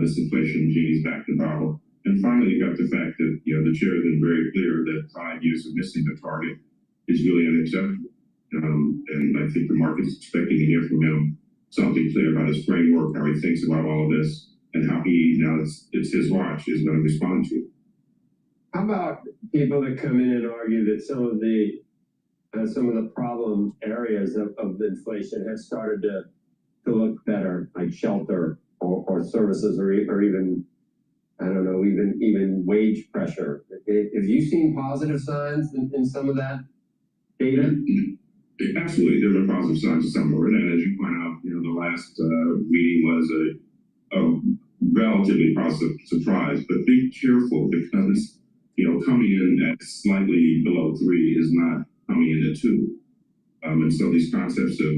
this inflation genie's back in the bottle. And finally, you got the fact that, the chair has been very clear that 5 years of missing the target is really unacceptable. And I think the market is expecting to hear from him something clear about his framework, how he thinks about all of this, and how he, now it's his watch, is going to respond to it. How about people that come in and argue that some of the problem areas of inflation have started to look better, like shelter or services, or even, I don't know, even wage pressure? Have you seen positive signs in some of that data? Absolutely, there are positive signs of some of it, and as you point out, the last reading was a relatively positive surprise. But be careful, because coming in at slightly below 3 is not coming in at 2, and so these concepts of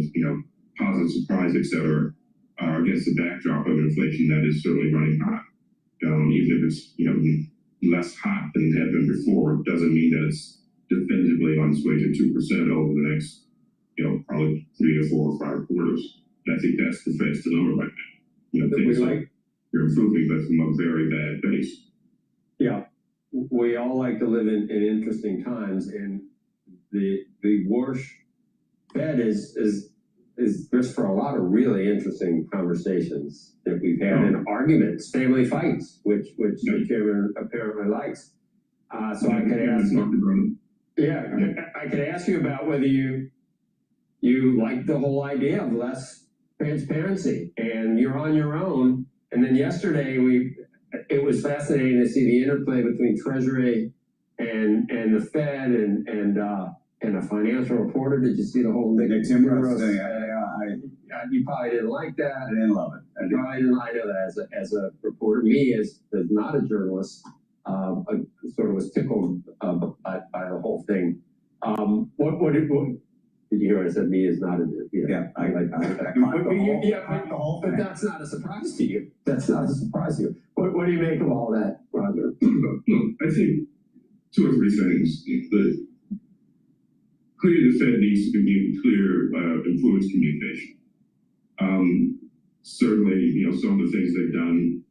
positive surprise, et cetera, are against the backdrop of inflation that is certainly running hot. Even if it's less hot than it had been before, doesn't mean that it's definitively on its way to 2% over the next probably 3 to 4 or 5 quarters. And I think that's the Fed's dilemma right now. Things are improving, but from a very bad base. Yeah, we all like to live in interesting times, and the Warsh Fed is just for a lot of really interesting conversations that we've had, and arguments, family fights, which the chairman apparently likes. So I could ask you, I could ask you about whether you like the whole idea of less transparency, and you're on your own. And then yesterday it was fascinating to see the interplay between Treasury and the Fed and a financial reporter. Did you see the whole thing? You probably didn't like that. I didn't love it. I didn't like that as a reporter. Me, as not a journalist, sort of was tickled by the whole thing. What did you hear? I said me is not a I like that. But that's not a surprise to you. That's not a surprise to you. What do you make of all that, Roger? I think 2 or 3 things. Clearly, the Fed needs to be clear, improve its communication. Certainly, some of the things they've done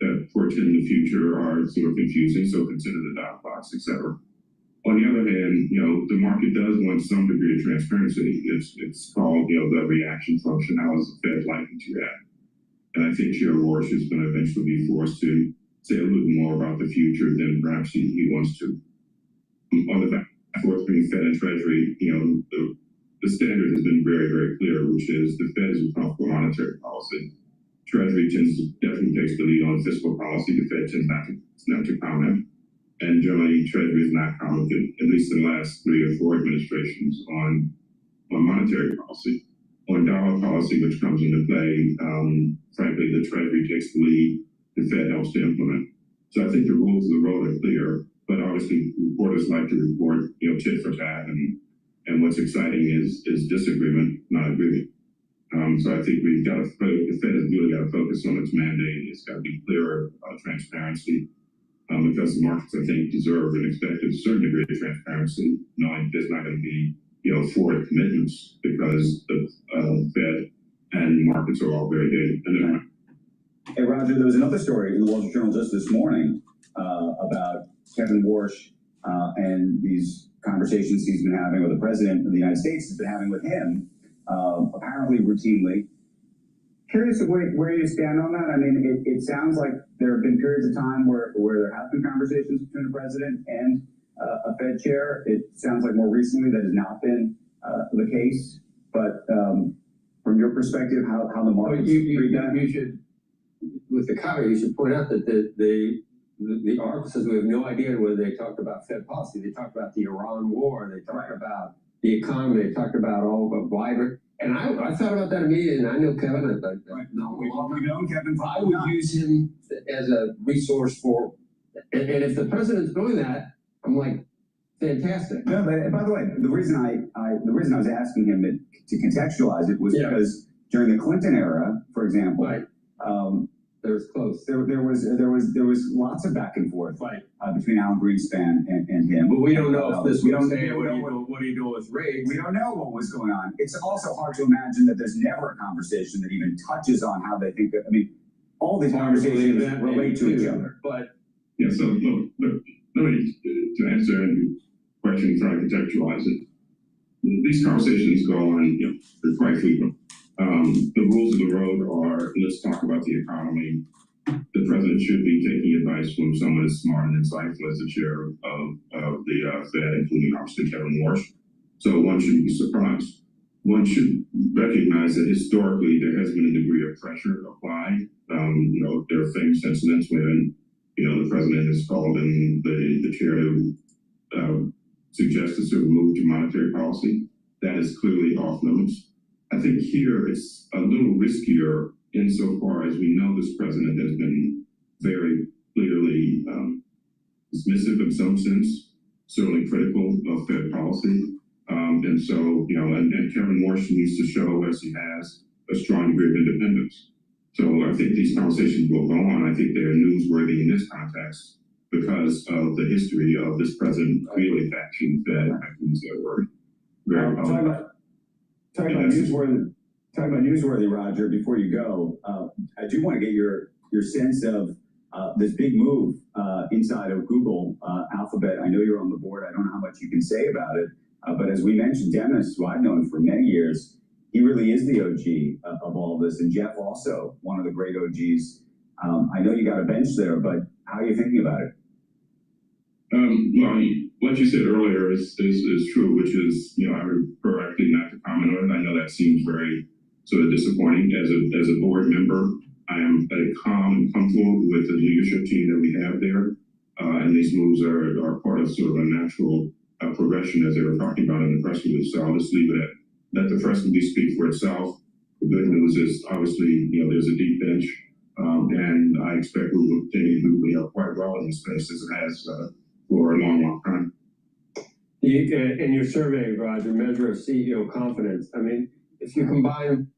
that portend the future are sort of confusing, so consider the dot plots, et cetera. On the other hand, the market does want some degree of transparency. It's called, the reaction function. How is the Fed likely to react? And I think Chair Warsh is going to eventually be forced to say a little more about the future than perhaps he wants to. On the back and forth between Fed and Treasury, the standard has been very, very clear, which is the Fed is responsible for monetary policy. Treasury definitely takes the lead on fiscal policy. The Fed tends not to comment. And generally, Treasury has not commented, at least in the last 3 or 4 administrations, on monetary policy. On dollar policy, which comes into play, frankly, the Treasury takes the lead, the Fed helps to implement. So I think the rules of the road are clear, but obviously reporters like to report, tit for tat, and what's exciting is disagreement, not agreement. So I think the Fed has really got to focus on its mandate. It's got to be clearer about transparency. Because the markets, I think, deserve and expect a certain degree of transparency, knowing there's not going to be, forward commitments, because the Fed and markets are all very data. Hey, Roger, there was another story in the Wall Street Journal just this morning about Kevin Warsh and these conversations he's been having, or the President of the United States has been having with him, apparently routinely. Curious where you stand on that. I mean, it sounds like there have been periods of time where there have been conversations between the president and a Fed chair. It sounds like more recently that has not been the case. But from your perspective, how the markets read that? You should, with the cover, you should point out that the article says we have no idea whether they talked about Fed policy. They talked about the Iran war. They talked about the economy. They talked about all the vibrant. And I thought about that immediately, and I know Kevin. We've known Kevin. I would use him as a resource for, and if the president's doing that, I'm like, fantastic. No, but by the way, the reason I was asking him to contextualize it was because during the Clinton era, for example, there was close. There was lots of back and forth between Alan Greenspan and him. But we don't know if this. We don't know what are you doing with rates. We don't know what was going on. It's also hard to imagine that there's never a conversation that even touches on how they think that. I mean, all these conversations relate to each other. But Yeah, so look, let me, to answer your question, try to contextualize it. These conversations go on, they're quite frequent. The rules of the road are, let's talk about the economy. The president should be taking advice from someone as smart and insightful as the chair of the Fed, including obviously Kevin Warsh. So one shouldn't be surprised. One should recognize that historically there has been a degree of pressure applied. There are famous incidents when, the president has called in the chair to suggest a sort of move to monetary policy. That is clearly off limits. I think here it's a little riskier insofar as we know this president has been very clearly dismissive in some sense, certainly critical of Fed policy. And so, and Kevin Warsh needs to show, as he has, a strong degree of independence. So I think these conversations will go on. I think they're newsworthy in this context because of the history of this president clearly backing Fed. I can use that word. Talking about newsworthy, Roger, before you go, I do want to get your sense of this big move inside of Google, Alphabet. I know you're on the board. I don't know how much you can say about it. But as we mentioned, Dennis, who I've known for many years, he really is the OG of all of this. And Jeff also, one of the great OGs. I know you got a bench there, but how are you thinking about it? Well, what you said earlier is true, which is, I would prefer actually not to comment on it. I know that seems very sort of disappointing. As a board member, I am calm and comfortable with the leadership team that we have there. And these moves are part of sort of a natural progression, as they were talking about in the press release. So I'll just leave it at let the press release speak for itself. The good news is obviously, there's a deep bench, and I expect we will continue to do quite well in this space as it has for a long, long time. In your survey, Roger, measure of CEO confidence. I mean, if you combine.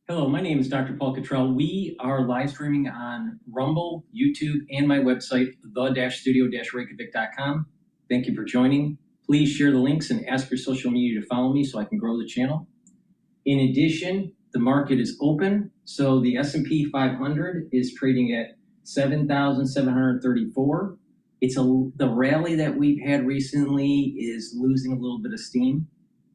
Hello, my name is DrPaulCottrell. We are live streaming on Rumble, YouTube, and my website, the-studio-reykjavik.com. Thank you for joining. Please share the links and ask your social media to follow me so I can grow the channel. In addition, the market is open. So the S&P 500 is trading at 7,734. The rally that we've had recently is losing a little bit of steam.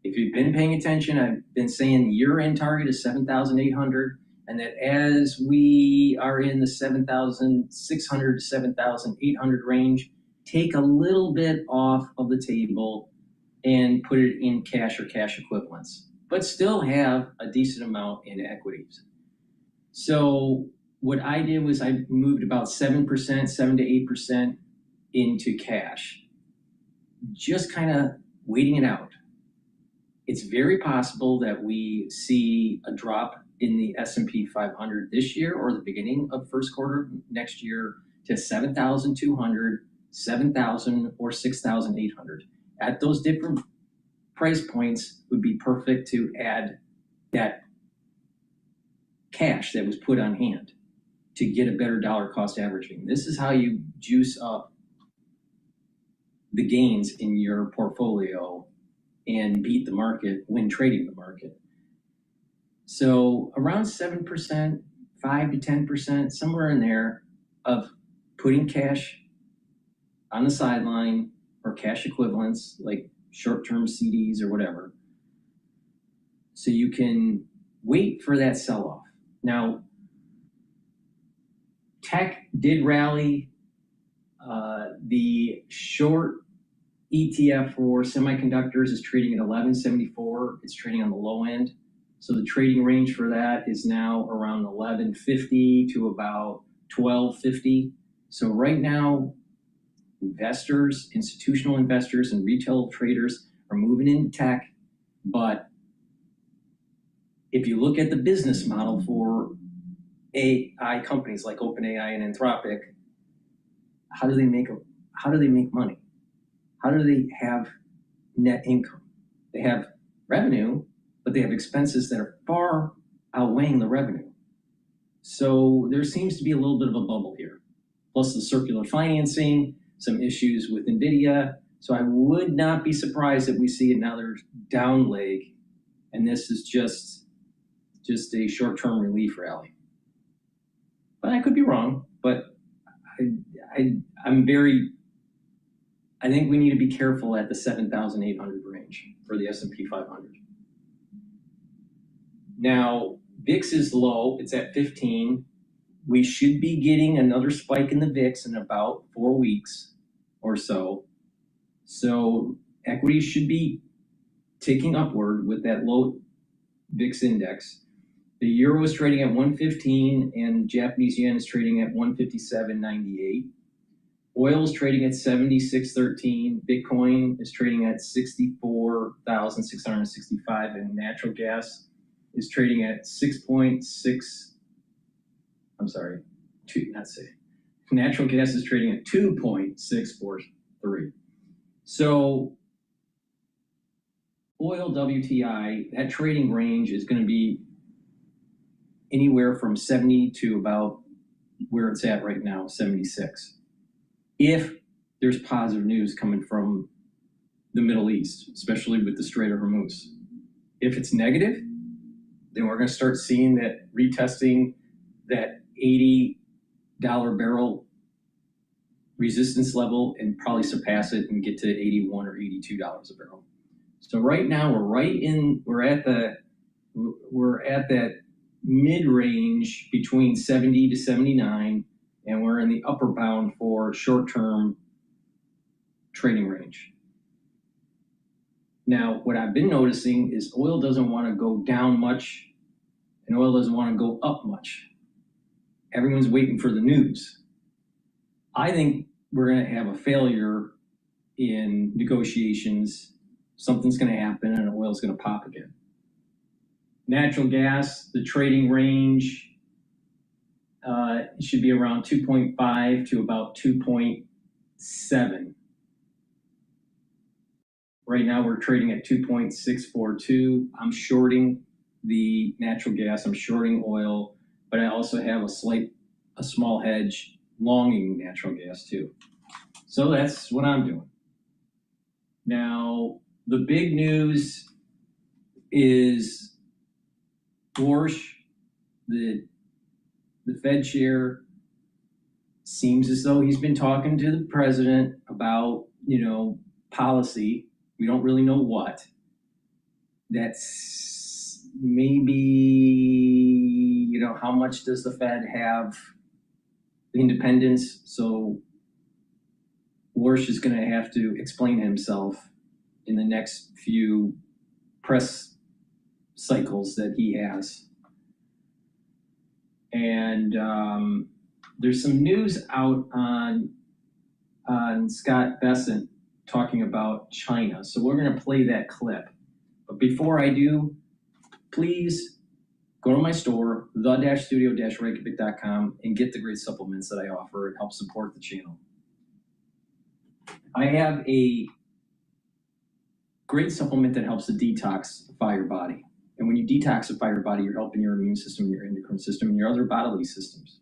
If you've been paying attention, I've been saying the year-end target is 7,800, and that as we are in the 7,600 to 7,800 range, take a little bit off of the table and put it in cash or cash equivalents, but still have a decent amount in equities. So what I did was I moved about 7% to 8% into cash, just kind of waiting it out. It's very possible that we see a drop in the S&P 500 this year or the beginning of first quarter next year to 7,200, 7,000, or 6,800. At those different price points would be perfect to add that cash that was put on hand to get a better dollar cost averaging. This is how you juice up the gains in your portfolio and beat the market when trading the market. So around 7%, 5 to 10%, somewhere in there, of putting cash on the sideline or cash equivalents like short-term CDs or whatever. So you can wait for that sell-off. Now, tech did rally. The short ETF for semiconductors is trading at 1174. It's trading on the low end. So the trading range for that is now around 1150 to about 1250. So right now, investors, institutional investors, and retail traders are moving into tech. But if you look at the business model for AI companies like OpenAI and Anthropic, how do they make money? How do they have net income? They have revenue, but they have expenses that are far outweighing the revenue. So there seems to be a little bit of a bubble here. Plus the circular financing, some issues with NVIDIA. So I would not be surprised if we see another down leg, and this is just a short-term relief rally. But I could be wrong. wrong, but I'm I think we need to be careful at the 7,800 range for the S&P 500. Now, VIX is low, it's at 15. We should be getting another spike in the VIX in about 4 weeks or so. So equities should be ticking upward with that low VIX index. The euro is trading at 115 and Japanese yen is trading at 157.98. Oil is trading at 76.13. Bitcoin is trading at 64,665, and natural gas is trading at 6.6. I'm sorry, natural gas is trading at 2.643. So oil WTI, that trading range is going to be anywhere from 70 to about where it's at right now, 76. If there's positive news coming from the Middle East, especially with the Strait of Hormuz. If it's negative, then we're going to start seeing that retesting that $80 barrel resistance level and probably surpass it and get to $81 or $82 a barrel. So right now we're at that mid-range between 70 to 79, and we're in the upper bound for short-term trading range. Now, what I've been noticing is oil doesn't want to go down much and oil doesn't want to go up much. Everyone's waiting for the news. I think we're going to have a failure in negotiations. Something's going to happen and oil's going to pop again. Natural gas, the trading range should be around 2.5 to about 2.7. Right now we're trading at 2.642. I'm shorting the natural gas, I'm shorting oil, but I also have a small hedge longing natural gas too. So that's what I'm doing. Now, the big news is Warsh, the Fed chair, seems as though he's been talking to the president about, policy. We don't really know what. That's maybe, how much does the Fed have independence? So Warsh is going to have to explain himself in the next few press cycles that he has. And there's some news out on Scott Bessent talking about China. So we're going to play that clip. But before I do, please go to my store, the-studio-reykjavik.com, and get the great supplements that I offer and help support the channel. I have a great supplement that helps to detoxify your body. And when you detoxify your body, you're helping your immune system, your endocrine system, and your other bodily systems.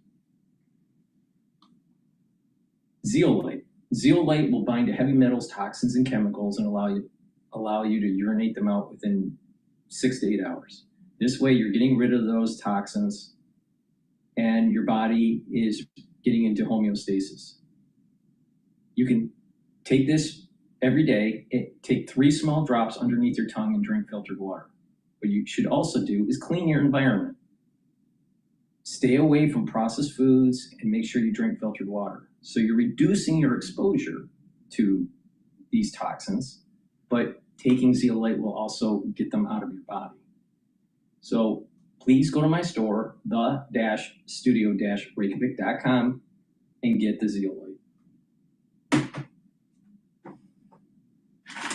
Zeolite. Zeolite will bind to heavy metals, toxins, and chemicals and allow you to urinate them out within 6 to 8 hours. This way, you're getting rid of those toxins and your body is getting into homeostasis. You can take this every day, take 3 small drops underneath your tongue and drink filtered water. What you should also do is clean your environment. Stay away from processed foods and make sure you drink filtered water. So you're reducing your exposure to these toxins, but taking zeolite will also get them out of your body. So please go to my store, the-studio-reykjavik.com, and get the zeolite.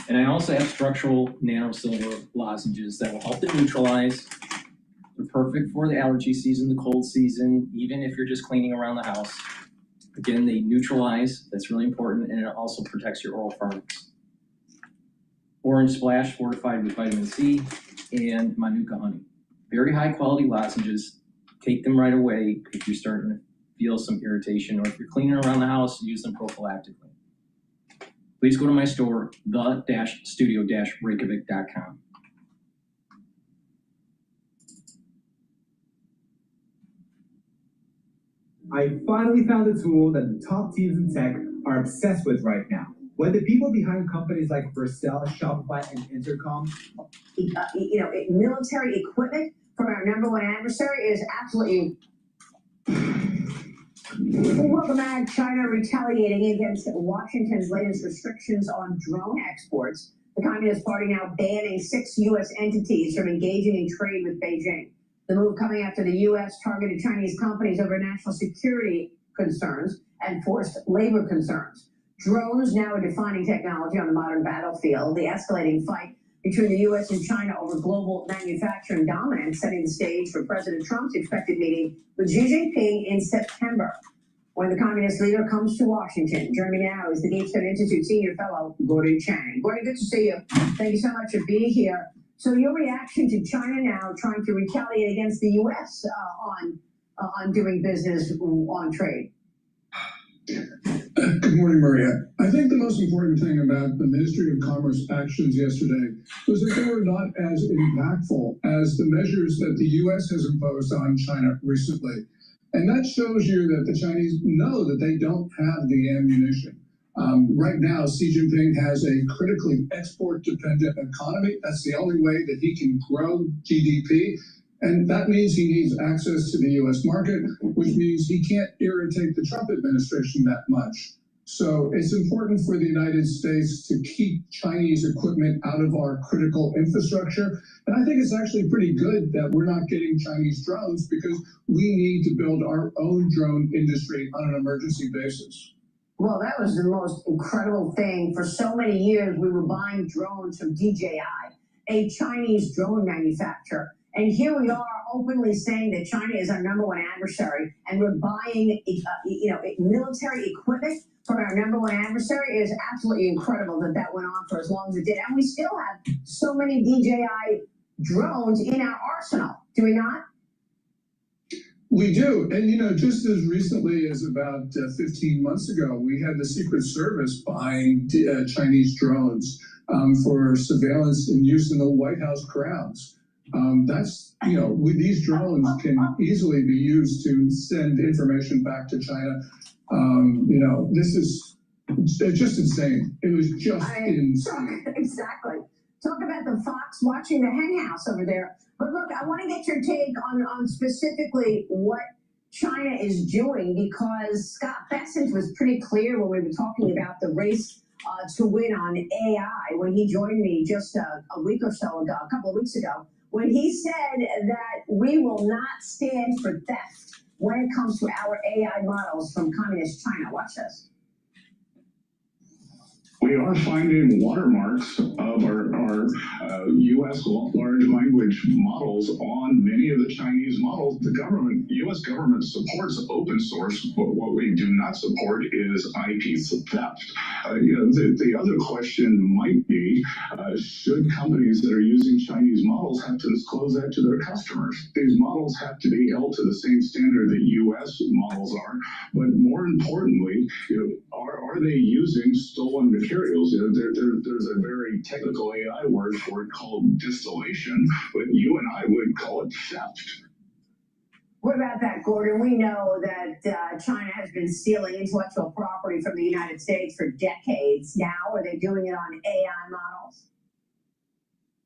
And I also have structural nanosilver lozenges that will help to neutralize. They're perfect for the allergy season, the cold season, even if you're just cleaning around the house. Again, they neutralize, that's really important, and it also protects your oral pharynx. Orange Splash, fortified with vitamin C, and Manuka honey. Very high quality lozenges. Take them right away if you're starting to feel some irritation, or if you're cleaning around the house, use them prophylactically. Please go to my store, the-studio-reykjavik.com. I finally found a tool that the top teams in tech are obsessed with right now. When the people behind companies like Vercel, Shopify, and Intercom, military equipment from our #1 adversary is absolutely. Welcome back. China retaliating against Washington's latest restrictions on drone exports. The Communist Party now banning 6 U.S. entities from engaging in trade with Beijing. The move coming after the U.S. targeted Chinese companies over national security concerns and forced labor concerns. Drones now a defining technology on the modern battlefield. The escalating fight between the U.S. and China over global manufacturing dominance, setting the stage for President Trump's expected meeting with Xi Jinping in September. When the communist leader comes to Washington, joining me now is the GETTR Institute Senior Fellow, Gordon Chang. Gordon, good to see you. Thank you so much for being here. So your reaction to China now trying to retaliate against the U.S. On doing business on trade? Good morning, Maria. I think the most important thing about the Ministry of Commerce actions yesterday was that they were not as impactful as the measures that the U.S. has imposed on China recently. And that shows you that the Chinese know that they don't have the ammunition. Right now, Xi Jinping has a critically export-dependent economy. That's the only way that he can grow GDP. And that means he needs access to the U.S. market, which means he can't irritate the Trump administration that much. So it's important for the United States to keep Chinese equipment out of our critical infrastructure. And I think it's actually pretty good that we're not getting Chinese drones because we need to build our own drone industry on an emergency basis. Well, that was the most incredible thing. For so many years, we were buying drones from DJI, a Chinese drone manufacturer. And here we are openly saying that China is our #1 adversary, and we're buying, military equipment from our #1 adversary. It is absolutely incredible that that went on for as long as it did. And we still have so many DJI drones in our arsenal, do we not? We do. And, just as recently as about 15 months ago, we had the Secret Service buying Chinese drones for surveillance and use in the White House grounds. These drones can easily be used to send information back to China. This is just insane. It was just insane. Exactly. Talk about the fox watching the hen house over there. But look, I want to get your take on specifically what China is doing, because Scott Bessent was pretty clear when we were talking about the race to win on AI when he joined me just a week or so ago, a couple of weeks ago, when he said that we will not stand for theft when it comes to our AI models from communist China. Watch this. We are finding watermarks of our U.S. large language models on many of the Chinese models. The U.S. government supports open source, but what we do not support is IP theft. The other question might be, should companies that are using Chinese models have to disclose that to their customers? These models have to be held to the same standard that U.S. models are, but more importantly, are they using stolen materials? There's a very technical AI word for it called distillation, but you and I would call it theft. What about that, Gordon? We know that China has been stealing intellectual property from the United States for decades now. Are they doing it on AI models?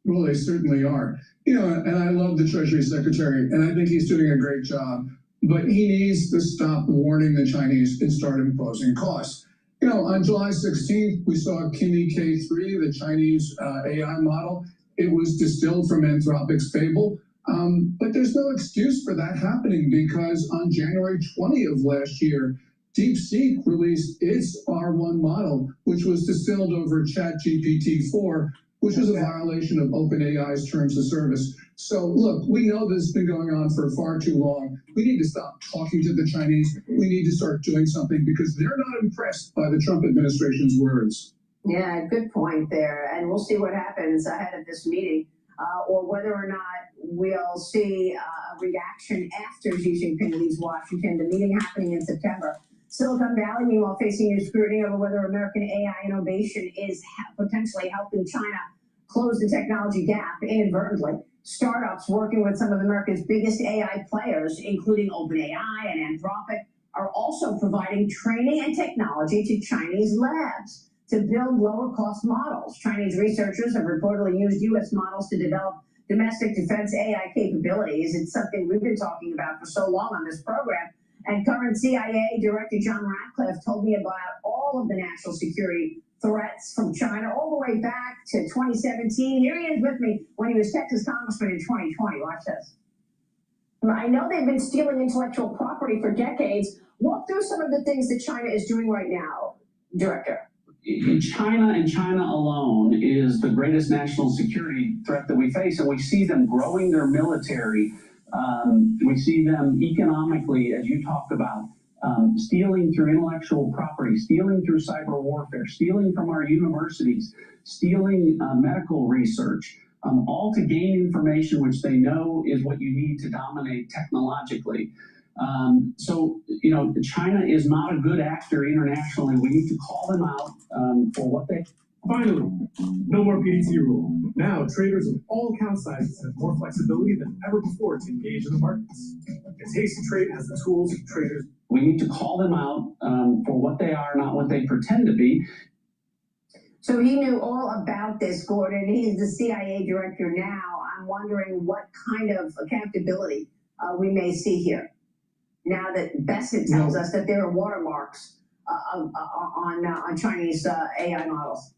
Well, they certainly are. And I love the Treasury Secretary, and I think he's doing a great job. But he needs to stop warning the Chinese and start imposing costs. On July 16th, we saw Kimi K3, the Chinese AI model. It was distilled from Anthropic's Fable. But there's no excuse for that happening, because on January 20th of last year, DeepSeek released its R1 model, which was distilled over ChatGPT-4, which was a violation of OpenAI's terms of service. So look, we know this has been going on for far too long. We need to stop talking to the Chinese. We need to start doing something, because they're not impressed by the Trump administration's words. Yeah, good point there. And we'll see what happens ahead of this meeting, or whether or not we'll see a reaction after Xi Jinping leaves Washington, the meeting happening in September. Silicon Valley, meanwhile, facing new scrutiny over whether American AI innovation is potentially helping China close the technology gap inadvertently. Startups working with some of America's biggest AI players, including OpenAI and Anthropic, are also providing training and technology to Chinese labs to build lower-cost models. Chinese researchers have reportedly used U.S. models to develop domestic defense AI capabilities. It's something we've been talking about for so long on this program. And current CIA Director John Ratcliffe told me about all of the national security threats from China all the way back to 2017. Here he is with me when he was Texas Congressman in 2020. Watch this. I know they've been stealing intellectual property for decades. Walk through some of the things that China is doing right now, Director. China and China alone is the greatest national security threat that we face, and we see them growing their military. We see them economically, as you talked about, stealing through intellectual property, stealing through cyber warfare, stealing from our universities, stealing medical research, all to gain information which they know is what you need to dominate technologically. So, you know, China is not a good actor internationally. We need to call them out for what they... Finally, no more PDT rule. Now, traders of all account sizes have more flexibility than ever before to engage in the markets. And Tasty Trade has the tools traders... We need to call them out for what they are, not what they pretend to be. So he knew all about this, Gordon. He's the CIA director now. I'm wondering what kind of accountability we may see here. Now that Bessent tells us that there are watermarks on Chinese AI models.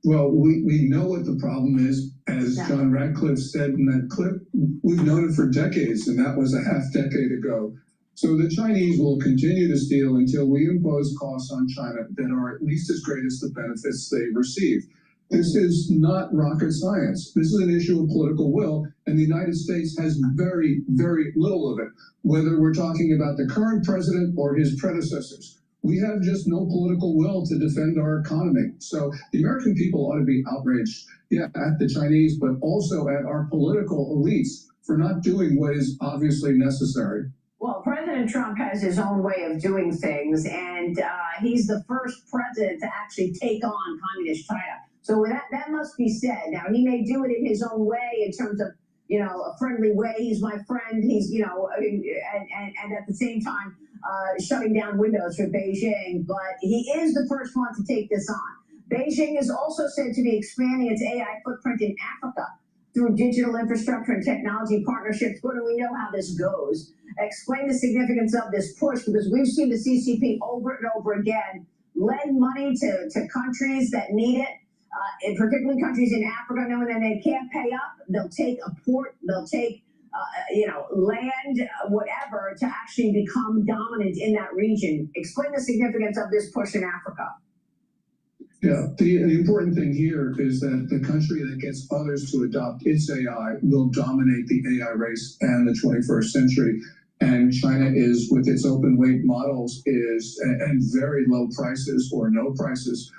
Well, we know what the problem is. As John Ratcliffe said in that clip, we've known it for decades, and that was a half decade ago. So the Chinese will continue to steal until we impose costs on China that are at least as great as the benefits they receive. This is not rocket science. This is an issue of political will, and the United States has very, very little of it, whether we're talking about the current president or his predecessors. We have just no political will to defend our economy. So the American people ought to be outraged, yeah, at the Chinese, but also at our political elites for not doing what is obviously necessary. Well, President Trump has his own way of doing things, and he's the first president to actually take on communist China. So that must be said. Now, he may do it in his own way in terms of, you know, a friendly way. He's my friend. He's, you know, and at the same time, shutting down windows for Beijing. But he is the first one to take this on. Beijing is also said to be expanding its AI footprint in Africa through digital infrastructure and technology partnerships. Gordon, we know how this goes. Explain the significance of this push, because we've seen the CCP over and over again lend money to countries that need it. In particularly countries in Africa, knowing that they can't pay up, they'll take a port, they'll take, you know, land, whatever, to actually become dominant in that region. Explain the significance of this push in Africa. Yeah, the important thing here is that the country that gets others to adopt its AI will dominate the AI race and the 21st century. And China is, with its open weight models, is and very low prices or no prices,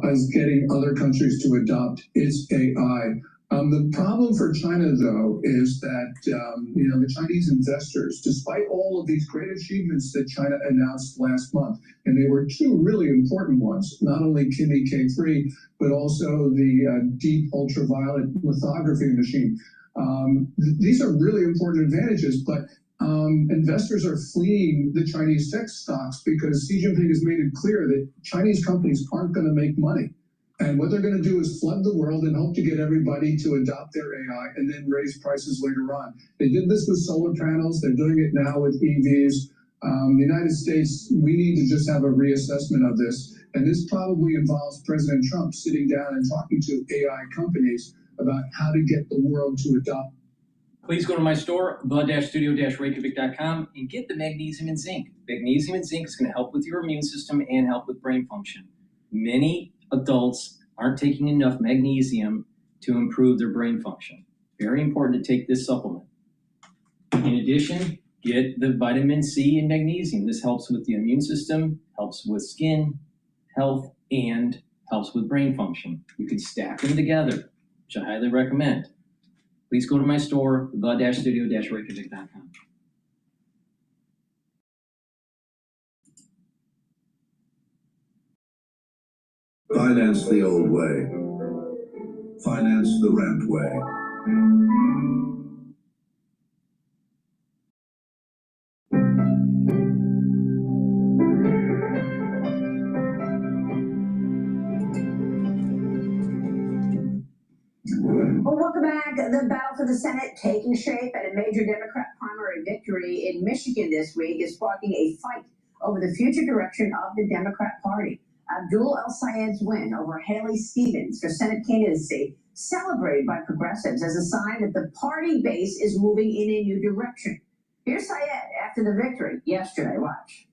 as getting other countries to adopt its AI. The problem for China, though, is that you know, the Chinese investors, despite all of these great achievements that China announced last month, and they were two really important ones, not only Kimi K3, but also the deep ultraviolet lithography machine. These are really important advantages, but investors are fleeing the Chinese tech stocks because Xi Jinping has made it clear that Chinese companies aren't going to make money. And what they're going to do is flood the world and hope to get everybody to adopt their AI and then raise prices later on. They did this with solar panels. They're doing it now with EVs. The United States, we need to just have a reassessment of this. And this probably involves President Trump sitting down and talking to AI companies about how to get the world to adopt. Please go to my store, the-studio-reykjavik.com, and get the magnesium and zinc. Magnesium and zinc is going to help with your immune system and help with brain function. Many adults aren't taking enough magnesium to improve their brain function. Very important to take this supplement. In addition, get the vitamin C and magnesium. This helps with the immune system, helps with skin health, and helps with brain function. You can stack them together, which I highly recommend. Please go to my store, the-studio-reykjavik.com. Finance the old way. Finance the rent way. The battle for the Senate taking shape, and a major Democrat primary victory in Michigan this week is sparking a fight over the future direction of the Democrat Party. Abdul El-Sayed's win over Haley Stevens for Senate candidacy, celebrated by progressives as a sign that the party base is moving in a new direction. Here's Sayed after the victory yesterday. Watch.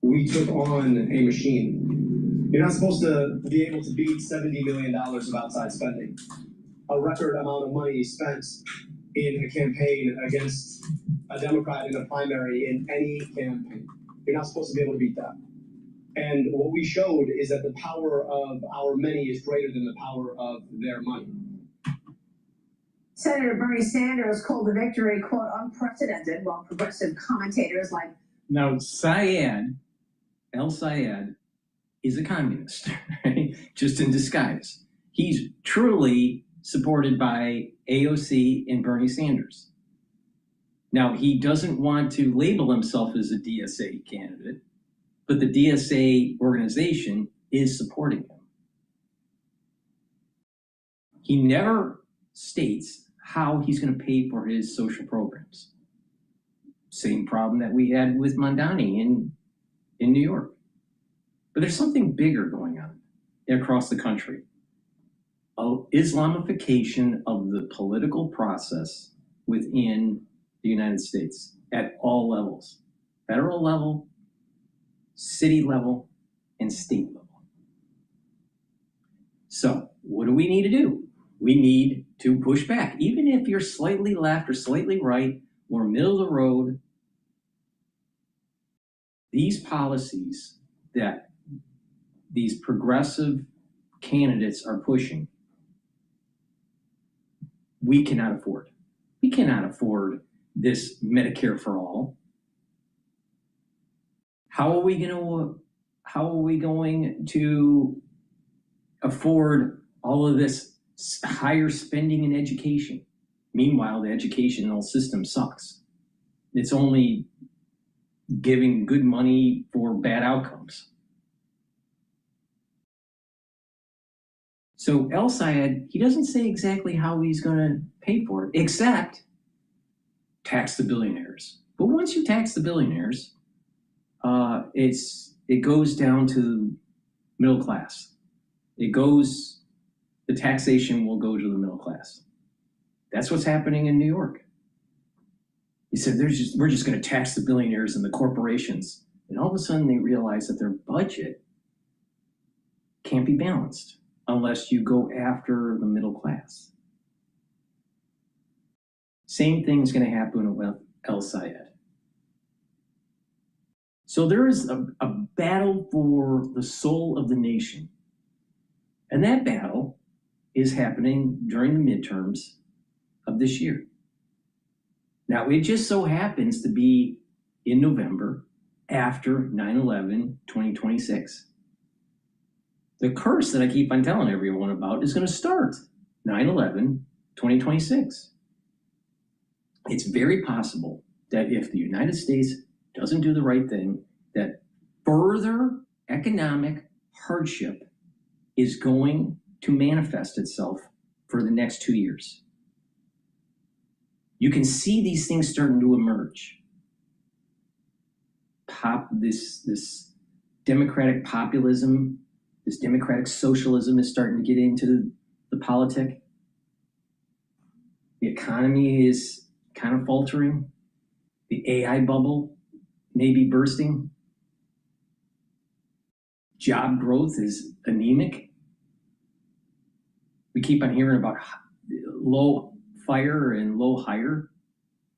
We took on a machine. You're not supposed to be able to beat $70 million of outside spending. A record amount of money spent in a campaign against a Democrat in a primary in any campaign. You're not supposed to be able to beat that. And what we showed is that the power of our many is greater than the power of their money. Senator Bernie Sanders called the victory, quote, unprecedented, while progressive commentators like... Now, Sayed, El-Sayed, is a communist, right? Just in disguise. He's truly supported by AOC and Bernie Sanders. Now, he doesn't want to label himself as a DSA candidate, but the DSA organization is supporting him. He never states how he's going to pay for his social programs. Same problem that we had with Mondani in New York. But there's something bigger going on across the country. Islamification of the political process within the United States at all levels. Federal level, city level, and state level. So what do we need to do? We need to push back. Even if you're slightly left or slightly right or middle of the road, these policies that these progressive candidates are pushing, we cannot afford. We cannot afford this Medicare for all. How are we going to afford all of this higher spending in education? Meanwhile, the educational system sucks. It's only giving good money for bad outcomes. So El-Sayed, he doesn't say exactly how he's going to pay for it, except tax the billionaires. But once you tax the billionaires, it goes down to middle class. The taxation will go to the middle class. That's what's happening in New York. He said, we're just going to tax the billionaires and the corporations. And all of a sudden they realize that their budget can't be balanced unless you go after the middle class. Same thing's going to happen with El-Sayed. So there is a battle for the soul of the nation. And that battle is happening during the midterms of this year. Now, it just so happens to be in November after 9/11/2026. The curse that I keep on telling everyone about is going to start 9/11/2026. It's very possible that if the United States doesn't do the right thing, that further economic hardship is going to manifest itself for the next 2 years. You can see these things starting to emerge. This democratic populism, this democratic socialism is starting to get into the politic. The economy is kind of faltering. The AI bubble may be bursting. Job growth is anemic. We keep on hearing about low fire and low hire.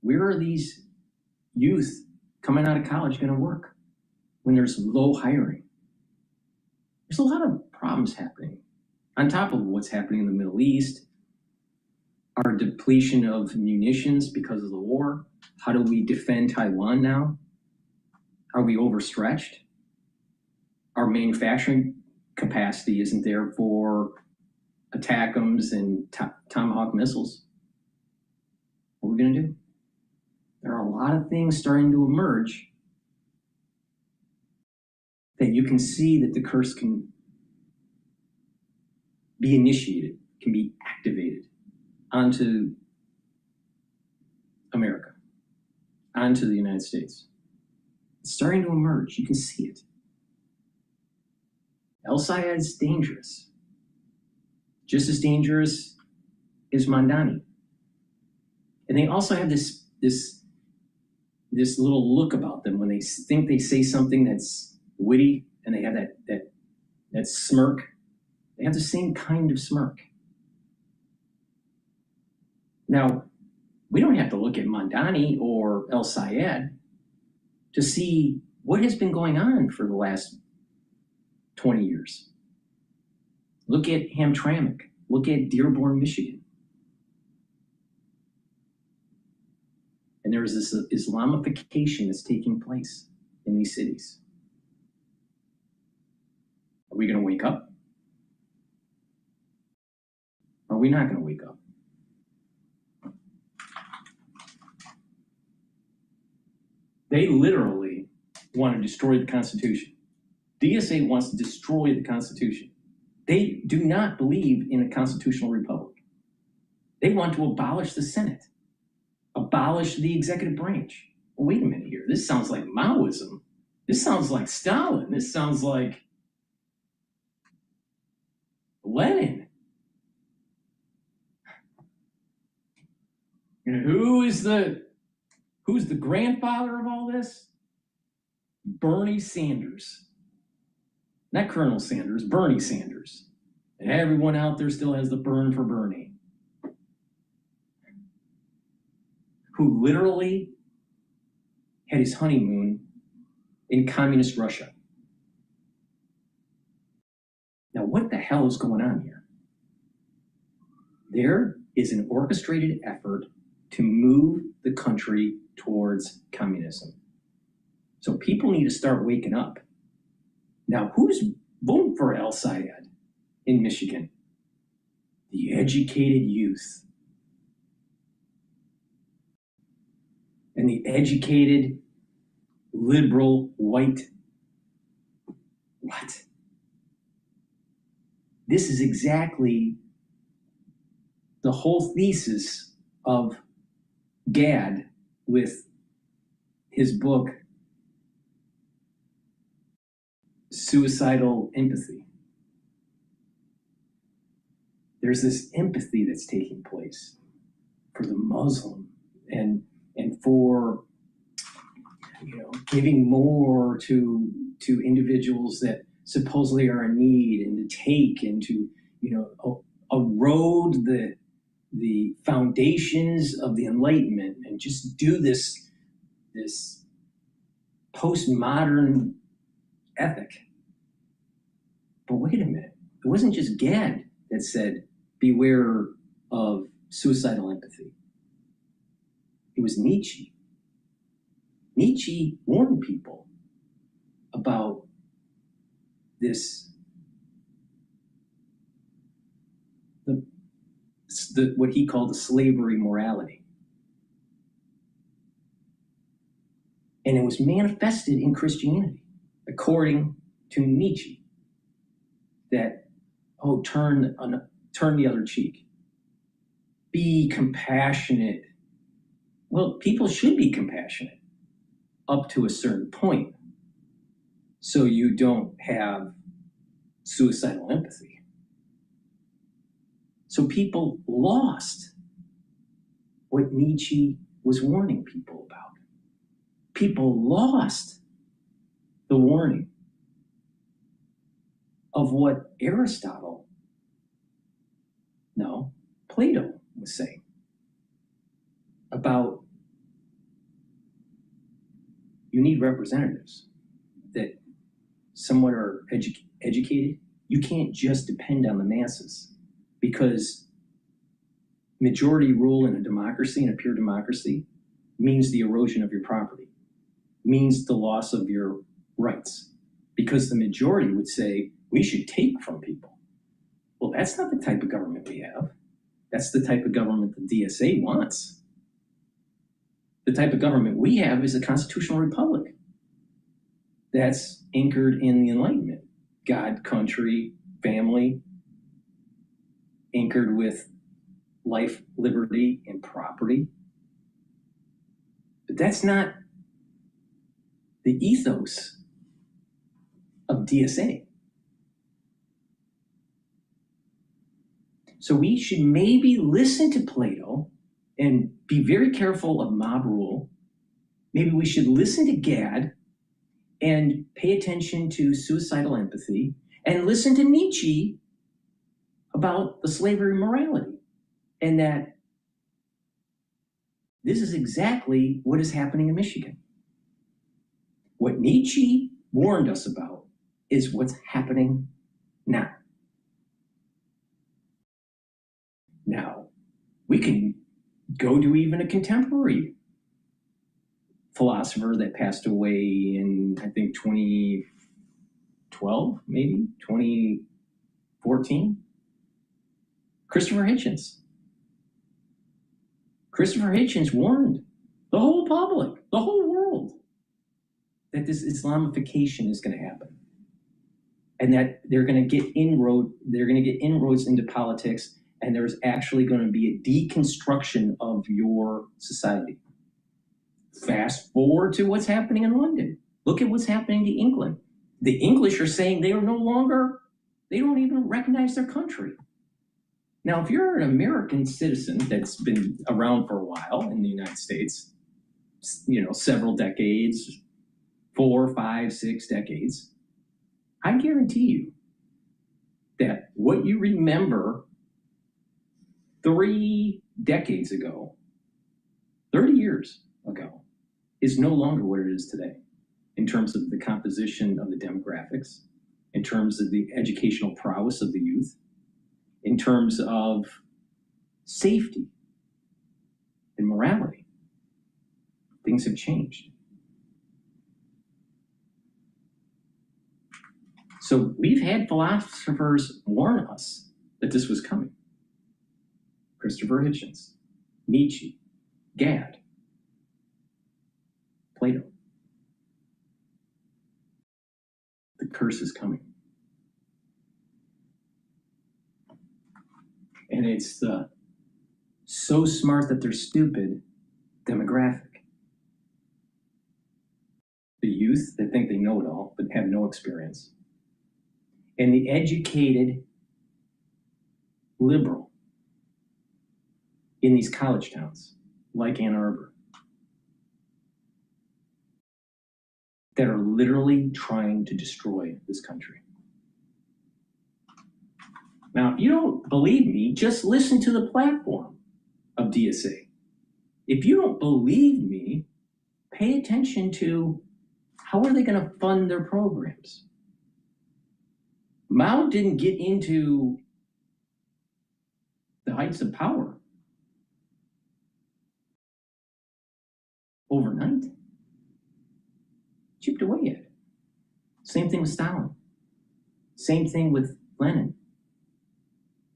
Where are these youth coming out of college going to work when there's low hiring? There's a lot of problems happening. On top of what's happening in the Middle East, our depletion of munitions because of the war. How do we defend Taiwan now? Are we overstretched? Our manufacturing capacity isn't there for ATACMS and Tomahawk missiles. What are we going to do? There are a lot of things starting to emerge that you can see that the curse can be initiated, can be activated. onto America, onto the United States. It's starting to emerge. You can see it. El-Sayed is dangerous. Just as dangerous as Mamdani. And they also have this little look about them when they think they say something that's witty, and they have that smirk. They have the same kind of smirk. Now, we don't have to look at Mamdani or El-Sayed to see what has been going on for the last 20 years. Look at Hamtramck. Look at Dearborn, Michigan. And there is this Islamification that's taking place in these cities. Are we going to wake up? Are we not going to wake up? They literally want to destroy the Constitution. DSA wants to destroy the Constitution. They do not believe in a constitutional republic. They want to abolish the Senate, abolish the executive branch. Well, wait a minute here. This sounds like Maoism. This sounds like Stalin. This sounds like Lenin. And who's the grandfather of all this? Bernie Sanders. Not Colonel Sanders, Bernie Sanders. And everyone out there still has the burn for Bernie. Who literally had his honeymoon in communist Russia. Now, what the hell is going on here? There is an orchestrated effort to move the country towards communism. So people need to start waking up. Now, who's voting for El-Sayed in Michigan? The educated youth. And the educated, liberal, white. What? This is exactly the whole thesis of Gad with his book, Suicidal Empathy. There's this empathy that's taking place for the Muslim and for, you know, giving more to individuals that supposedly are in need, and to take and to, you know, erode the foundations of the Enlightenment and just do this postmodern ethic. But wait a minute, it wasn't just Gad that said, beware of suicidal empathy. It was Nietzsche. Nietzsche warned people about this, what he called the slavery morality. And it was manifested in Christianity, according to Nietzsche, that, oh, turn the other cheek. Be compassionate. Well, people should be compassionate up to a certain point, so you don't have suicidal empathy. So people lost what Nietzsche was warning people about. People lost the warning of what Plato was saying about you need representatives that somewhat are educated. You can't just depend on the masses, because majority rule in a democracy, in a pure democracy, means the erosion of your property, means the loss of your rights, because the majority would say we should take from people. Well, that's not the type of government we have. That's the type of government the DSA wants. The type of government we have is a constitutional republic that's anchored in the Enlightenment. God, country, family, anchored with life, liberty, and property. But that's not the ethos of DSA. So we should maybe listen to Plato and be very careful of mob rule. Maybe we should listen to Gad and pay attention to suicidal empathy, and listen to Nietzsche about the slavery morality, and that this is exactly what is happening in Michigan. What Nietzsche warned us about is what's happening now. Now, we can go to even a contemporary philosopher that passed away in, I think, 2012, maybe 2014. Christopher Hitchens. Christopher Hitchens warned the whole public, the whole world, that this Islamification is going to happen, and that they're going to get inroads into politics, and there's actually going to be a deconstruction of your society. Fast forward to what's happening in London. Look at what's happening to England. The English are saying they are no longer, they don't even recognize their country. Now, if you're an American citizen that's been around for a while in the United States, several decades, 4, 5, 6 decades, I guarantee you that what you remember 3 decades ago, 30 years ago, is no longer what it is today in terms of the composition of the demographics, in terms of the educational prowess of the youth, in terms of safety and morality. Things have changed. So we've had philosophers warn us that this was coming. Christopher Hitchens, Nietzsche, Gad, Plato. The curse is coming. And it's the so smart that they're stupid demographic. The youth that think they know it all but have no experience. And the educated liberal in these college towns like Ann Arbor that are literally trying to destroy this country. Now, if you don't believe me, just listen to the platform of DSA. If you don't believe me, pay attention to how are they going to fund their programs. Mao didn't get into the heights of power overnight. Chipped away at it. Same thing with Stalin. Same thing with Lenin.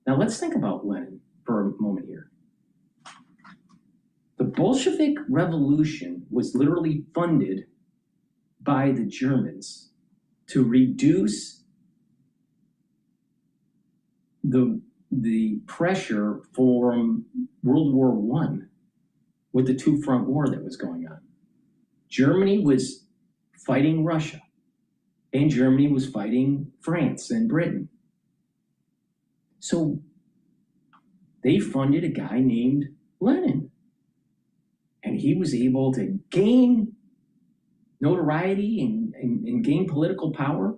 Now let's think about Lenin for a moment here. The Bolshevik Revolution was literally funded by the Germans to reduce the pressure from World War I with the two-front war that was going on. Germany was fighting Russia, and Germany was fighting France and Britain. So they funded a guy named Lenin, and he was able to gain notoriety and gain political power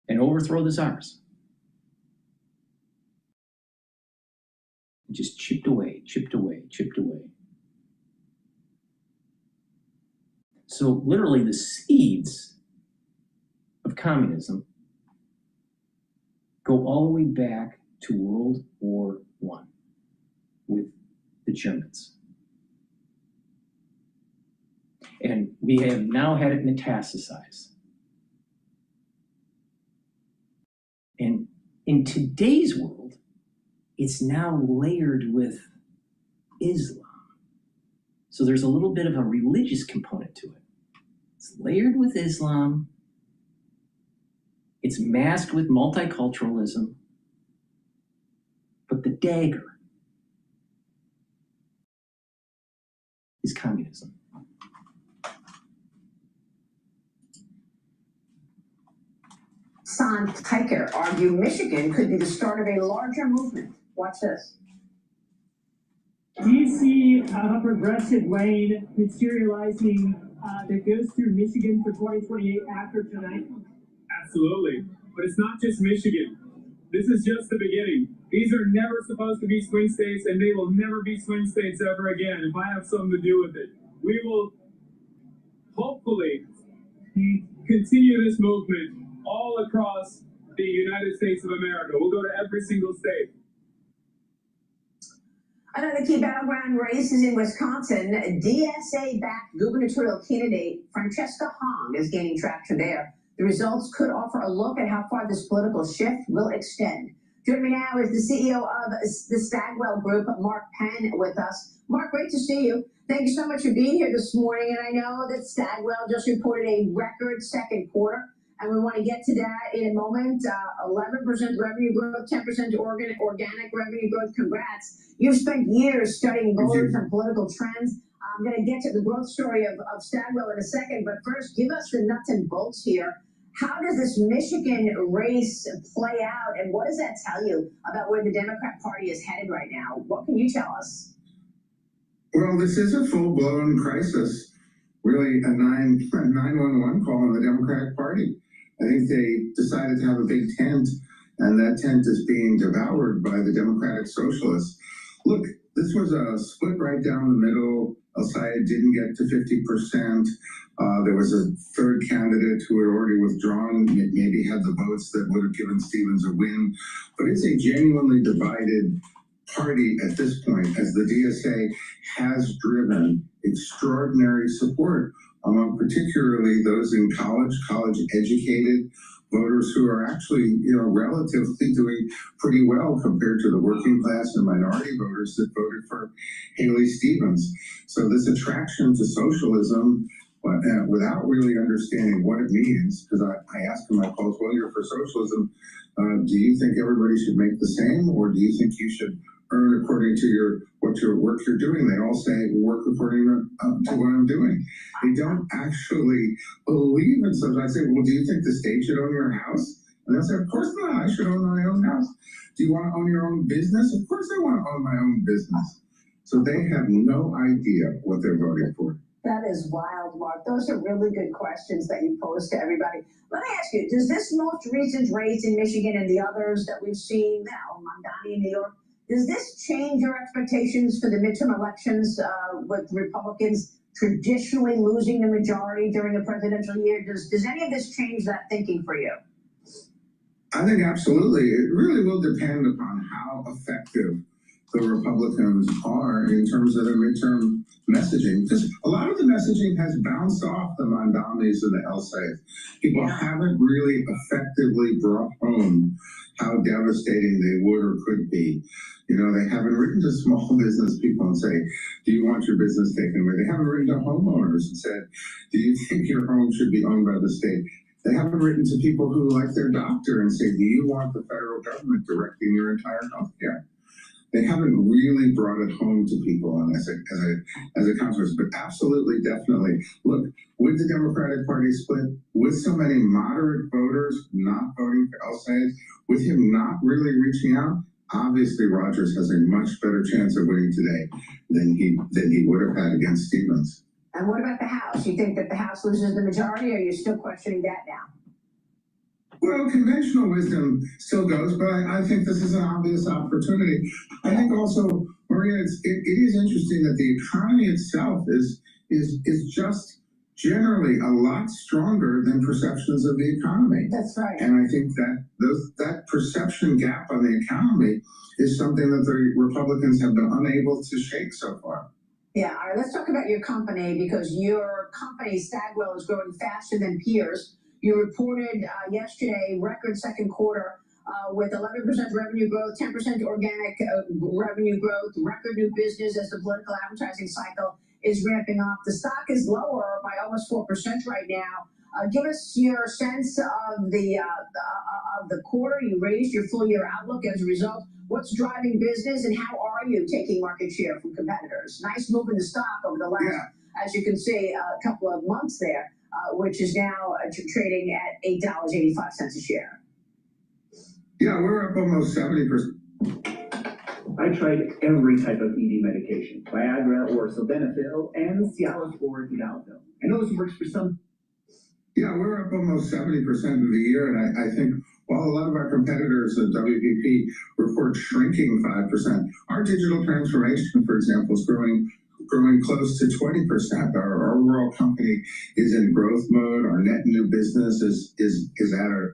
and overthrow the czars. Just chipped away, chipped away, chipped away. So literally the seeds of communism go all the way back to World War I with the Germans. And we have now had it metastasize. And in today's world, it's now layered with Islam. So there's a little bit of a religious component to it. It's layered with Islam. It's masked with multiculturalism. But the dagger is communism. Son Teicher argue Michigan could be the start of a larger movement. Watch this. Do you see a progressive lane materializing that goes through Michigan for 2028 after tonight? Absolutely. But it's not just Michigan. This is just the beginning. These are never supposed to be swing states, and they will never be swing states ever again if I have something to do with it. We will hopefully continue this movement all across the United States of America. We'll go to every single state. Another key battleground race is in Wisconsin. DSA-backed gubernatorial candidate Francesca Hong is gaining traction there. The results could offer a look at how far this political shift will extend. Joining me now is the CEO of the Stagwell Group, Mark Penn, with us. Mark, great to see you. Thank you so much for being here this morning. And I know that Stagwell just reported a record second quarter, and we want to get to that in a moment. 11% revenue growth, 10% organic revenue growth. Congrats. You've spent years studying voters and political trends. I'm going to get to the growth story of Stagwell in a second, but first, give us the nuts and bolts here. How does this Michigan race play out, and what does that tell you about where the Democrat Party is headed right now? What can you tell us? Well, this is a full-blown crisis, really a 911 call on the Democratic Party. I think they decided to have a big tent, and that tent is being devoured by the Democratic Socialists. Look, this was a split right down the middle. El-Sayed didn't get to 50%. There was a third candidate who had already withdrawn, maybe had the votes that would have given Stevens a win. But it's a genuinely divided party at this point, as the DSA has driven extraordinary support among particularly those in college educated voters who are actually, relatively doing pretty well compared to the working class and minority voters that voted for Haley Stevens. So this attraction to socialism, without really understanding what it means, because I asked him, I called, well, you're for socialism. Do you think everybody should make the same, or do you think you should earn according to what work you're doing? They all say work according to what I'm doing. They don't actually believe in something. I say, well, do you think the state should own your house? And they'll say, of course not. I should own my own house. Do you want to own your own business? Of course I want to own my own business. So they have no idea what they're voting for. That is wild, Mark. Those are really good questions that you pose to everybody. Let me ask you, does this most recent race in Michigan and the others that we've seen now, Mondani in New York, does this change your expectations for the midterm elections with Republicans traditionally losing the majority during a presidential year? Does any of this change that thinking for you? I think absolutely. It really will depend upon how effective the Republicans are in terms of their midterm messaging, because a lot of the messaging has bounced off the Mondamis and the El-Sayeds. People haven't really effectively brought home how devastating they would or could be. They haven't written to small business people and say, do you want your business taken away? They haven't written to homeowners and said, do you think your home should be owned by the state? They haven't written to people who like their doctor and say, do you want the federal government directing your entire health care? They haven't really brought it home to people as a consequence, but absolutely, definitely. Look, with the Democratic Party split, with so many moderate voters not voting for El-Sayed, with him not really reaching out, obviously Rogers has a much better chance of winning today than he would have had against Stevens. And what about the House? You think that the House loses the majority, or are you still questioning that now? Well, conventional wisdom still goes, but I think this is an obvious opportunity. I think also, Maria, it is interesting that the economy itself is just generally a lot stronger than perceptions of the economy. That's right. And I think that perception gap on the economy is something that the Republicans have been unable to shake so far. Yeah, all right, let's talk about your company, because your company, Stagwell, is growing faster than peers. You reported yesterday record second quarter with 11% revenue growth, 10% organic revenue growth, record new business as the political advertising cycle is ramping up. The stock is lower by almost 4% right now. Give us your sense of the quarter. You raised your full year outlook as a result. What's driving business, and how are you taking market share from competitors? Nice move in the stock over the last, as you can see, a couple of months there, which is now trading at $8.85 a share. Yeah, we're up almost 70%. I tried every type of ED medication, Viagra or sildenafil, and Cialis or Tadalafil. I know this works for some. Yeah, we're up almost 70% of the year, and I think while a lot of our competitors at WPP report shrinking 5%, our digital transformation, for example, is growing close to 20%. Our overall company is in growth mode. Our net new business is at a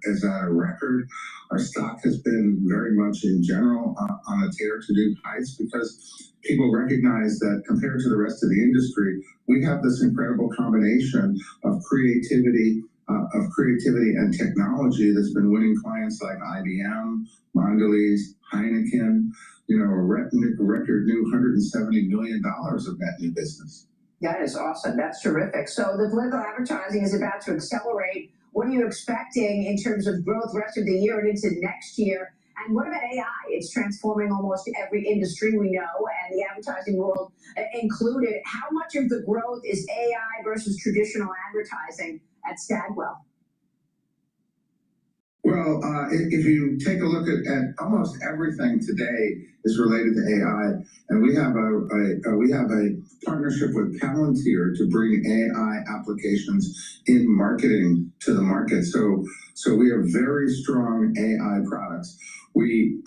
record. Our stock has been very much in general on a tear to new heights because people recognize that compared to the rest of the industry, we have this incredible combination of creativity and technology that's been winning clients like IBM, Mondelez, Heineken, a record new $170 million of net new business. That is awesome. That's terrific. So the political advertising is about to accelerate. What are you expecting in terms of growth rest of the year and into next year? And what about AI? It's transforming almost every industry we know, and the advertising world included. How much of the growth is AI versus traditional advertising at Stagwell? Well, if you take a look at almost everything today is related to AI, and we have a partnership with Palantir to bring AI applications in marketing to the market. So we have very strong AI products.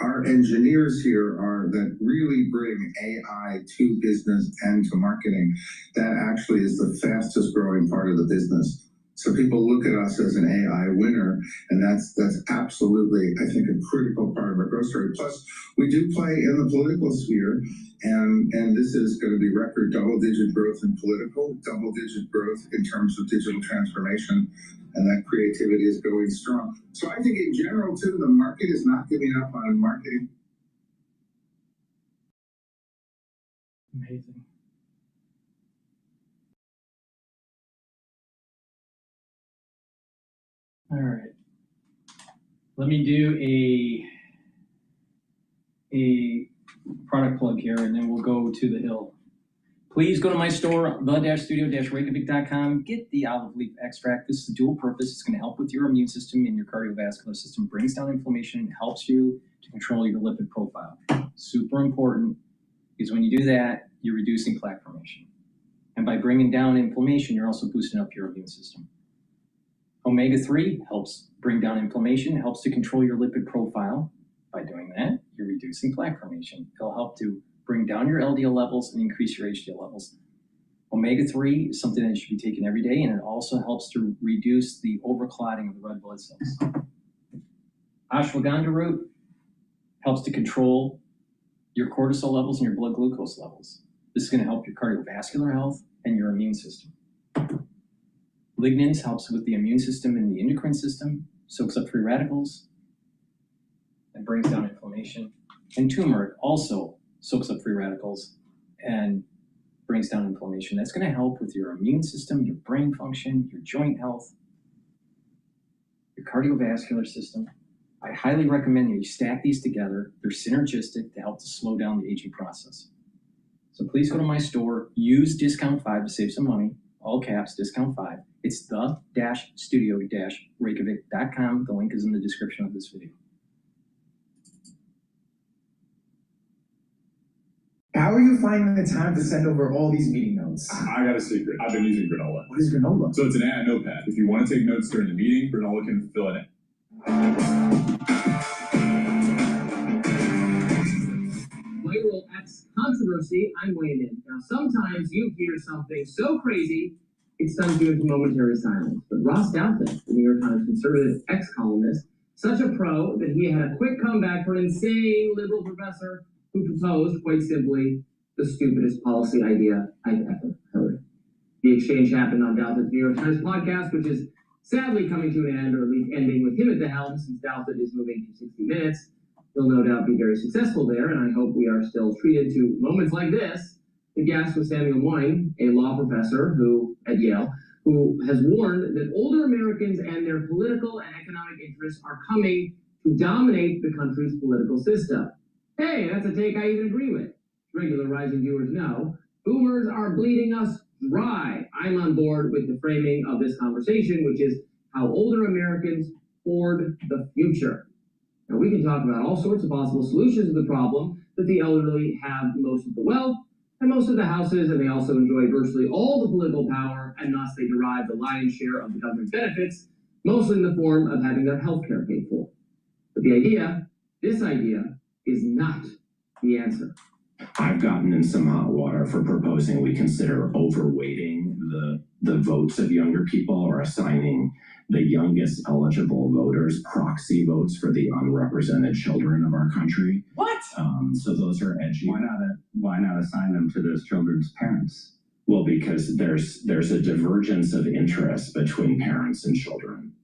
Our engineers here that really bring AI to business and to marketing. That actually is the fastest growing part of the business. So people look at us as an AI winner, and that's absolutely, I think, a critical part of our growth story. Plus, we do play in the political sphere, and this is going to be record double-digit growth in political, double-digit growth in terms of digital transformation, and that creativity is going strong. So I think in general, too, the market is not giving up on marketing. Amazing. All right. Let me do a product plug here, and then we'll go to the hill. Please go to my store, the-studio-reykjavik.com. Get the olive leaf extract. This is dual purpose. It's going to help with your immune system and your cardiovascular system. Brings down inflammation and helps you to control your lipid profile. Super important, because when you do that, you're reducing plaque formation. And by bringing down inflammation, you're also boosting up your immune system. Omega-3 helps bring down inflammation, helps to control your lipid profile. By doing that, you're reducing plaque formation. It'll help to bring down your LDL levels and increase your HDL levels. Omega-3 is something that you should be taking every day, and it also helps to reduce the overclotting of the red blood cells. Ashwagandha root helps to control your cortisol levels and your blood glucose levels. This is going to help your cardiovascular health and your immune system. Lignans helps with the immune system and the endocrine system, soaks up free radicals, and brings down inflammation. And turmeric also soaks up free radicals and brings down inflammation. That's going to help with your immune system, your brain function, your joint health, your cardiovascular system. I highly recommend that you stack these together. They're synergistic to help to slow down the aging process. So please go to my store, use discount 5 to save some money, all caps, discount 5. It's the-studio-reykjavik.com. The link is in the description of this video. How are you finding the time to send over all these meeting notes? I got a secret. I've been using Granola. What is Granola? So it's an AI notepad. If you want to take notes during the meeting, Granola can fill it in. Viral X controversy, I'm weighing in. Now, sometimes you hear something so crazy, it stuns you into momentary silence. But Ross Douthat, the New York Times conservative ex-columnist, such a pro that he had a quick comeback for an insane liberal professor who proposed, quite simply, the stupidest policy idea I've ever heard. The exchange happened on Douthat's New York Times podcast, which is sadly coming to an end, or at least ending with him at the helm, since Douthat is moving to 60 Minutes. He'll no doubt be very successful there, and I hope we are still treated to moments like this. The guest was Samuel Moyn, a law professor who, at Yale, who has warned that older Americans and their political and economic interests are coming to dominate the country's political system. Hey, that's a take I even agree with. Regular Rising viewers know, boomers are bleeding us dry. I'm on board with the framing of this conversation, which is how older Americans hoard the future. Now, we can talk about all sorts of possible solutions to the problem that the elderly have most of the wealth and most of the houses, and they also enjoy virtually all the political power, and thus they derive the lion's share of the government benefits, mostly in the form of having their health care paid for. But this idea, is not the answer. I've gotten in some hot water for proposing we consider overweighting the votes of younger people or assigning the youngest eligible voters proxy votes for the unrepresented children of our country. What? So those are edgy. Why not assign them to those children's parents? Well, because there's a divergence of interest between parents and children.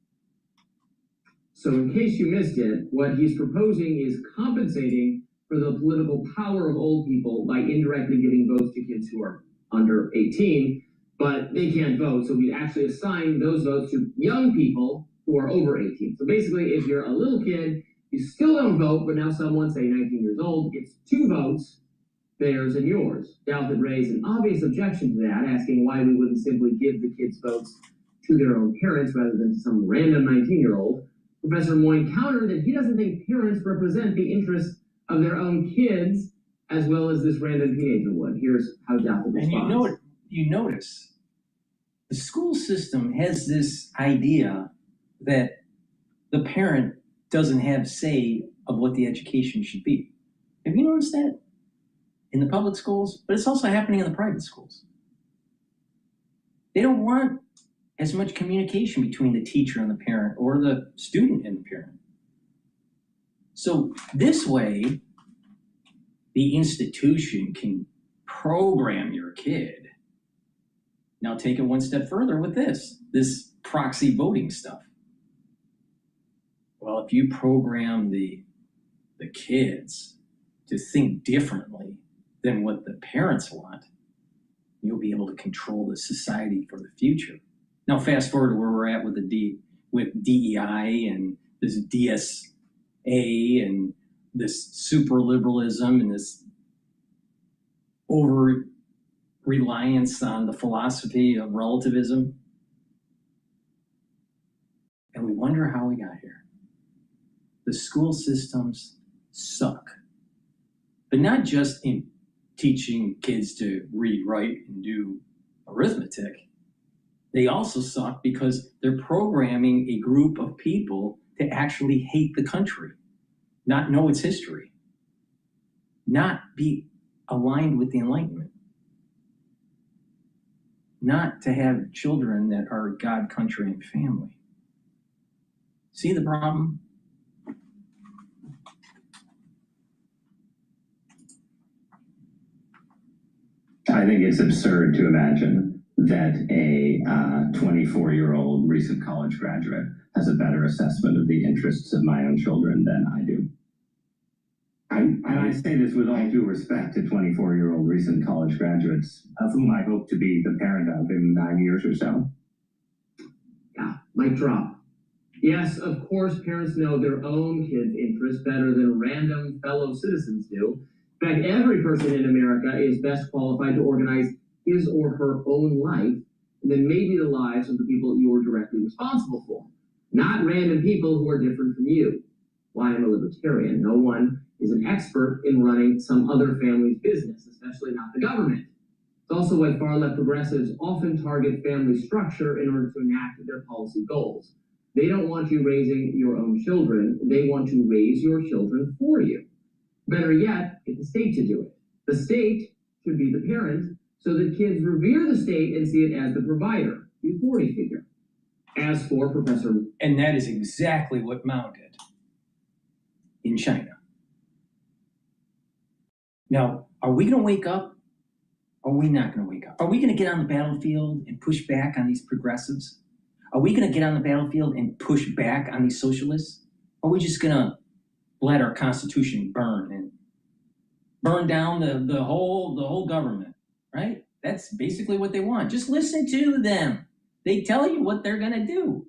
So in case you missed it, what he's proposing is compensating for the political power of old people by indirectly giving votes to kids who are under 18, but they can't vote. So we actually assign those votes to young people who are over 18. So basically, if you're a little kid, you still don't vote, but now someone, say 19 years old, gets 2 votes, theirs and yours. Dowd had raised an obvious objection to that, asking why we wouldn't simply give the kids' votes to their own parents rather than to some random 19-year-old. Professor Moyne countered that he doesn't think parents represent the interests of their own kids as well as this random teenager would. Here's how Dowd responds. And you notice, the school system has this idea that the parent doesn't have say of what the education should be. Have you noticed that? In the public schools, but it's also happening in the private schools. They don't want as much communication between the teacher and the parent or the student and the parent. So this way, the institution can program your kid. Now take it one step further with this proxy voting stuff. Well, if you program the kids to think differently than what the parents want, you'll be able to control the society for the future. Now, fast forward to where we're at with DEI and this DSA and this super liberalism and this over reliance on the philosophy of relativism. And we wonder how we got here. The school systems suck, but not just in teaching kids to read, write, and do arithmetic. They also suck because they're programming a group of people to actually hate the country, not know its history, not be aligned with the Enlightenment, not to have children that are God, country, and family. See the problem? I think it's absurd to imagine that a 24-year-old recent college graduate has a better assessment of the interests of my own children than I do. And I say this with all due respect to 24-year-old recent college graduates, of whom I hope to be the parent of in 9 years or so. Yeah, mic drop. Yes, of course, parents know their own kids' interests better than random fellow citizens do. In fact, every person in America is best qualified to organize his or her own life, and then maybe the lives of the people you're directly responsible for, not random people who are different from you. Why I'm a libertarian. No one is an expert in running some other family's business, especially not the government. It's also why far-left progressives often target family structure in order to enact their policy goals. They don't want you raising your own children. They want to raise your children for you. Better yet, get the state to do it. The state should be the parent, so that kids revere the state and see it as the provider, the authority figure. As for Professor... And that is exactly what Mao did in China. Now, are we going to wake up? Or are we not going to wake up? Are we going to get on the battlefield and push back on these progressives? Are we going to get on the battlefield and push back on these socialists? Or are we just going to let our Constitution burn and burn down the whole government, right? That's basically what they want. Just listen to them. They tell you what they're gonna do.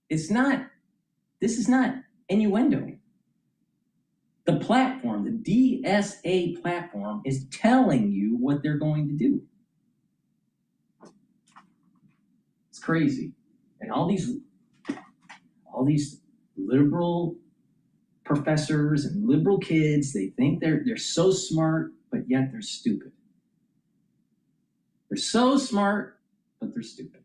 This is not innuendo. The platform, the DSA platform, is telling you what they're going to do. It's crazy. And all these liberal professors and liberal kids, they think they're so smart, but yet they're stupid. They're so smart, but they're stupid.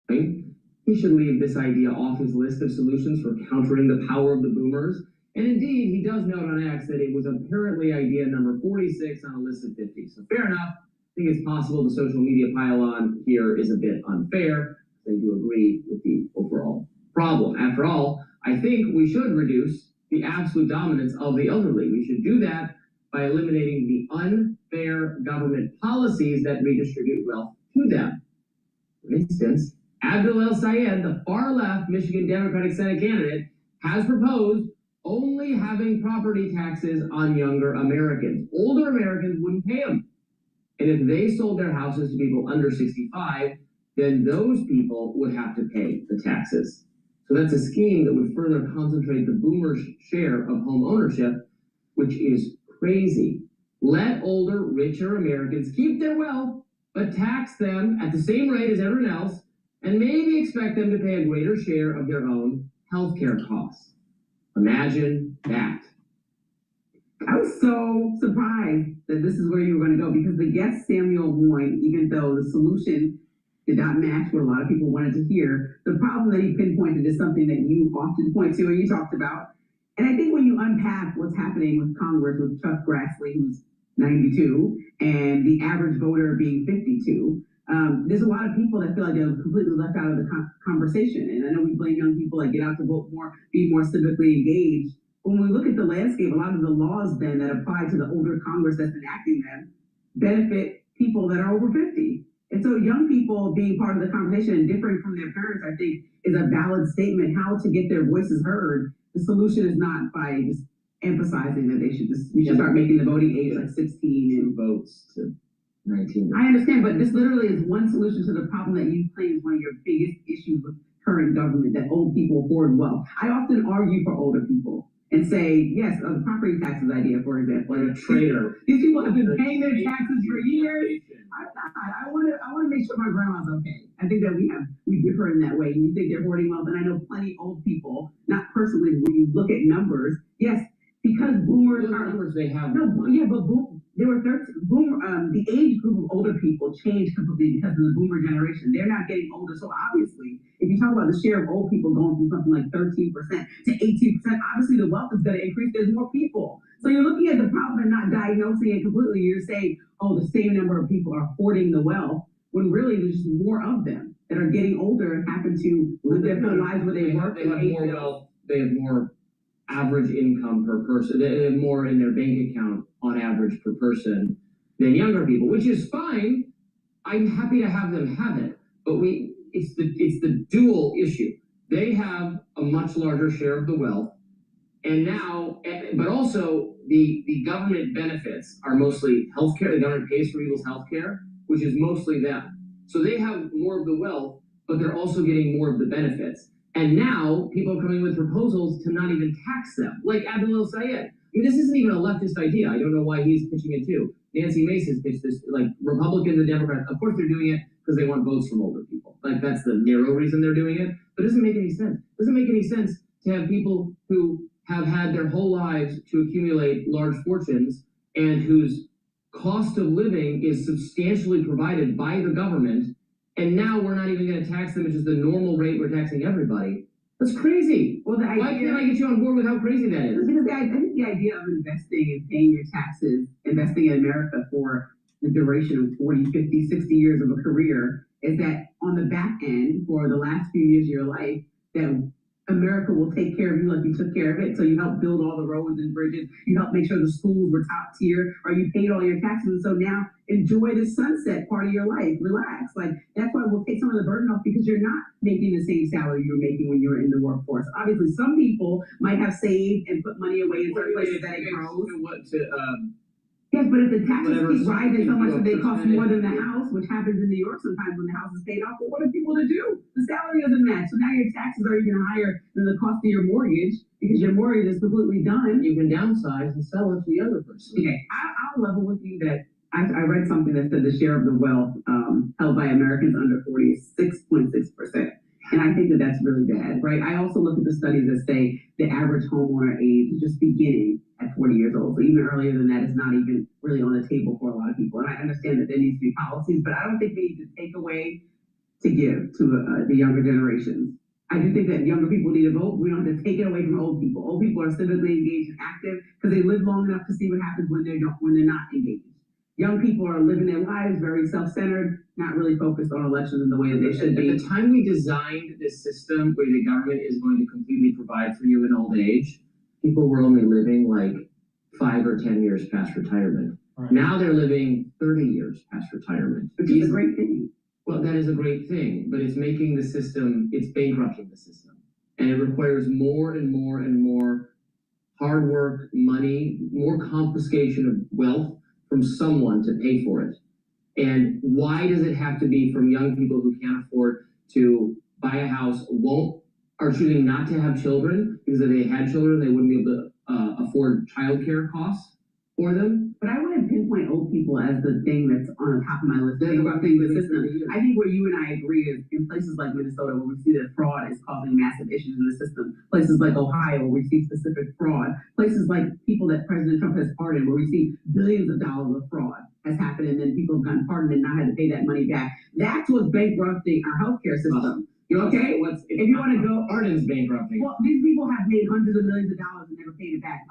He should leave this idea off his list of solutions for countering the power of the boomers. And indeed, he does note on X that it was apparently idea number 46 on a list of 50. So fair enough. I think it's possible the social media pile-on here is a bit unfair. They do agree with the overall problem. After all, I think we should reduce the absolute dominance of the elderly. We should do that by eliminating the unfair government policies that redistribute wealth to them. For instance, Abdul El Sayed, the far-left Michigan Democratic Senate candidate, has proposed only having property taxes on younger Americans. Older Americans wouldn't pay them. And if they sold their houses to people under 65, then those people would have to pay the taxes. So that's a scheme that would further concentrate the boomers' share of home ownership, which is crazy. Let older, richer Americans keep their wealth, but tax them at the same rate as everyone else, and maybe expect them to pay a greater share of their own healthcare costs. Imagine that. I was so surprised that this is where you were going to go, because the guest Samuel Boyne, even though the solution did not match what a lot of people wanted to hear, the problem that he pinpointed is something that you often point to and you talked about. And I think when you unpack what's happening with Congress, with Chuck Grassley, who's 92, and the average voter being 52, there's a lot of people that feel like they're completely left out of the conversation. And I know we blame young people, like, get out to vote more, be more civically engaged. When we look at the landscape, a lot of the laws then that apply to the older Congress that's enacting them benefit people that are over 50. And so young people being part of the conversation and differing from their parents, I think, is a valid statement. How to get their voices heard. The solution is not by just emphasizing that we should start making the voting age like 16 and votes to 19. I understand, but this literally is one solution to the problem that you claim is one of your biggest issues with current government, that old people hoard wealth. I often argue for older people and say, yes, the property taxes idea, for example. Like a traitor. These people have been paying their taxes for years. I want to make sure my grandma's okay. I think that we differ in that way. You think they're hoarding wealth, and I know plenty of old people, not personally, when you look at numbers, yes, because boomers are numbers they have. No, yeah, but there were the age group of older people changed completely because of the boomer generation. They're not getting older, so obviously, if you talk about the share of old people going from something like 13% to 18%, obviously the wealth is going to increase. There's more people, so you're looking at the problem and not diagnosing it completely. You're saying, oh, the same number of people are hoarding the wealth, when really there's just more of them that are getting older and happen to live their full lives where they work. They have more wealth. They have more average income per person. They have more in their bank account on average per person than younger people, which is fine. I'm happy to have them have it, but it's the dual issue. They have a much larger share of the wealth, and now, but also the government benefits are mostly healthcare. The government pays for people's healthcare, which is mostly them. So they have more of the wealth, but they're also getting more of the benefits. And now people are coming with proposals to not even tax them, like Abdul El Sayed. I mean, this isn't even a leftist idea. I don't know why he's pitching it too. Nancy Mace's pitched this, like Republicans and Democrats. Of course, they're doing it because they want votes from older people. Like, that's the narrow reason they're doing it. But it doesn't make any sense. It doesn't make any sense to have people who have had their whole lives to accumulate large fortunes and whose cost of living is substantially provided by the government. And now we're not even going to tax them at just the normal rate we're taxing everybody. That's crazy. Well, why can't I get you on board with how crazy that is? Because I think the idea of investing and paying your taxes, investing in America for the duration of 40, 50, 60 years of a career, is that on the back end, for the last few years of your life, that America will take care of you like you took care of it. So you helped build all the roads and bridges. You helped make sure the schools were top tier, or you paid all your taxes. And so now enjoy the sunset part of your life. Relax. Like, that's why we'll take some of the burden off, because you're not making the same salary you were making when you were in the workforce. Obviously, some people might have saved and put money away in certain places that it grows. Yes, but if the taxes Whatever, keep rising so much that they cost percentage. more than the house, which happens in New York sometimes when the house is paid off, well, what are people to do? The salary doesn't match, so now your taxes are even higher than the cost of your mortgage because your mortgage is completely done. You can downsize and sell it to the other person. Okay, I'll level with you that I read something that said the share of the wealth held by Americans under 40 is 6.6%. And I think that that's really bad, right? I also look at the studies that say the average homeowner age is just beginning at 40 years old. So even earlier than that is not even really on the table for a lot of people. And I understand that there needs to be policies, but I don't think we need to take away to give to the younger generations. I do think that younger people need to vote. We don't have to take it away from old people. Old people are civically engaged and active because they live long enough to see what happens when they're not engaged. Young people are living their lives very self-centered, not really focused on elections in the way that they should be. At the time we designed this system where the government is going to completely provide for you in old age, people were only living like 5 or 10 years past retirement. Right. Now they're living 30 years past retirement. Which is a great thing. Well, that is a great thing, but it's making the system, it's bankrupting the system. And it requires more and more and more hard work, money, more confiscation of wealth from someone to pay for it. And why does it have to be from young people who can't afford to buy a house, are choosing not to have children because if they had children, they wouldn't be able to afford childcare costs for them? But I wouldn't pinpoint old people as the thing that's on the top of my list. Bankrupting the system. I think where you and I agree is in places like Minnesota where we see that fraud is causing massive issues in the system. Places like Ohio where we see specific fraud. Places like people that President Trump has pardoned where we see billions of dollars of fraud has happened and then people have gotten pardoned and not had to pay that money back. That's what's bankrupting our healthcare system. You okay? If you want to go, Pardon's bankrupting. Well, these people have made hundreds of millions of dollars and never paid it back.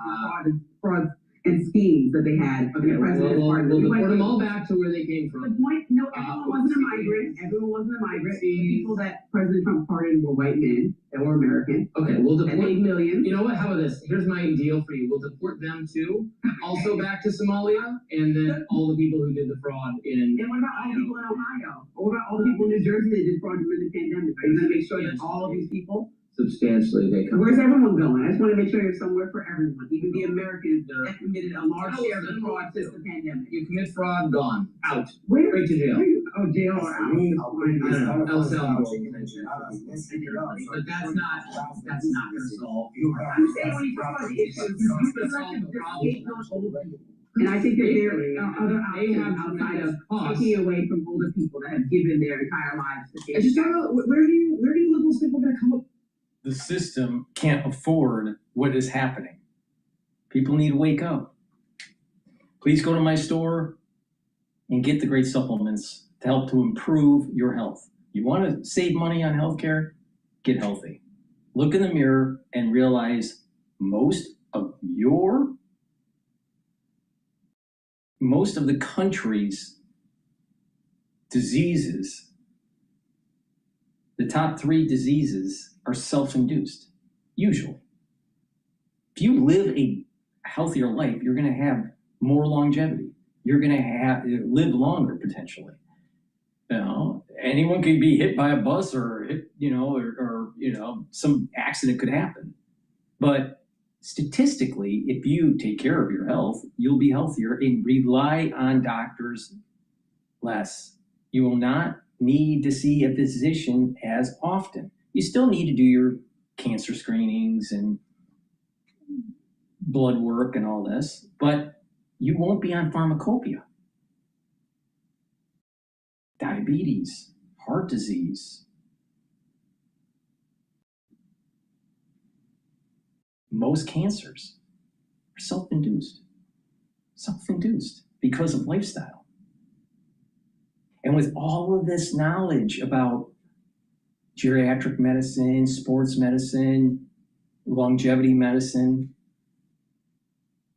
Fraud and schemes that they had. Okay, we'll deport them all back to where they came from. The point, no, everyone wasn't a migrant. Everyone wasn't a migrant. The people that President Trump pardoned were white men that were American. Okay, we'll deport. And made millions. You know what? How about this? Here's my deal for you. We'll deport them too. Also back to Somalia, and then all the people who did the fraud in. And what about all the people in Ohio? Or what about all the people in New Jersey that did fraud during the pandemic? Are you going to make sure that all of these people? Substantially, they come. Where's everyone going? I just want to make sure there's somewhere for everyone, even the Americans that committed a large share of the fraud since the pandemic. You commit fraud, gone, out, Where? straight to jail. Oh, jail or out? El Salvador. But that's not going to solve. I'm saying when you talk about the issues, you can solve the problem. And I think that there are other options outside of taking away from older people that have given their entire lives to I just don't know where do you liberals think we're going to come up? The system can't afford what is happening. People need to wake up. Please go to my store and get the great supplements to help to improve your health. You want to save money on healthcare? Get healthy. Look in the mirror and realize most of the country's diseases, the top 3 diseases are self-induced, usually. If you live a healthier life, you're going to have more longevity. You're going to live longer, potentially. You know, anyone can be hit by a bus or some accident could happen. But statistically, if you take care of your health, you'll be healthier and rely on doctors less. You will not need to see a physician as often. You still need to do your cancer screenings and blood work and all this, but you won't be on pharmacopoeia. Diabetes, heart disease. Most cancers are self-induced because of lifestyle. And with all of this knowledge about geriatric medicine, sports medicine, longevity medicine,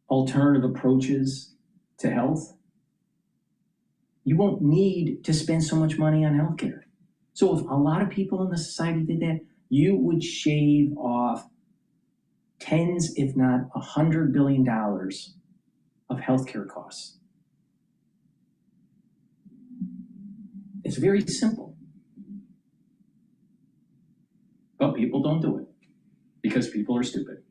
alternative approaches to health, you won't need to spend so much money on healthcare. So if a lot of people in the society did that, you would shave off tens, if not $100 billion of healthcare costs. It's very simple. But people don't do it because people are stupid.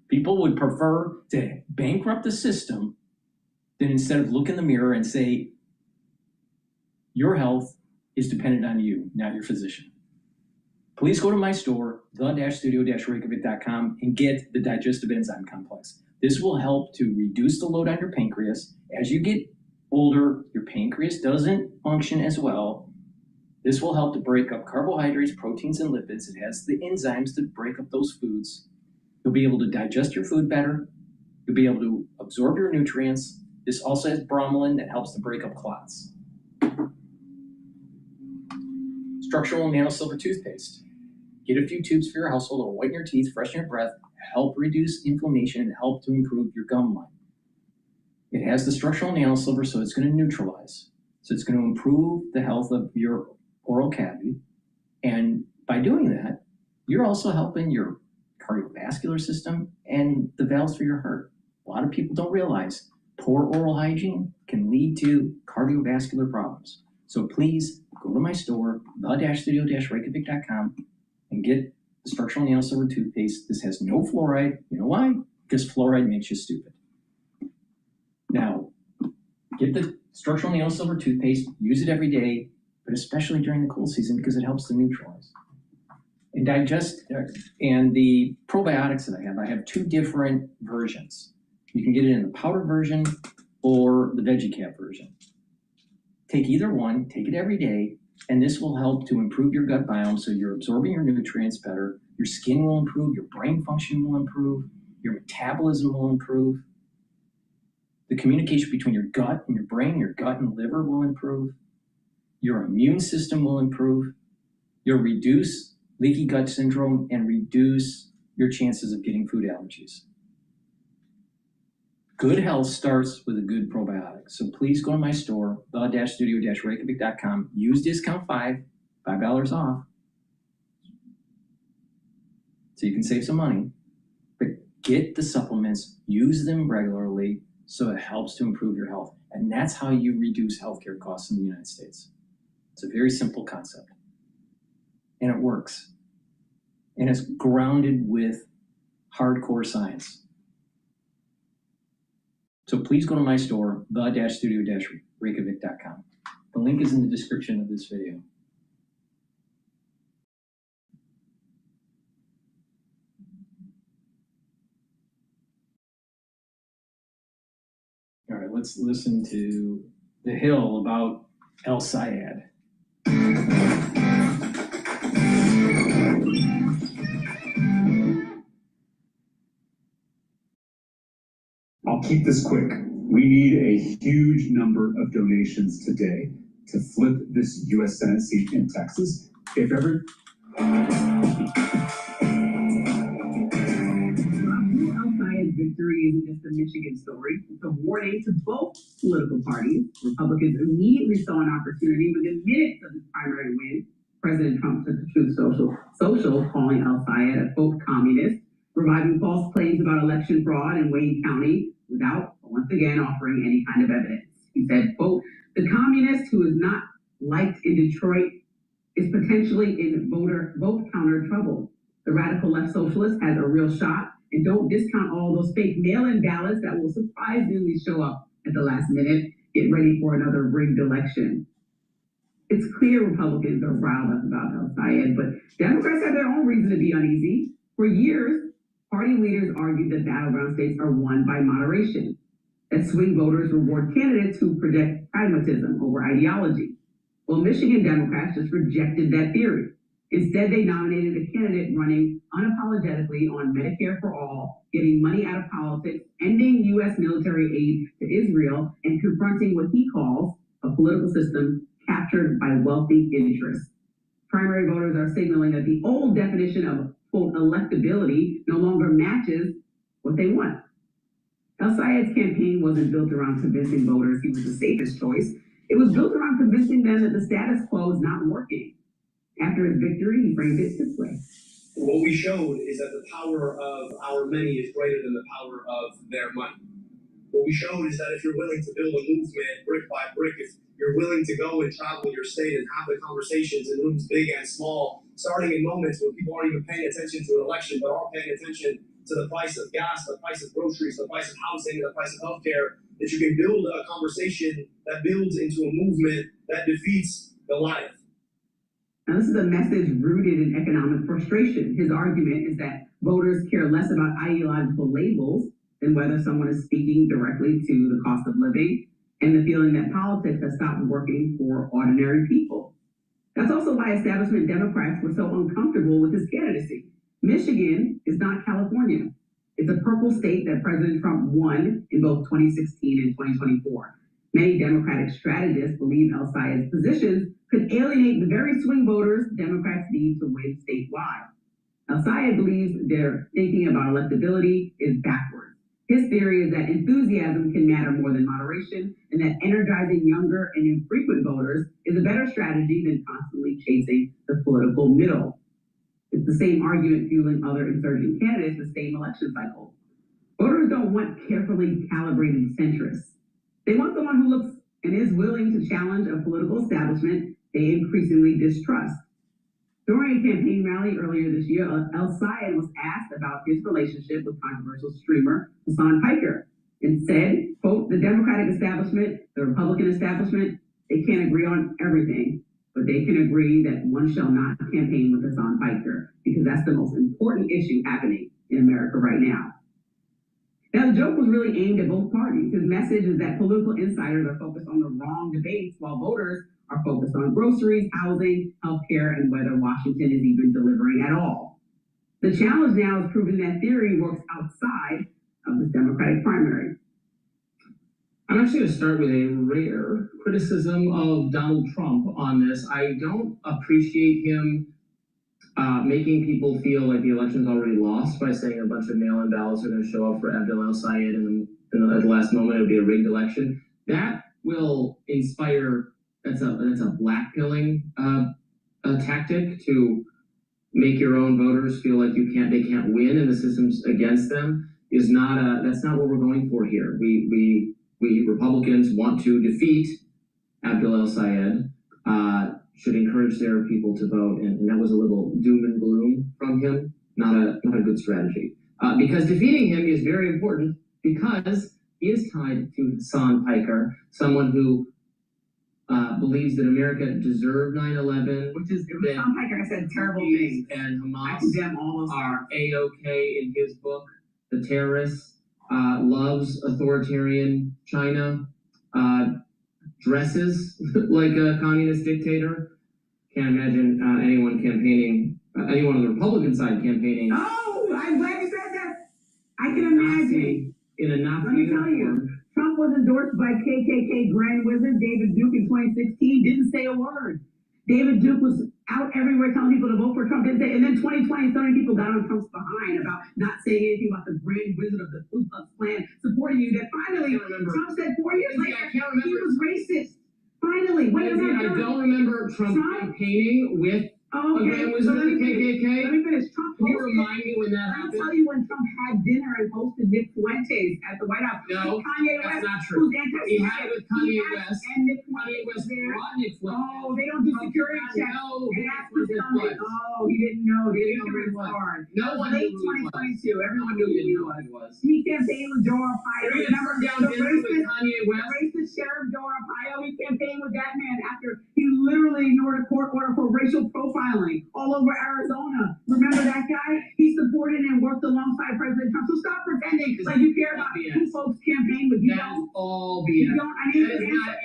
People would prefer to bankrupt the system then instead of look in the mirror and say, your health is dependent on you, not your physician. Please go to my store, the-studio-reykjavik.com, and get the digestive enzyme complex. This will help to reduce the load on your pancreas. As you get older, your pancreas doesn't function as well. This will help to break up carbohydrates, proteins, and lipids. It has the enzymes to break up those foods. You'll be able to digest your food better. You'll be able to absorb your nutrients. This also has bromelain that helps to break up clots. Structural nanosilver toothpaste. Get a few tubes for your household. It'll whiten your teeth, freshen your breath, help reduce inflammation, and help to improve your gum line. It has the structural nanosilver, so it's going to neutralize. So it's going to improve the health of your oral cavity. And by doing that, you're also helping your cardiovascular system and the valves for your heart. A lot of people don't realize poor oral hygiene can lead to cardiovascular problems. So please go to my store, the-studio-reykjavik.com, and get the structural nanosilver toothpaste. This has no fluoride. You know why? Because fluoride makes you stupid. Now, get the structural nanosilver toothpaste, use it every day, but especially during the cold season because it helps to neutralize. And and the probiotics that I have two different versions. You can get it in the powder version or the veggie cap version. Take either one, take it every day, and this will help to improve your gut biome so you're absorbing your nutrients better, your skin will improve, your brain function will improve, your metabolism will improve, the communication between your gut and your brain, your gut and liver will improve, your immune system will improve, you'll reduce leaky gut syndrome and reduce your chances of getting food allergies. Good health starts with a good probiotic. So please go to my store, the-studio-reykjavik.com. Use discount $5 off. So you can save some money. But get the supplements, use them regularly so it helps to improve your health. And that's how you reduce healthcare costs in the United States. It's a very simple concept. And it works. And it's grounded with hardcore science. So please go to my store, the-studio-reykjavik.com. The link is in the description of this video. All right, let's listen to The Hill about El Sayed. I'll keep this quick. We need a huge number of donations today to flip this U.S. Senate seat in Texas. If ever... Sayed's victory isn't just a Michigan story. It's a warning to both political parties. Republicans immediately saw an opportunity within minutes of his primary win. President Trump took to Truth Social, calling El Sayed a, quote, communist, reviving false claims about election fraud in Wayne County without, once again, offering any kind of evidence. He said, quote, the communist who is not liked in Detroit is potentially in vote counter trouble. The radical left socialist has a real shot, and don't discount all those fake mail-in ballots that will surprisingly show up at the last minute. Get ready for another rigged election. It's clear Republicans are riled up about El Sayed, but Democrats have their own reason to be uneasy. For years, party leaders argued that battleground states are won by moderation, that swing voters reward candidates who project pragmatism over ideology. Well, Michigan Democrats just rejected that theory. Instead, they nominated a candidate running unapologetically on Medicare for all, getting money out of politics, ending U.S. military aid to Israel, and confronting what he calls a political system captured by wealthy interests. Primary voters are signaling that the old definition of, quote, electability no longer matches what they want. El Sayed's campaign wasn't built around convincing voters he was the safest choice. It was built around convincing them that the status quo is not working. After his victory, he framed it this way. What we showed is that the power of our many is greater than the power of their money. What we showed is that if you're willing to build a movement brick by brick, if you're willing to go and travel your state and have the conversations in rooms big and small, starting in moments where people aren't even paying attention to an election, but are paying attention to the price of gas, the price of groceries, the price of housing, the price of healthcare, that you can build a conversation that builds into a movement that defeats Goliath. Now, this is a message rooted in economic frustration. His argument is that voters care less about ideological labels than whether someone is speaking directly to the cost of living and the feeling that politics has stopped working for ordinary people. That's also why establishment Democrats were so uncomfortable with his candidacy. Michigan is not California. It's a purple state that President Trump won in both 2016 and 2024. Many Democratic strategists believe El Sayed's positions could alienate the very swing voters Democrats need to win statewide. El Sayed believes their thinking about electability is backwards. His theory is that enthusiasm can matter more than moderation, and that energizing younger and infrequent voters is a better strategy than constantly chasing the political middle. It's the same argument fueling other insurgent candidates the same election cycle. Voters don't want carefully calibrated centrists. They want someone who looks and is willing to challenge a political establishment they increasingly distrust. During a campaign rally earlier this year, El Sayed was asked about his relationship with controversial streamer Hassan Piker and said, quote, "The Democratic establishment, the Republican establishment, they can't agree on everything, but they can agree that one shall not campaign with Hassan Piker because that's the most important issue happening in America right now." Now, the joke was really aimed at both parties. His message is that political insiders are focused on the wrong debates while voters are focused on groceries, housing, healthcare, and whether Washington is even delivering at all. The challenge now is proving that theory works outside of this Democratic primary. I'm actually going to start with a rare criticism of Donald Trump on this. I don't appreciate him making people feel like the election's already lost by saying a bunch of mail-in ballots are going to show up for Abdel El-Sayed and at the last moment it'll be a rigged election. That will inspire, that's a blackpilling tactic to make your own voters feel like they can't win and the system's against them. That's not what we're going for here. We Republicans want to defeat Abdel El-Sayed, should encourage their people to vote, and that was a little doom and gloom from him, not a good strategy. Because defeating him is very important because he is tied to Hassan Piker, someone who believes that America deserved 9/11, which is Hassan Piker has said terrible things, and Hamas all are A-OK in his book. The terrorist loves authoritarian China, dresses like a communist dictator. Can't imagine anyone on the Republican side campaigning. Oh, I'm glad you said that. I can imagine. In a Nazi Let me tell you, Trump was endorsed by KKK Grand Wizard David Duke in 2016, didn't say a word. David Duke was out everywhere telling people to vote for Trump, didn't say, and then 2020, so many people got on Trump's behind about not saying anything about the Grand Wizard of the Ku Klux Klan supporting you, that finally Trump said 4 years later he was racist. Finally, wait a minute. I don't remember Trump campaigning with a Grand Wizard of the KKK. Let me finish. Trump Can you remind me when that happened? Let me tell you when Trump had dinner and hosted Nick Fuentes at the White House. No, Kanye that's West, not true. Who's He had it with Kanye West. And Nick Kanye West there. brought Nick Fuentes. Oh, they don't do security checks. And ask for something. Oh, he didn't know. He didn't know his card. No one late knew 2022. Everyone knew who he was. He campaigned with Joe Arpaio. Remember down dinner with Kanye West? Racist sheriff Joe Arpaio. He campaigned with that man after he literally ignored a court order for racial profiling all over Arizona. Remember that guy? He supported and worked alongside President Trump. So stop pretending like you care about who folks campaign with. You don't. All BS. You don't. I named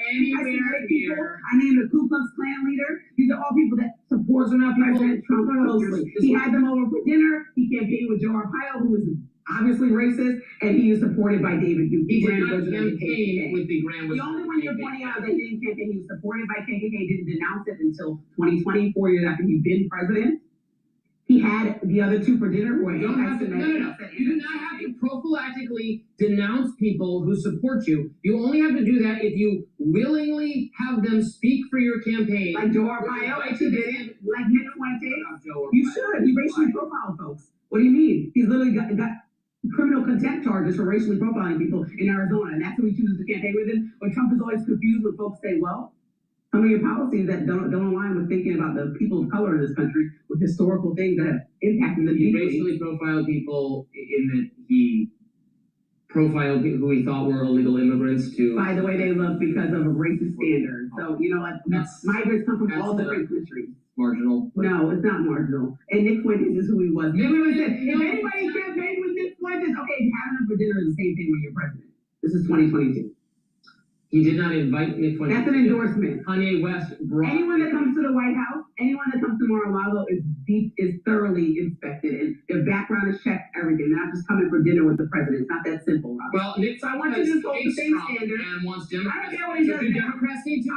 anywhere here. I named a Ku Klux Klan leader. These are all people that support President Trump closely. He had them over for dinner. He campaigned with Joe Arpaio, who was obviously racist, and he is supported by David Duke. He did not campaign with the Grand Wizard. The only one you're pointing out that he didn't campaign, he was supported by KKK, didn't denounce it until 2020, 4 years after he'd been president. He had the other two for dinner. No. You do not have to prophylactically denounce people who support you. You only have to do that if you willingly have them speak for your campaign. Like Joe Arpaio, like he did, like Nick Fuentes. You should. He racially profiled folks. What do you mean? He's literally got criminal contempt charges for racially profiling people in Arizona, and that's who he chooses to campaign with him. But Trump is always confused when folks say, well, some of your policies that don't align with thinking about the people of color in this country with historical things that have impacted them deeply. He racially profiled people in that he profile who we thought were illegal immigrants to. By the way they look because of a racist standard. So, you know what, migrants come from all different countries. Marginal. No, it's not marginal. And Nick Fuentes is who he was. Everyone said, if anybody campaigned with Nick Fuentes, okay, having him for dinner is the same thing when you're president. This is 2022. He did not invite Nick Fuentes. That's an endorsement. Kanye West brought. Anyone that comes to the White House, anyone that comes to Mar-a-Lago is thoroughly inspected, and their background is checked, everything. They're not just coming for dinner with the president. It's not that simple, Robert. Well, Nick, so I want you to hold the same standard. And wants I don't Democrats. care what he does. Democrats need to.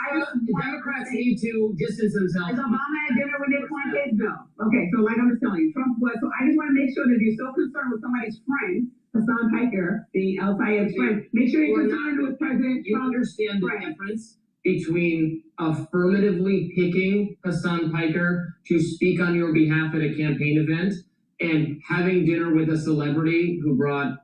Democrats need to distance themselves. Is Obama at dinner with Nick Fuentes? No. Okay, so like I'm just telling you, Trump was. So I just want to make sure that you're so concerned with somebody's friend, Hassan Piker, being El Sayed's friend. Make sure you're concerned with President You Trump. understand the difference between affirmatively picking Hassan Piker to speak on your behalf at a campaign event and having dinner with a celebrity who brought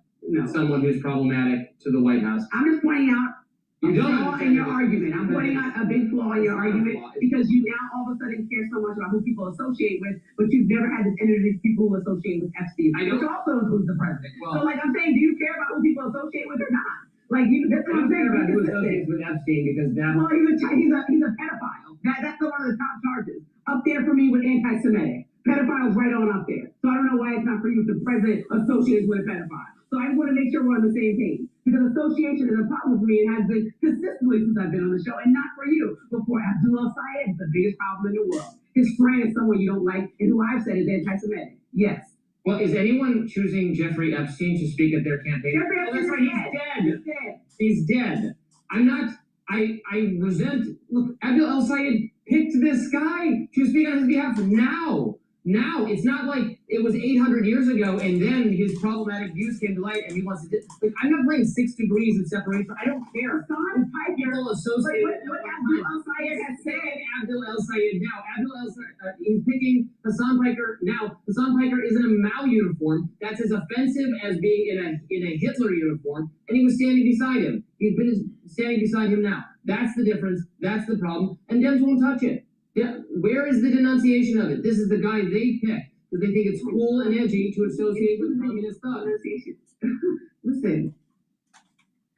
someone who's problematic to the White House. I'm just pointing out You don't flaw in your argument. I'm pointing out a big flaw in your argument because you now all of a sudden care so much about who people associate with, but you've never had this energy of people who associate with Epstein, which also includes the president. So like I'm saying, do you care about who people associate with or not? Like that's what I'm saying. About who associates with Epstein because that. Well, he's a pedophile. That's one of the top charges. Up there for me with anti-Semitic. Pedophile's right on up there. So I don't know why it's not for you if the president associates with a pedophile. So I just want to make sure we're on the same page. Because association is a problem for me and has been consistently since I've been on the show, and not for you. But for Abdullah Sayed, it's the biggest problem in the world. His friend is someone you don't like, and who I've said is anti-Semitic. Yes. Well, is anyone choosing Jeffrey Epstein to speak at their campaign? Jeffrey Epstein that's right, he's dead. He's dead. I'm not. I resent. Look, Abdul El Sayed picked this guy to speak on his behalf now. Now, it's not like it was 800 years ago and then his problematic views came to light and he wants to. Like, I'm not playing 6 degrees of separation. I don't care. People associate with what Abdul El Sayed has said. Abdul El Sayed now. Abdul El Sayed, he's picking Hassan Piker now. Hassan Piker is in a Mao uniform. That's as offensive as being in a Hitler uniform. And he was standing beside him. He's been standing beside him now. That's the difference. That's the problem. And Dems won't touch it. Yeah, where is the denunciation of it? This is the guy they pick because they think it's cool and edgy to associate with communist thug. Listen,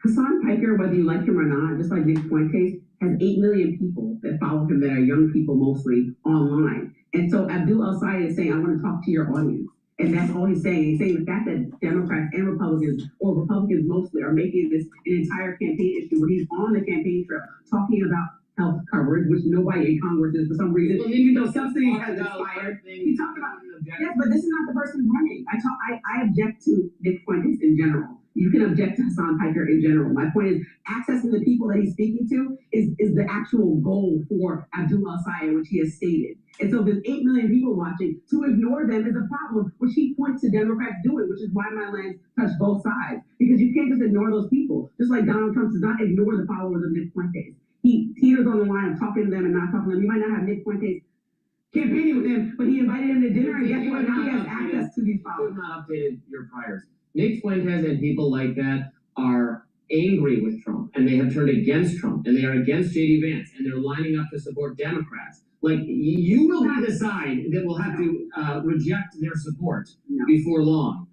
Hassan Piker, whether you like him or not, just like Nick Fuentes, has 8 million people that follow him that are young people mostly online. And so Abdul El Sayed is saying, I want to talk to your audience. And that's all he's saying. He's saying the fact that Democrats and Republicans, or Republicans mostly, are making this an entire campaign issue where he's on the campaign trail talking about health coverage, which nobody in Congress is for some reason, even though subsidies has expired. He talked about, yes, but this is not the person running. I object to Nick Fuentes in general. You can object to Hassan Piker in general. My point is, accessing the people that he's speaking to is the actual goal for Abdul El Sayed, which he has stated. And so if there's 8 million people watching, to ignore them is a problem, which he points to Democrats doing, which is why my lens touch both sides. Because you can't just ignore those people. Just like Donald Trump does not ignore the followers of Nick Fuentes. He teeters on the line of talking to them and not talking to them. You might not have Nick Fuentes campaigning with him, but he invited him to dinner, and guess what? Now he has access to these followers. You have not updated your priors. Nick Fuentes and people like that are angry with Trump, and they have turned against Trump, and they are against J.D. Vance, and they're lining up to support Democrats. Like, you will be the side that will have to reject their support before long.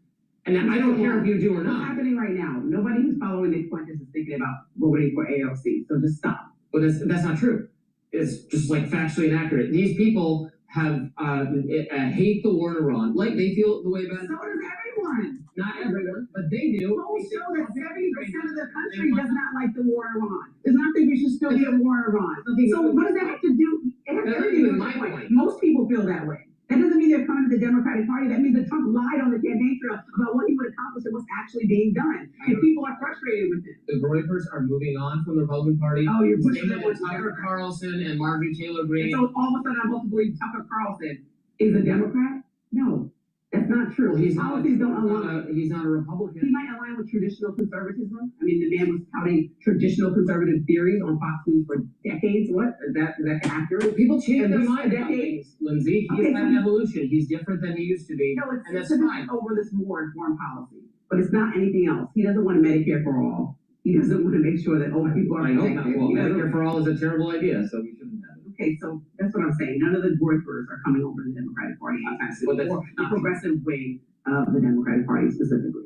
And I don't care if you do or not. What's happening right now? Nobody who's following Nick Fuentes is thinking about voting for AOC, so just stop. But that's not true. It's just like factually inaccurate. These people have hate the war in Iran. Like, they feel the way about it. So does everyone. Not everyone, but they do. Polls show that 70% of the country does not like the war in Iran. Does not think we should still be at war in Iran. So what does that have to do? It has everything to do with my point. Most people feel that way. That doesn't mean they're coming to the Democratic Party. That means that Trump lied on the campaign trail about what he would accomplish and what's actually being done. And people are frustrated with it. The Groypers are moving on from the Republican Party. Oh, you're pushing them with Tucker Carlson and Marjorie Taylor Greene. So all of a sudden I'm supposed to believe Tucker Carlson is a Democrat? No. That's not true. Well, policies don't align. He's not a Republican. He might align with traditional conservatism. I mean, the man was touting traditional conservative theories on Fox News for decades. What? Is that accurate? People change their mind about things, Lindsay. He's had an evolution. He's different than he used to be. No, and that's fine. Over this war and foreign policy. But it's not anything else. He doesn't want Medicare for all. He doesn't want to make sure that old people are protected. Well, Medicare for all is a terrible idea, so we shouldn't have it. Okay, so that's what I'm saying. None of the Groypers are coming over to the Democratic Party anytime soon, or the progressive wing of the Democratic Party specifically.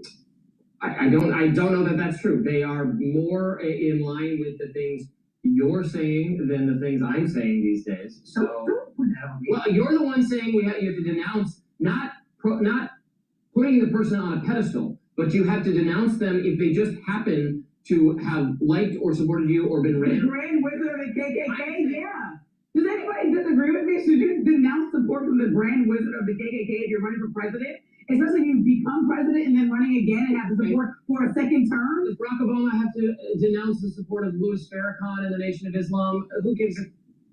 I don't know that that's true. They are more in line with the things you're saying than the things I'm saying these days. So, well, you're the one saying you have to denounce, not putting the person on a pedestal, but you have to denounce them if they just happen to have liked or supported you or been The Grand Wizard of the KKK, yeah. Does anybody disagree with me? Should you denounce support from the Grand Wizard of the KKK if you're running for president? Especially if you become president and then running again and have to support for a second term? Does Barack Obama have to denounce the support of Louis Farrakhan and the Nation of Islam? Who gives a...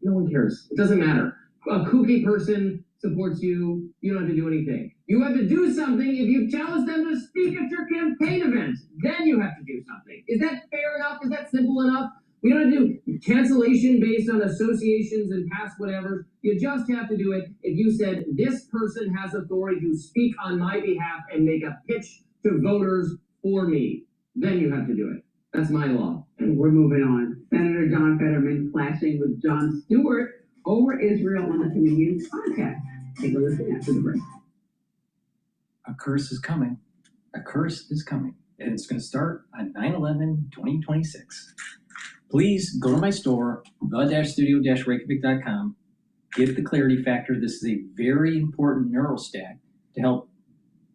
No one cares. It doesn't matter. A kooky person supports you. You don't have to do anything. You have to do something if you challenge them to speak at your campaign event. Then you have to do something. Is that fair enough? Is that simple enough? We don't do cancellation based on associations and past whatever. You just have to do it if you said, this person has authority to speak on my behalf and make a pitch to voters for me. Then you have to do it. That's my law. And we're moving on. Senator John Fetterman clashing with Jon Stewart over Israel on the Comedian podcast. Take a listen after the break. A curse is coming. A curse is coming. And it's going to start on 9/11/2026. Please go to my store, the-studio-reykjavik.com. Get the Clarity Factor. This is a very important neurostat to help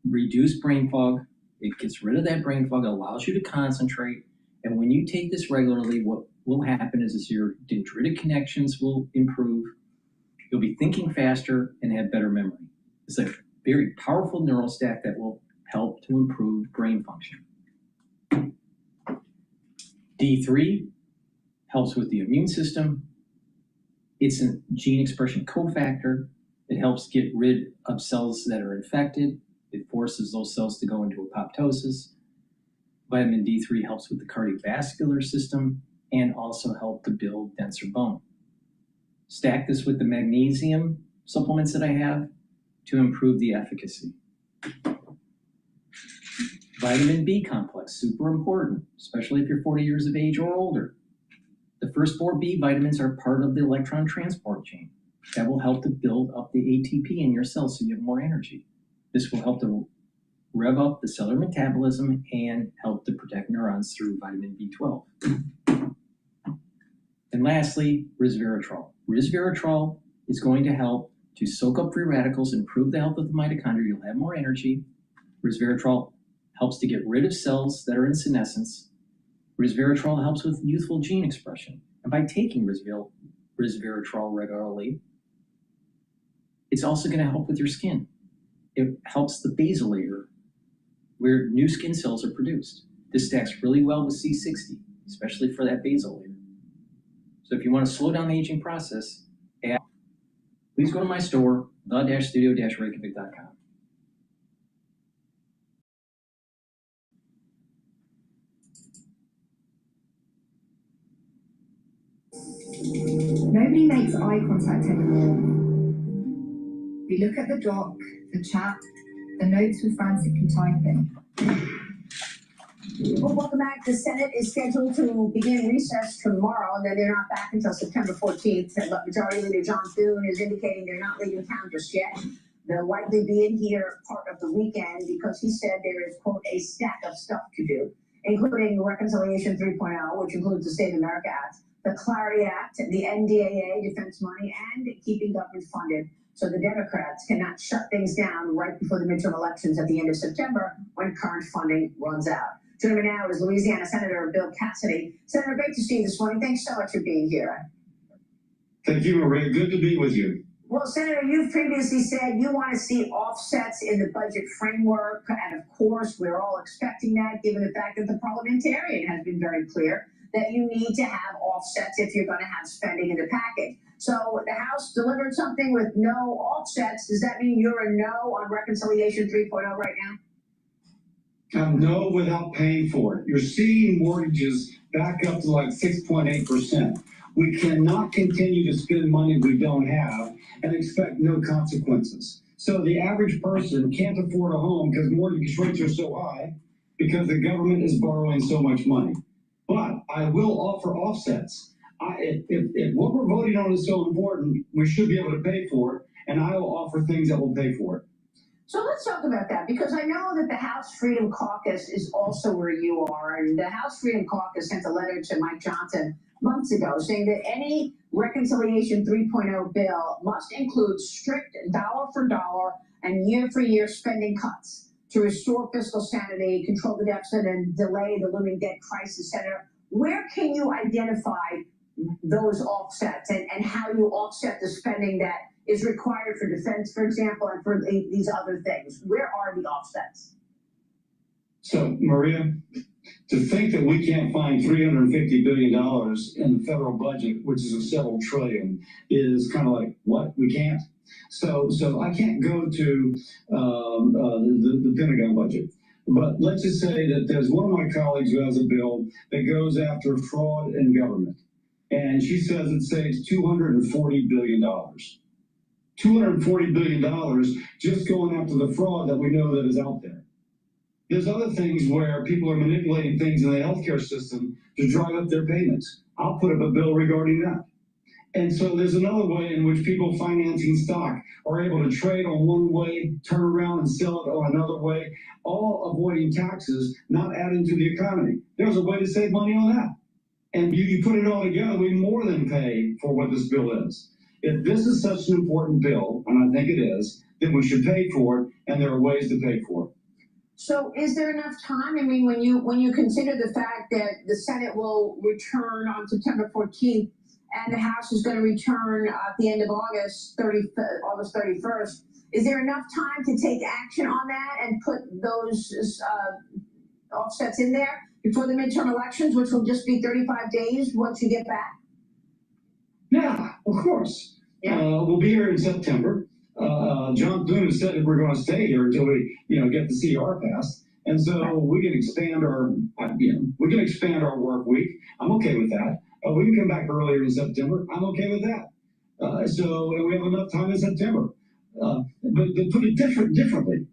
reduce brain fog. It gets rid of that brain fog, allows you to concentrate. And when you take this regularly, what will happen is your dendritic connections will improve. You'll be thinking faster and have better memory. It's a very powerful neurostat that will help to improve brain function. D3 helps with the immune system. It's a gene expression cofactor. It helps get rid of cells that are infected. It forces those cells to go into apoptosis. Vitamin D3 helps with the cardiovascular system and also help to build denser bone. Stack this with the magnesium supplements that I have to improve the efficacy. Vitamin B complex, super important, especially if you're 40 years of age or older. The first 4 B vitamins are part of the electron transport chain. That will help to build up the ATP in your cells so you have more energy. This will help to rev up the cellular metabolism and help to protect neurons through vitamin B12. And lastly, resveratrol. Resveratrol is going to help to soak up free radicals, improve the health of the mitochondria. You'll have more energy. Resveratrol helps to get rid of cells that are in senescence. Resveratrol helps with youthful gene expression. And by taking resveratrol regularly, it's also going to help with your skin. It helps the basal layer where new skin cells are produced. This stacks really well with C60, especially for that basal layer. So if you want to slow down the aging process, please go to my store, the-studio-reykjavik.com. Nobody makes eye contact anymore. We look at the doc, the chat, the notes we're frantically typing. Well, welcome back. The Senate is scheduled to begin recess tomorrow, and then they're not back until September 14th. Majority Leader John Thune is indicating they're not leaving town just yet. They'll likely be in here part of the weekend because he said there is, quote, a stack of stuff to do, including Reconciliation 3.0, which includes the Save America Act, the Clarity Act, the NDAA, defense money, and keeping government funded so the Democrats cannot shut things down right before the midterm elections at the end of September when current funding runs out. Joining me now is Louisiana Senator Bill Cassidy. Senator, great to see you this morning. Thanks so much for being here. Thank you, Maria. Good to be with you. Well, Senator, you've previously said you want to see offsets in the budget framework, and of course, we're all expecting that, given the fact that the parliamentarian has been very clear that you need to have offsets if you're going to have spending in the package. So the House delivered something with no offsets. Does that mean you're a no on Reconciliation 3.0 right now? No, without paying for it. You're seeing mortgages back up to like 6.8%. We cannot continue to spend money we don't have and expect no consequences. So the average person can't afford a home because mortgage rates are so high because the government is borrowing so much money. But I will offer offsets. If what we're voting on is so important, we should be able to pay for it, and I will offer things that will pay for it. So let's talk about that, because I know that the House Freedom Caucus is also where you are, and the House Freedom Caucus sent a letter to Mike Johnson months ago saying that any Reconciliation 3.0 bill must include strict dollar for dollar and year for year spending cuts to restore fiscal sanity, control the deficit, and delay the looming debt crisis. Senator, where can you identify those offsets and how you offset the spending that is required for defense, for example, and for these other things? Where are the offsets? So, Maria, to think that we can't find $350 billion in the federal budget, which is a several trillion, is kind of like, what? We can't? So I can't go to the Pentagon budget. But let's just say that there's one of my colleagues who has a bill that goes after fraud in government. And she says it saves $240 billion. $240 billion just going after the fraud that we know that is out there. There's other things where people are manipulating things in the healthcare system to drive up their payments. I'll put up a bill regarding that. And so there's another way in which people financing stock are able to trade on one way, turn around and sell it on another way, all avoiding taxes, not adding to the economy. There's a way to save money on that. And you put it all together, we more than pay for what this bill is. If this is such an important bill, and I think it is, then we should pay for it, and there are ways to pay for it. So is there enough time? I mean, when you consider the fact that the Senate will return on September 14th, and the House is going to return at the end of August 31st, is there enough time to take action on that and put those offsets in there before the midterm elections, which will just be 35 days once you get back? Yeah, of course. Yeah. We'll be here in September. John Thune said that we're going to stay here until we, get the CR passed, and so we can expand our work week. I'm okay with that. We can come back earlier in September. I'm okay with that. So we have enough time in September. But to put it differently,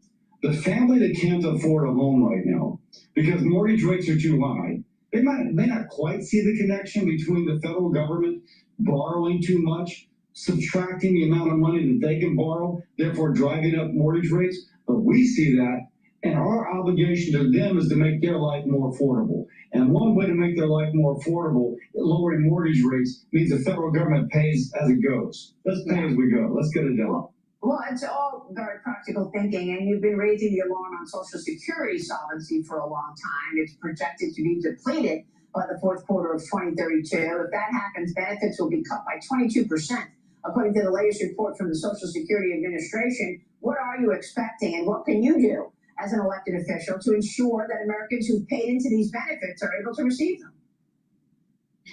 the family that can't afford a home right now because mortgage rates are too high, they may not quite see the connection between the federal government borrowing too much, subtracting the amount of money that they can borrow, therefore driving up mortgage rates. But we see that, and our obligation to them is to make their life more affordable. And one way to make their life more affordable, lowering mortgage rates, means the federal government pays as it goes. Let's pay as we go. Let's get it done. Well, it's all very practical thinking, and you've been raising the alarm on Social Security solvency for a long time. It's projected to be depleted by the fourth quarter of 2032. If that happens, benefits will be cut by 22%. According to the latest report from the Social Security Administration, what are you expecting, and what can you do as an elected official to ensure that Americans who've paid into these benefits are able to receive them?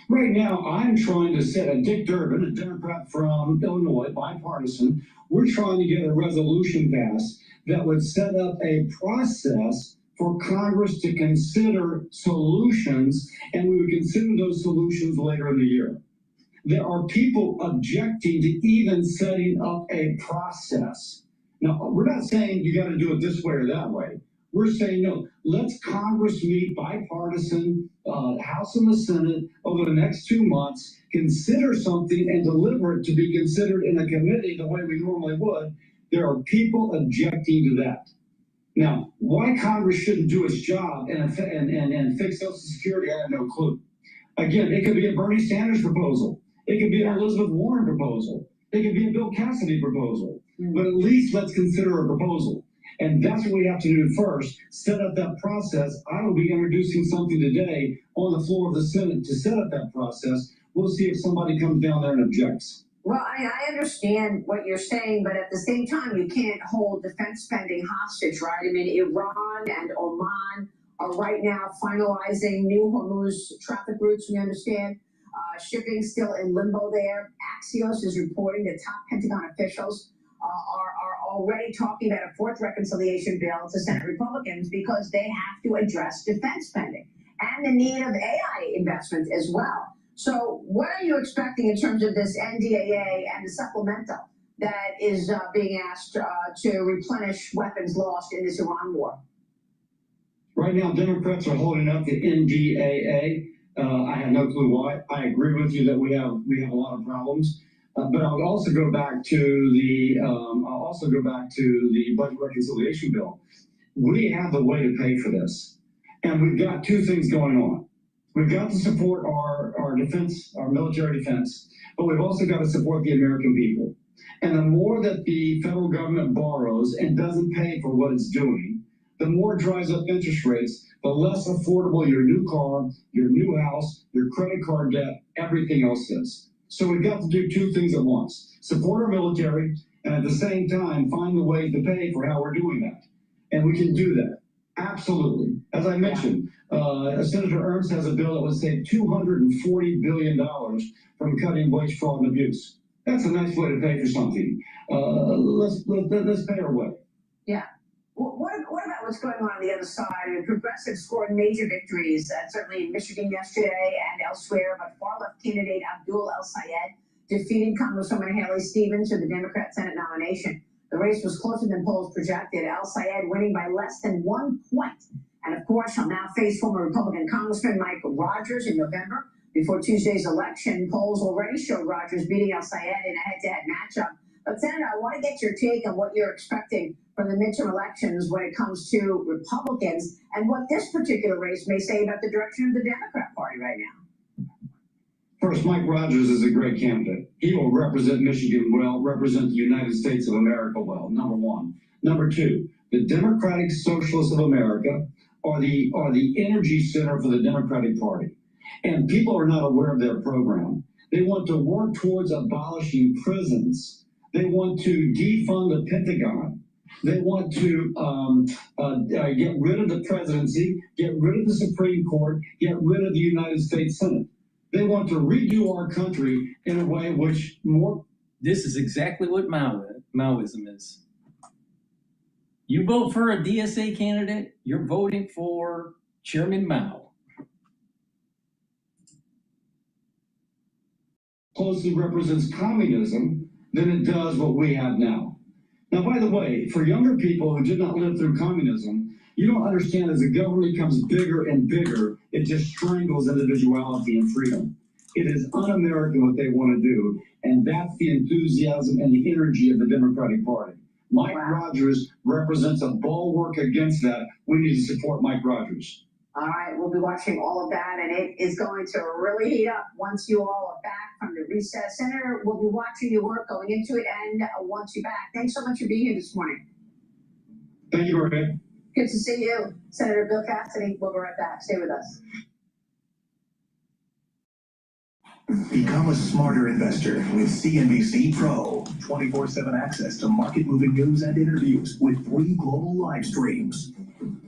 Right now, I'm trying to set Dick Durbin, a Democrat from Illinois, bipartisan. We're trying to get a resolution passed that would set up a process for Congress to consider solutions, and we would consider those solutions later in the year. There are people objecting to even setting up a process. Now, we're not saying you got to do it this way or that way. We're saying, no, let's Congress meet bipartisan, House and the Senate over the next 2 months, consider something and deliver it to be considered in a committee the way we normally would. There are people objecting to that. Now, why Congress shouldn't do its job and fix Social Security, I have no clue. Again, it could be a Bernie Sanders proposal. It could be an Elizabeth Warren proposal. It could be a Bill Cassidy proposal. But at least let's consider a proposal. And that's what we have to do first, set up that process. I will be introducing something today on the floor of the Senate to set up that process. We'll see if somebody comes down there and objects. Well, I understand what you're saying, but at the same time, you can't hold defense spending hostage, right? I mean, Iran and Oman are right now finalizing new Hormuz traffic routes, we understand. Shipping still in limbo there. Axios is reporting that top Pentagon officials are already talking about a fourth reconciliation bill to Senate Republicans because they have to address defense spending and the need of AI investments as well. So what are you expecting in terms of this NDAA and the supplemental that is being asked to replenish weapons lost in this Iran war? Right now, Democrats are holding up the NDAA. I have no clue why. I agree with you that we have a lot of problems. But I'll also go back to the budget reconciliation bill. We have the way to pay for this, and we've got two things going on. We've got to support our defense, our military defense, but we've also got to support the American people. And the more that the federal government borrows and doesn't pay for what it's doing, the more it drives up interest rates, the less affordable your new car, your new house, your credit card debt, everything else is. So we've got to do two things at once. Support our military, and at the same time, find the way to pay for how we're doing that. And we can do that. Absolutely. As I mentioned, Senator Ernst has a bill that would save $240 billion from cutting waste, fraud, and abuse. That's a nice way to pay for something. Let's pay our way. Yeah. What about what's going on the other side? I mean, progressives scored major victories, certainly in Michigan yesterday and elsewhere, but far-left candidate Abdul El-Sayed defeated Congresswoman Haley Stevens for the Democrat Senate nomination. The race was closer than polls projected, El-Sayed winning by less than 1 point. And of course, he'll now face former Republican Congressman Mike Rogers in November. Before Tuesday's election, polls already showed Rogers beating El-Sayed in a head-to-head matchup. But Senator, I want to get your take on what you're expecting from the midterm elections when it comes to Republicans and what this particular race may say about the direction of the Democrat Party right now. First, Mike Rogers is a great candidate. He will represent Michigan well, represent the United States of America well, number one. Number two, the Democratic Socialists of America are the energy center for the Democratic Party. And people are not aware of their program. They want to work towards abolishing prisons. They want to defund the Pentagon. They want to get rid of the presidency, get rid of the Supreme Court, get rid of the United States Senate. They want to redo our country in a way which more... This is exactly what Maoism is. You vote for a DSA candidate, you're voting for Chairman Mao. Closely represents communism than it does what we have now. Now, by the way, for younger people who did not live through communism, you don't understand as the government becomes bigger and bigger, it just strangles individuality and freedom. It is un-American what they want to do, and that's the enthusiasm and the energy of the Democratic Party. Mike Rogers represents a bulwark against that. We need to support Mike Rogers. All right, we'll be watching all of that, and it is going to really heat up once you all are back from the recess. Senator, we'll be watching your work going into it and once you're back. Thanks so much for being here this morning. Thank you, Maria. Good to see you. Senator Bill Cassidy, we'll be right back. Stay with us. Become a smarter investor with CNBC Pro. 24/7 access to market-moving news and interviews with 3 global live streams.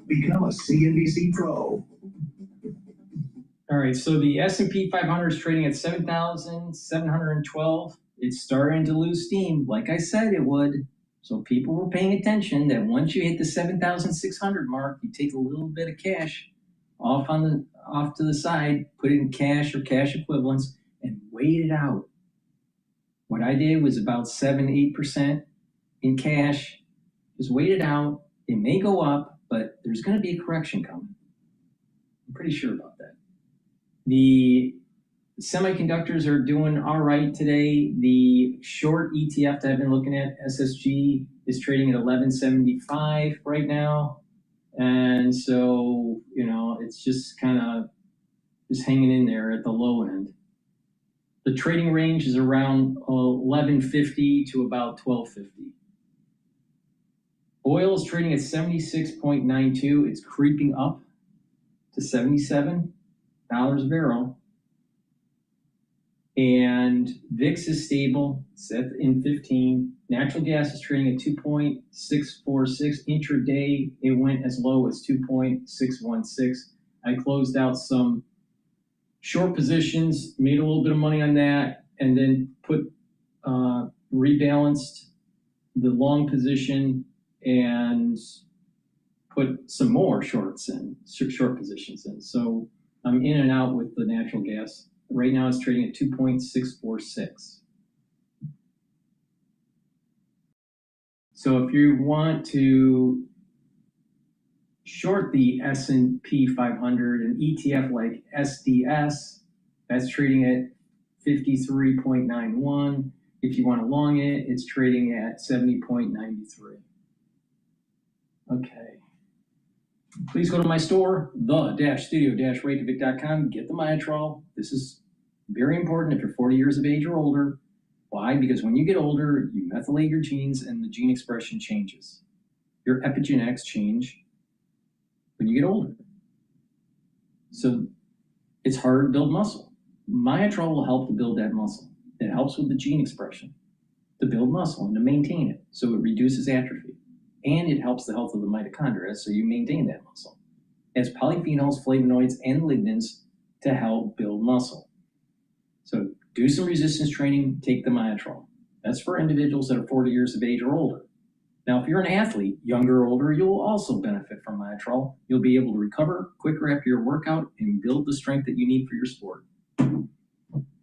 Become a CNBC Pro. All right, so the S&P 500 is trading at 7,712. It's starting to lose steam, like I said it would. So people were paying attention that once you hit the 7,600 mark, you take a little bit of cash off to the side, put it in cash or cash equivalents, and wait it out. What I did was about 7-8% in cash. Just wait it out. It may go up, but there's going to be a correction coming. I'm pretty sure about that. The semiconductors are doing all right today. The short ETF that I've been looking at, SSG, is trading at 1175 right now. And so, you know, it's just kind of just hanging in there at the low end. The trading range is around 1150 to about 1250. Oil is trading at 76.92. It's creeping up to $77 a barrel. And VIX is stable, set in 15. Natural gas is trading at 2.646. Intraday, it went as low as 2.616. I closed out some short positions, made a little bit of money on that, and then rebalanced the long position and put some more short positions in. So I'm in and out with the natural gas. Right now it's trading at 2.646. So if you want to short the S&P 500, an ETF like SDS, that's trading at 53.91. If you want to long it, it's trading at 70.93. Okay. Please go to my store, the-studio-reykjavik.com. Get the Myotrol. This is very important if you're 40 years of age or older. Why? Because when you get older, you methylate your genes and the gene expression changes. Your epigenetics change when you get older. So it's harder to build muscle. Myotrol will help to build that muscle. It helps with the gene expression to build muscle and to maintain it, so it reduces atrophy. And it helps the health of the mitochondria, so you maintain that muscle. It has polyphenols, flavonoids, and lignans to help build muscle. So do some resistance training, take the Myotrol. That's for individuals that are 40 years of age or older. Now, if you're an athlete, younger or older, you'll also benefit from Myotrol. You'll be able to recover quicker after your workout and build the strength that you need for your sport.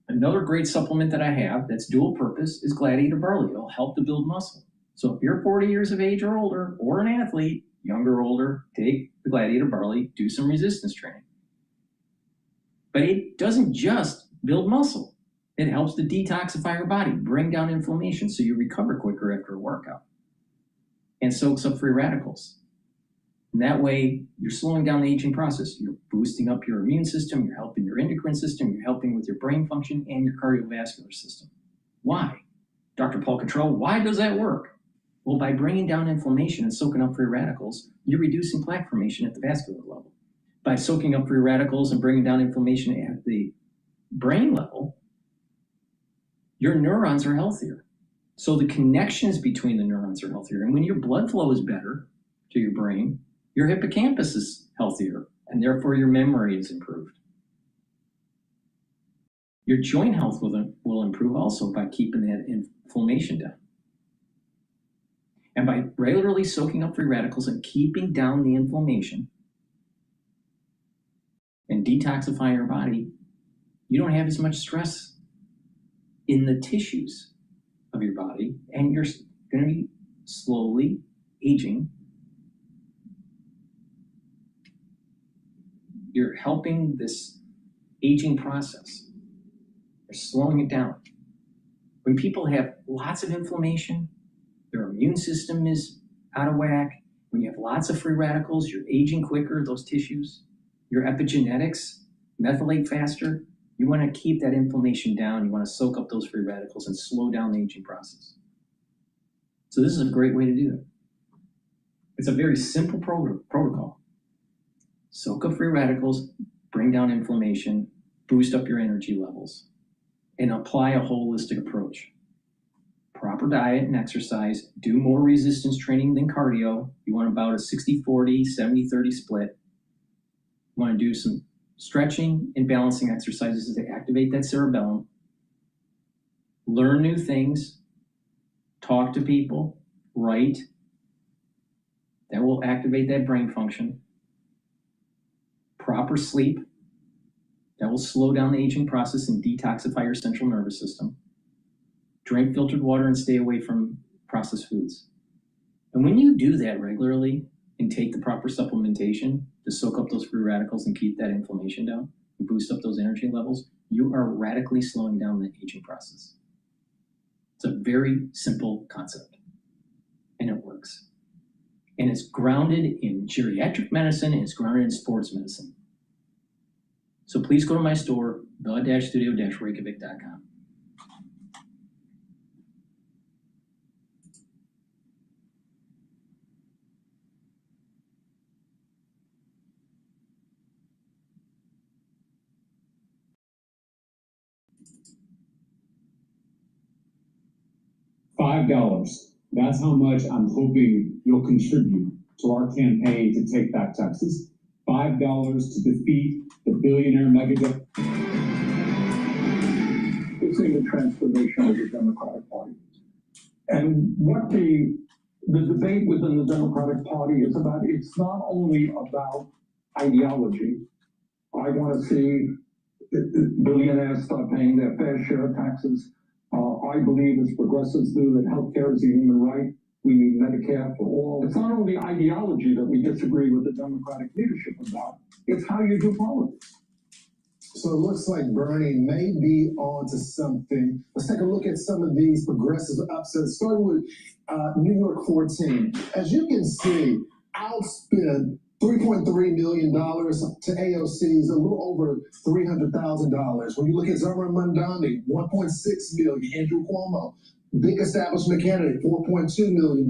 Another great supplement that I have that's dual purpose is Gladiator Barley. It'll help to build muscle. So if you're 40 years of age or older, or an athlete, younger or older, take the Gladiator Barley, do some resistance training. But it doesn't just build muscle. It helps to detoxify your body, bring down inflammation so you recover quicker after a workout, and soaks up free radicals. And that way, you're slowing down the aging process. You're boosting up your immune system, you're helping your endocrine system, you're helping with your brain function and your cardiovascular system. Why? Dr. Paul Cottrell, why does that work? Well, by bringing down inflammation and soaking up free radicals, you're reducing plaque formation at the vascular level. By soaking up free radicals and bringing down inflammation at the brain level, your neurons are healthier. So the connections between the neurons are healthier. And when your blood flow is better to your brain, your hippocampus is healthier, and therefore your memory is improved. Your joint health will improve also by keeping that inflammation down. And by regularly soaking up free radicals and keeping down the inflammation and detoxifying your body, you don't have as much stress in the tissues of your body, and you're going to be slowly aging. You're helping this aging process. You're slowing it down. When people have lots of inflammation, their immune system is out of whack. When you have lots of free radicals, you're aging quicker, those tissues. Your epigenetics methylate faster. You want to keep that inflammation down. You want to soak up those free radicals and slow down the aging process. So this is a great way to do it. It's a very simple protocol. Soak up free radicals, bring down inflammation, boost up your energy levels, and apply a holistic approach. Proper diet and exercise, do more resistance training than cardio. You want about a 60-40, 70-30 split. You want to do some stretching and balancing exercises to activate that cerebellum. Learn new things, talk to people, write. That will activate that brain function. Proper sleep. That will slow down the aging process and detoxify your central nervous system. Drink filtered water and stay away from processed foods. And when you do that regularly and take the proper supplementation to soak up those free radicals and keep that inflammation down and boost up those energy levels, you are radically slowing down the aging process. It's a very simple concept, and it works. And it's grounded in geriatric medicine, and it's grounded in sports medicine. So please go to my store, the-studio-reykjavik.com. $5. That's how much I'm hoping you'll contribute to our campaign to take back Texas. $5 to defeat the billionaire mega. It's in the transformation of the Democratic Party. And what the debate within the Democratic Party is about, it's not only about ideology. I want to see billionaires start paying their fair share of taxes. I believe, as progressives do, that healthcare is a human right. We need Medicare for all. It's not only ideology that we disagree with the Democratic leadership about, it's how you do politics. So it looks like Bernie may be on to something. Let's take a look at some of these progressive upsets, starting with New York 14. As you can see, outspent $3.3 million to AOC's, a little over $300,000. When you look at Zumra Mandani, $1.6 million. Andrew Cuomo, big establishment candidate, $4.2 million.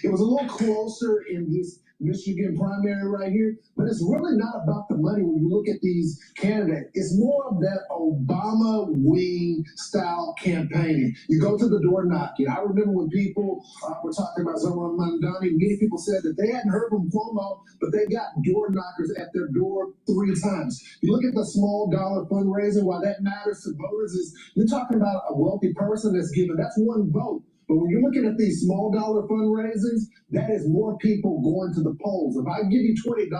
It was a little closer in this Michigan primary right here, but it's really not about the money when you look at these candidates. It's more of that Obama wing style campaigning. You go to the door knocking. I remember when people were talking about Zumra Mandani, many people said that they hadn't heard from Cuomo, but they got door knockers at their door 3 times. You look at the small dollar fundraising, why that matters to voters is you're talking about a wealthy person that's given, that's one vote. But when you're looking at these small dollar fundraisers, that is more people going to the polls. If I give you $20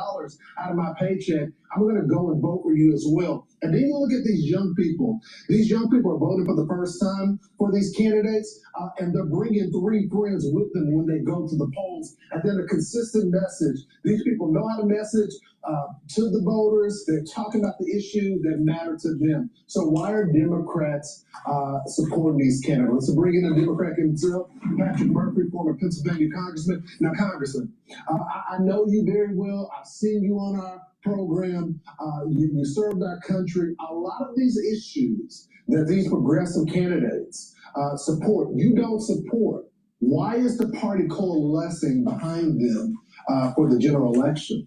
out of my paycheck, I'm going to go and vote for you as well. And then you look at these young people. These young people are voting for the first time for these candidates, and they're bringing 3 friends with them when they go to the polls. And then a consistent message. These people know how to message to the voters. They're talking about the issues that matter to them. So why are Democrats supporting these candidates? So bring in a Democrat himself, Patrick Murphy, former Pennsylvania congressman. Now, Congressman, I know you very well. I've seen you on our program. You served our country. A lot of these issues that these progressive candidates support, you don't support. Why is the party coalescing behind them for the general election?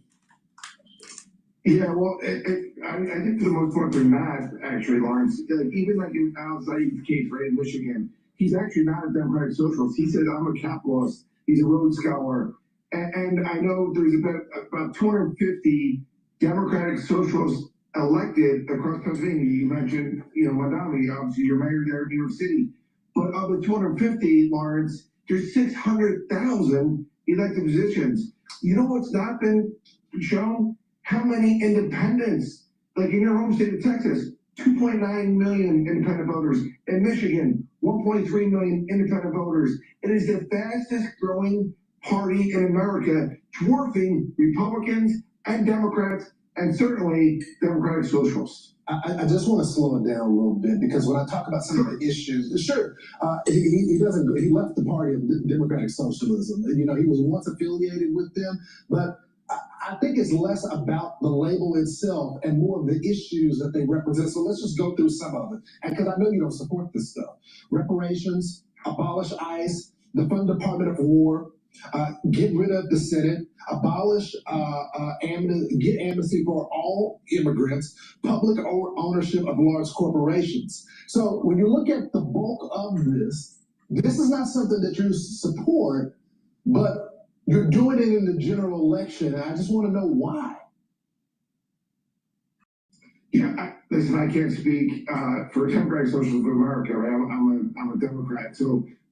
Yeah, well, I think for the most part, they're not actually, Lawrence. Even like in Al Zaid's case, right, in Michigan, he's actually not a Democratic socialist. He said, I'm a capitalist. He's a Rhodes Scholar. And I know there's about 250 Democratic socialists elected across Pennsylvania. You mentioned, Madami, obviously you're mayor there in New York City. But of the 250, Lawrence, there's 600,000 elected positions. You know what's not been shown? How many independents, like in your home state of Texas, 2.9 million independent voters. In Michigan, 1.3 million independent voters. It is the fastest growing party in America, dwarfing Republicans and Democrats, and certainly Democratic socialists. I just want to slow it down a little bit, because when I talk about some of the issues, he left the party of Democratic Socialism. He was once affiliated with them, but I think it's less about the label itself and more of the issues that they represent. So let's just go through some of it. And because I know you don't support this stuff. Reparations, abolish ICE, defund Department of War, get rid of the Senate, abolish, get amnesty for all immigrants, public ownership of large corporations. So when you look at the bulk of this is not something that you support, but you're doing it in the general election, and I just want to know why. Yeah, listen, I can't speak for Democratic Socialists of America. Right? I'm a Democrat,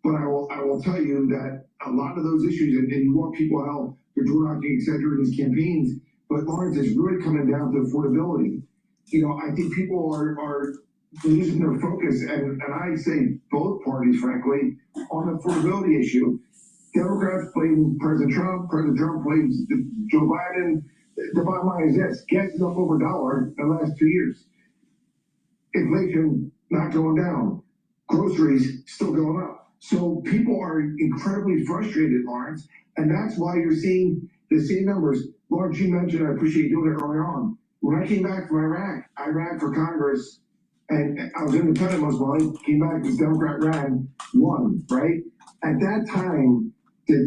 but I will tell you that a lot of those issues, and you want people out, they're door knocking, et cetera, in these campaigns. But Lawrence, is really coming down to affordability. I think people are losing their focus, and I say both parties, frankly, on the affordability issue. Democrats blame President Trump blames Joe Biden. The bottom line is this: gas is up over $1 in the last 2 years. Inflation not going down. Groceries still going up. So people are incredibly frustrated, Lawrence, and that's why you're seeing the same numbers. Lawrence, you mentioned, I appreciate you doing it earlier on. When I came back from Iraq, I ran for Congress, and I was independent most of my life, came back as Democrat, won, right? At that time, the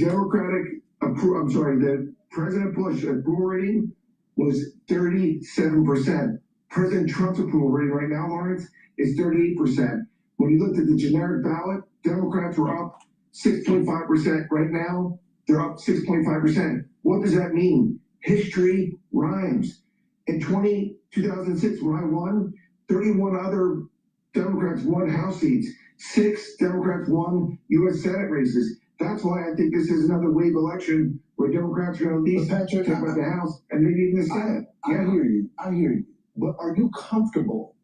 President Bush approval rating was 37%. President Trump's approval rating right now, Lawrence, is 38%. When you looked at the generic ballot, Democrats were up 6.5%. Right now, they're up 6.5%. What does that mean? History rhymes. In 2006, when I won, 31 other Democrats won House seats. 6 Democrats won U.S. Senate races. That's why I think this is another wave election where Democrats are going to at least take about the House and maybe even the Senate. I hear you. But are you comfortable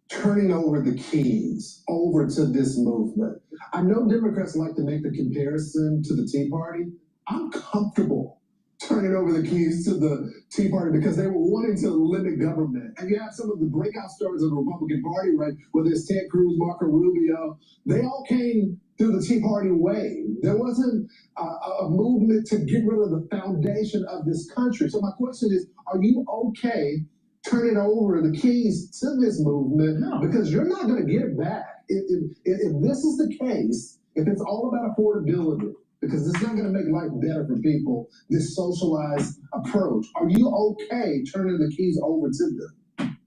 turning over the keys over to this movement? I know Democrats like to make the comparison to the Tea Party. I'm comfortable turning over the keys to the Tea Party because they were wanting to limit government. And you have some of the breakout stories of the Republican Party, right? Whether it's Ted Cruz, Marco Rubio, they all came through the Tea Party way. There wasn't a movement to get rid of the foundation of this country. So my question is, are you okay turning over the keys to this movement? No. Because you're not going to get it back. If this is the case, if it's all about affordability, because it's not going to make life better for people, this socialized approach, are you okay turning the keys over to them?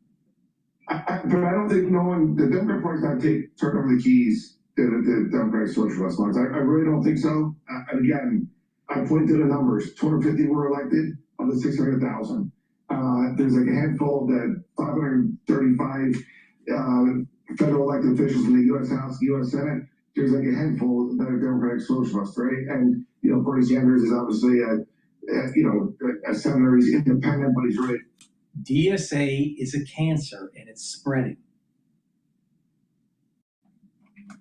But I don't think the Democrat Party's not turn over the keys to the Democratic Socialist ones. I really don't think so. And again, I point to the numbers. 250 were elected of the 600,000. There's like a handful that 535 federal elected officials in the U.S. House, the U.S. Senate. There's like a handful that are Democratic Socialists, right? And, Bernie Sanders is obviously a senator. He's independent, but he's really. DSA is a cancer and it's spreading.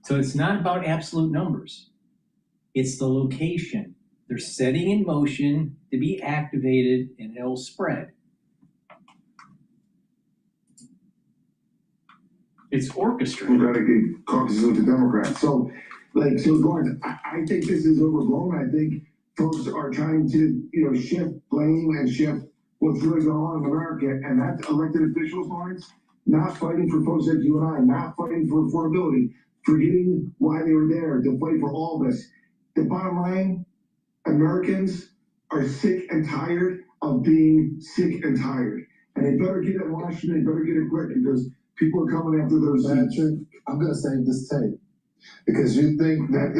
So it's not about absolute numbers. It's the location. They're setting in motion to be activated and it'll spread. It's orchestrated. Democratic caucuses with the Democrats. So Gordon, I think this is overblown. I think folks are trying to, shift blame and shift what's really going on in America. And that's elected officials' minds, not fighting for folks like you and I, not fighting for affordability, forgetting why they were there to fight for all this. The bottom line, Americans are sick and tired of being sick and tired. And they better get it in Washington, they better get it quick because people are coming after those seats. I'm going to save this tape because you think that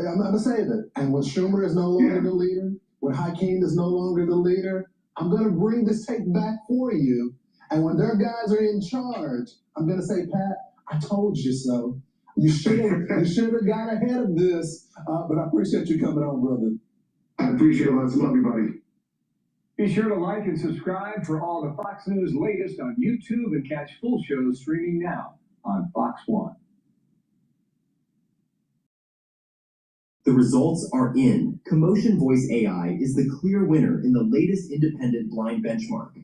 I'm going to save it. And when Schumer is no longer the leader, when Hakeem is no longer the leader, I'm going to bring this tape back for you. And when their guys are in charge, I'm going to say, Pat, I told you so. You should have got ahead of this. But I appreciate you coming on, brother. I appreciate it. Lots of love, everybody. Be sure to like and subscribe for all the Fox News latest on YouTube and catch full shows streaming now on Fox One. The results are in. Commotion Voice AI is the clear winner in the latest independent blind benchmark.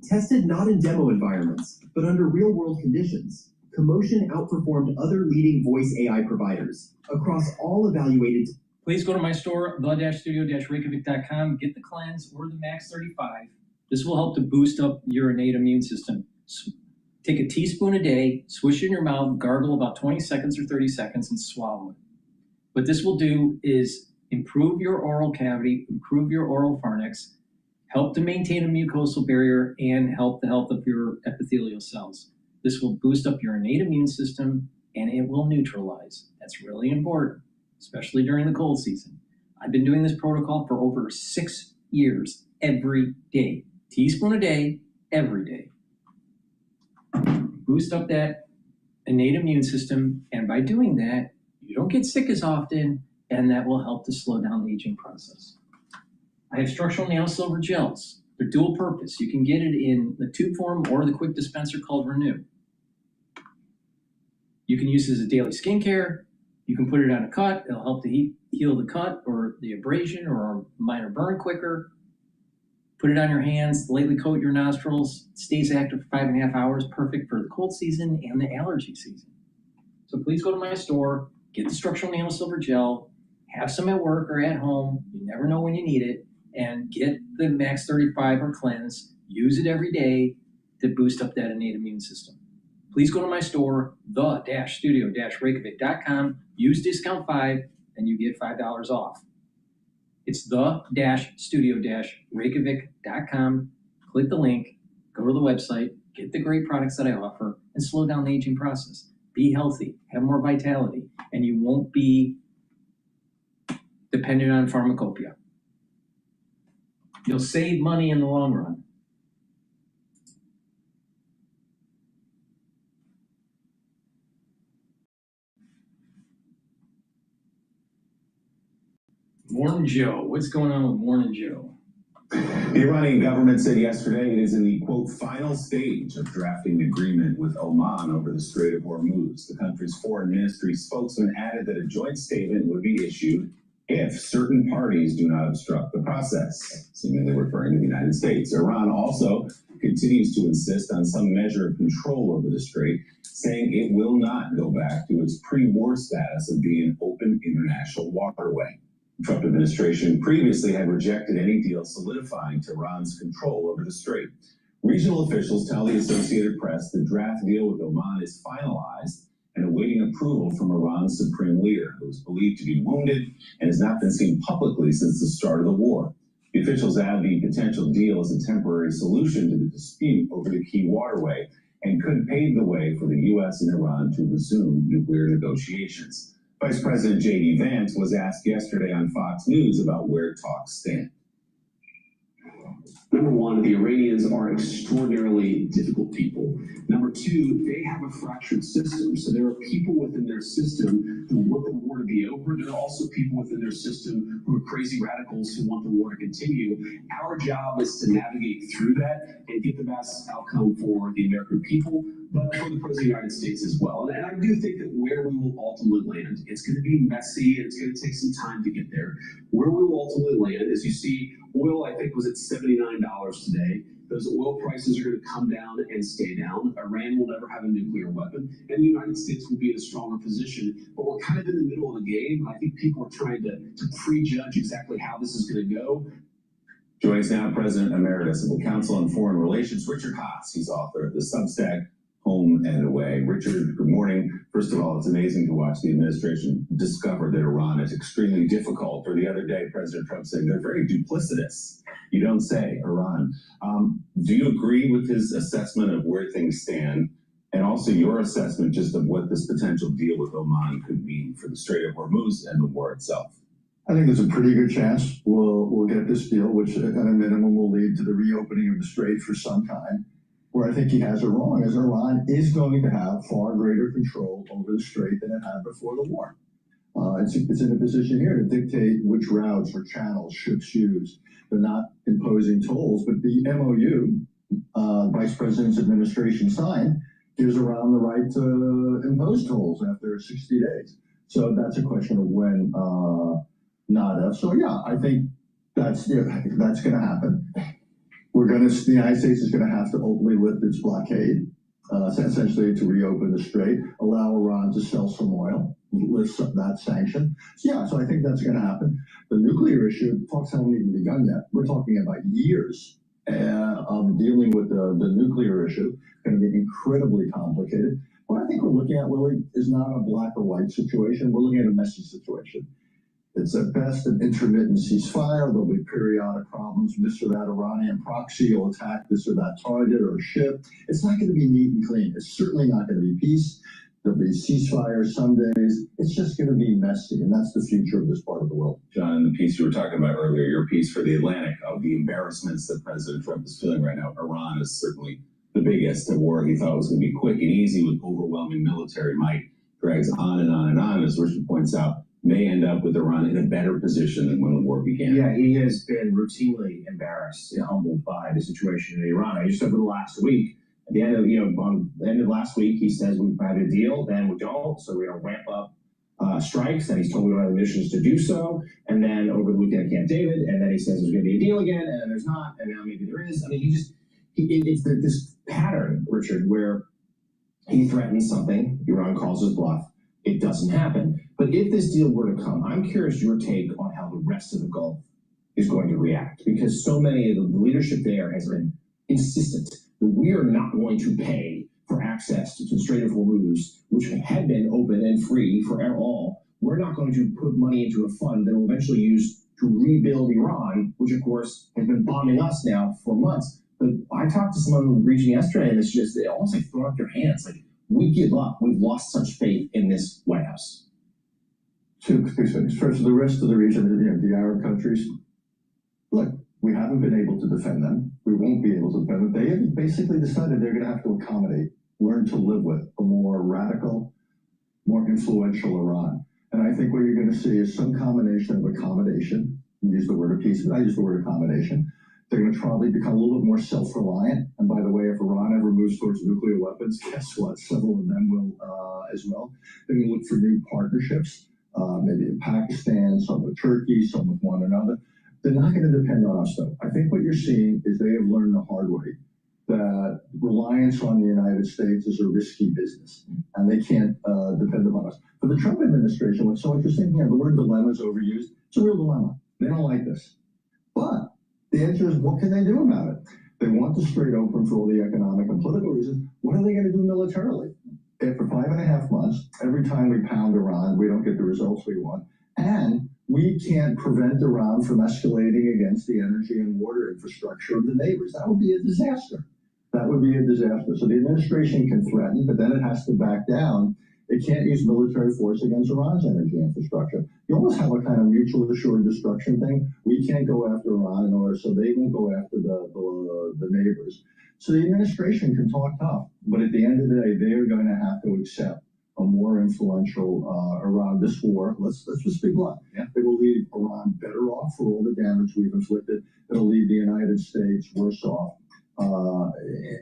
Tested not in demo environments, but under real-world conditions, Commotion outperformed other leading voice AI providers across all evaluated. Please go to my store, the-studio-reykjavik.com, get the cleanse or the Max 35. This will help to boost up your innate immune system. Take a teaspoon a day, swish it in your mouth, gargle about 20 seconds or 30 seconds, and swallow it. What this will do is improve your oral cavity, improve your oral pharynx, help to maintain a mucosal barrier, and help the health of your epithelial cells. This will boost up your innate immune system, and it will neutralize. That's really important, especially during the cold season. I've been doing this protocol for over 6 years, every day. Teaspoon a day, every day. Boost up that innate immune system, and by doing that, you don't get sick as often, and that will help to slow down the aging process. I have structural nail silver gels. They're dual purpose. You can get it in the tube form or the quick dispenser called Renew. You can use it as a daily skincare. You can put it on a cut. It'll help to heal the cut or the abrasion or a minor burn quicker. Put it on your hands, lightly coat your nostrils. It stays active for 5.5 hours, perfect for the cold season and the allergy season. So please go to my store, get the structural nail silver gel, have some at work or at home. You never know when you need it. And get the Max 35 or Cleanse. Use it every day to boost up that innate immune system. Please go to my store, the-studio-reykjavik.com. Use discount 5, and you get $5 off. It's the-studio-reykjavik.com. Click the link, go to the website, get the great products that I offer, and slow down the aging process. Be healthy, have more vitality, and you won't be dependent on pharmacopoeia. You'll save money in the long run. Morning Joe. What's going on with Morning Joe? The Iranian government said yesterday it is in the, quote, final stage of drafting an agreement with Oman over the Strait of Hormuz. The country's foreign ministry spokesman added that a joint statement would be issued if certain parties do not obstruct the process, seemingly referring to the United States. Iran also continues to insist on some measure of control over the strait, saying it will not go back to its pre-war status of being an open international waterway. The Trump administration previously had rejected any deal solidifying Tehran's control over the strait. Regional officials tell the Associated Press the draft deal with Oman is finalized and awaiting approval from Iran's supreme leader, who is believed to be wounded and has not been seen publicly since the start of the war. The officials add the potential deal as a temporary solution to the dispute over the key waterway and could pave the way for the U.S. and Iran to resume nuclear negotiations. Vice President J.D. Vance was asked yesterday on Fox News about where talks stand. Number one, the Iranians are extraordinarily difficult people. Number two, they have a fractured system. So there are people within their system who want the war to be over. There are also people within their system who are crazy radicals who want the war to continue. Our job is to navigate through that and get the best outcome for the American people, but for the President of the United States as well. And I do think that where we will ultimately land, it's going to be messy, and it's going to take some time to get there. Where we will ultimately land is, you see, oil, I think, was at $79 today. Those oil prices are going to come down and stay down. Iran will never have a nuclear weapon, and the United States will be in a stronger position. But we're kind of in the middle of the game. I think people are trying to prejudge exactly how this is going to go. Joining us now, President Emeritus of the Council on Foreign Relations, Richard Haas. He's author of the Substack, Home and Away. Richard, good morning. First of all, it's amazing to watch the administration discover that Iran is extremely difficult. Or the other day, President Trump said they're very duplicitous. You don't say, Iran. Do you agree with his assessment of where things stand, and also your assessment just of what this potential deal with Oman could mean for the Strait of Hormuz and the war itself? I think there's a pretty good chance we'll get this deal, which at a minimum will lead to the reopening of the strait for some time. Where I think he has it wrong is Iran is going to have far greater control over the strait than it had before the war. It's in a position here to dictate which routes or channels ships use. They're not imposing tolls, but the MOU, Vice President's administration signed, gives Iran the right to impose tolls after 60 days. So that's a question of when, not if. So yeah, I think that's going to happen. The United States is going to have to ultimately lift its blockade, essentially to reopen the strait, allow Iran to sell some oil, lift that sanction. So I think that's going to happen. The nuclear issue, talks haven't even begun yet. We're talking about years of dealing with the nuclear issue. It's going to be incredibly complicated. What I think we're looking at, Willie, is not a black or white situation. We're looking at a messy situation. It's at best an intermittent ceasefire. There'll be periodic problems. This or that Iranian proxy will attack this or that target or ship. It's not going to be neat and clean. It's certainly not going to be peace. There'll be ceasefires some days. It's just going to be messy, and that's the future of this part of the world. John, in the piece you were talking about earlier, your piece for The Atlantic, of the embarrassments that President Trump is feeling right now, Iran is certainly the biggest. A war he thought was going to be quick and easy with overwhelming military might drags on and on and on, as Richard points out, may end up with Iran in a better position than when the war began. Yeah, he has been routinely embarrassed and humbled by the situation in Iran. I just over the last week, at the end of on the end of last week, he says we've had a deal, then we don't, so we're going to ramp up strikes. And he's told we don't have the missions to do so. And then over the weekend at Camp David, and then he says there's going to be a deal again, and then there's not, and now maybe there is. I mean, it's this pattern, Richard, where he threatens something, Iran calls his bluff, it doesn't happen. But if this deal were to come, I'm curious your take on how the rest of the Gulf is going to react, because so many of the leadership there has been insistent that we are not going to pay for access to the Strait of Hormuz, which had been open and free for all. We're not going to put money into a fund that will eventually use to rebuild Iran, which of course has been bombing us now for months. But I talked to someone in the region yesterday, and it's just, they almost like throw up their hands. Like, we give up. We've lost such faith in this White House. Two things. First, the rest of the region, the Arab countries, look, we haven't been able to defend them. We won't be able to defend them. They have basically decided they're going to have to accommodate, learn to live with a more radical, more influential Iran. And I think what you're going to see is some combination of accommodation. You use the word of peace, but I use the word accommodation. They're going to probably become a little bit more self-reliant. And by the way, if Iran ever moves towards nuclear weapons, guess what? Several of them will as well. They're going to look for new partnerships. maybe in Pakistan, some with Turkey, some with one another. They're not going to depend on us, though. I think what you're seeing is they have learned the hard way that reliance on the United States is a risky business, and they can't depend upon us. For the Trump administration, what's so interesting here, the word dilemma is overused. It's a real dilemma. They don't like this. But the answer is, what can they do about it? They want the strait open for all the economic and political reasons. What are they going to do militarily? After 5.5 months, every time we pound Iran, we don't get the results we want. And we can't prevent Iran from escalating against the energy and water infrastructure of the neighbors. That would be a disaster. That would be a disaster. So the administration can threaten, but then it has to back down. It can't use military force against Iran's energy infrastructure. You almost have a kind of mutual assured destruction thing. We can't go after Iran in order so they won't go after the neighbors. So the administration can talk tough, but at the end of the day, they're going to have to accept a more influential around this war. Let's just be blunt. Yeah. It will leave Iran better off for all the damage we've inflicted. It'll leave the United States worse off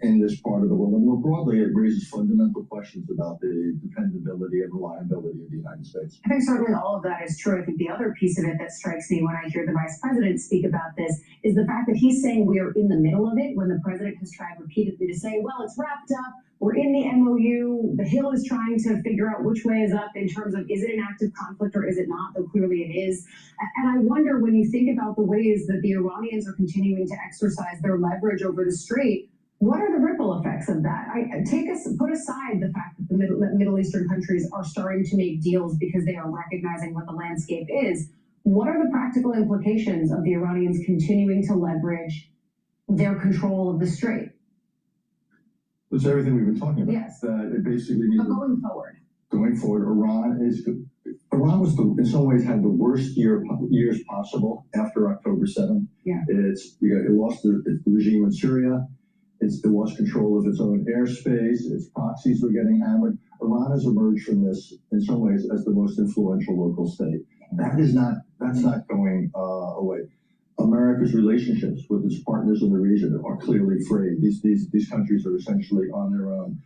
in this part of the world. And more broadly, it raises fundamental questions about the dependability and reliability of the United States. I think certainly all of that is true. I think the other piece of it that strikes me when I hear the vice president speak about this is the fact that he's saying we are in the middle of it, when the president has tried repeatedly to say, well, it's wrapped up. We're in the MOU. The Hill is trying to figure out which way is up in terms of, is it an active conflict or is it not? Though clearly it is. And I wonder, when you think about the ways that the Iranians are continuing to exercise their leverage over the strait, what are the ripple effects of that? Put aside the fact that the Middle Eastern countries are starting to make deals because they are recognizing what the landscape is. What are the practical implications of the Iranians continuing to leverage their control of the strait? It's everything we've been talking about. Yes. It basically means but going forward, Iran was in some ways had the worst years possible after October 7th. Yeah. It lost the regime in Syria. It lost control of its own airspace. Its proxies were getting hammered. Iran has emerged from this in some ways as the most influential local state. That's not going away. America's relationships with its partners in the region are clearly frayed. These countries are essentially on their own.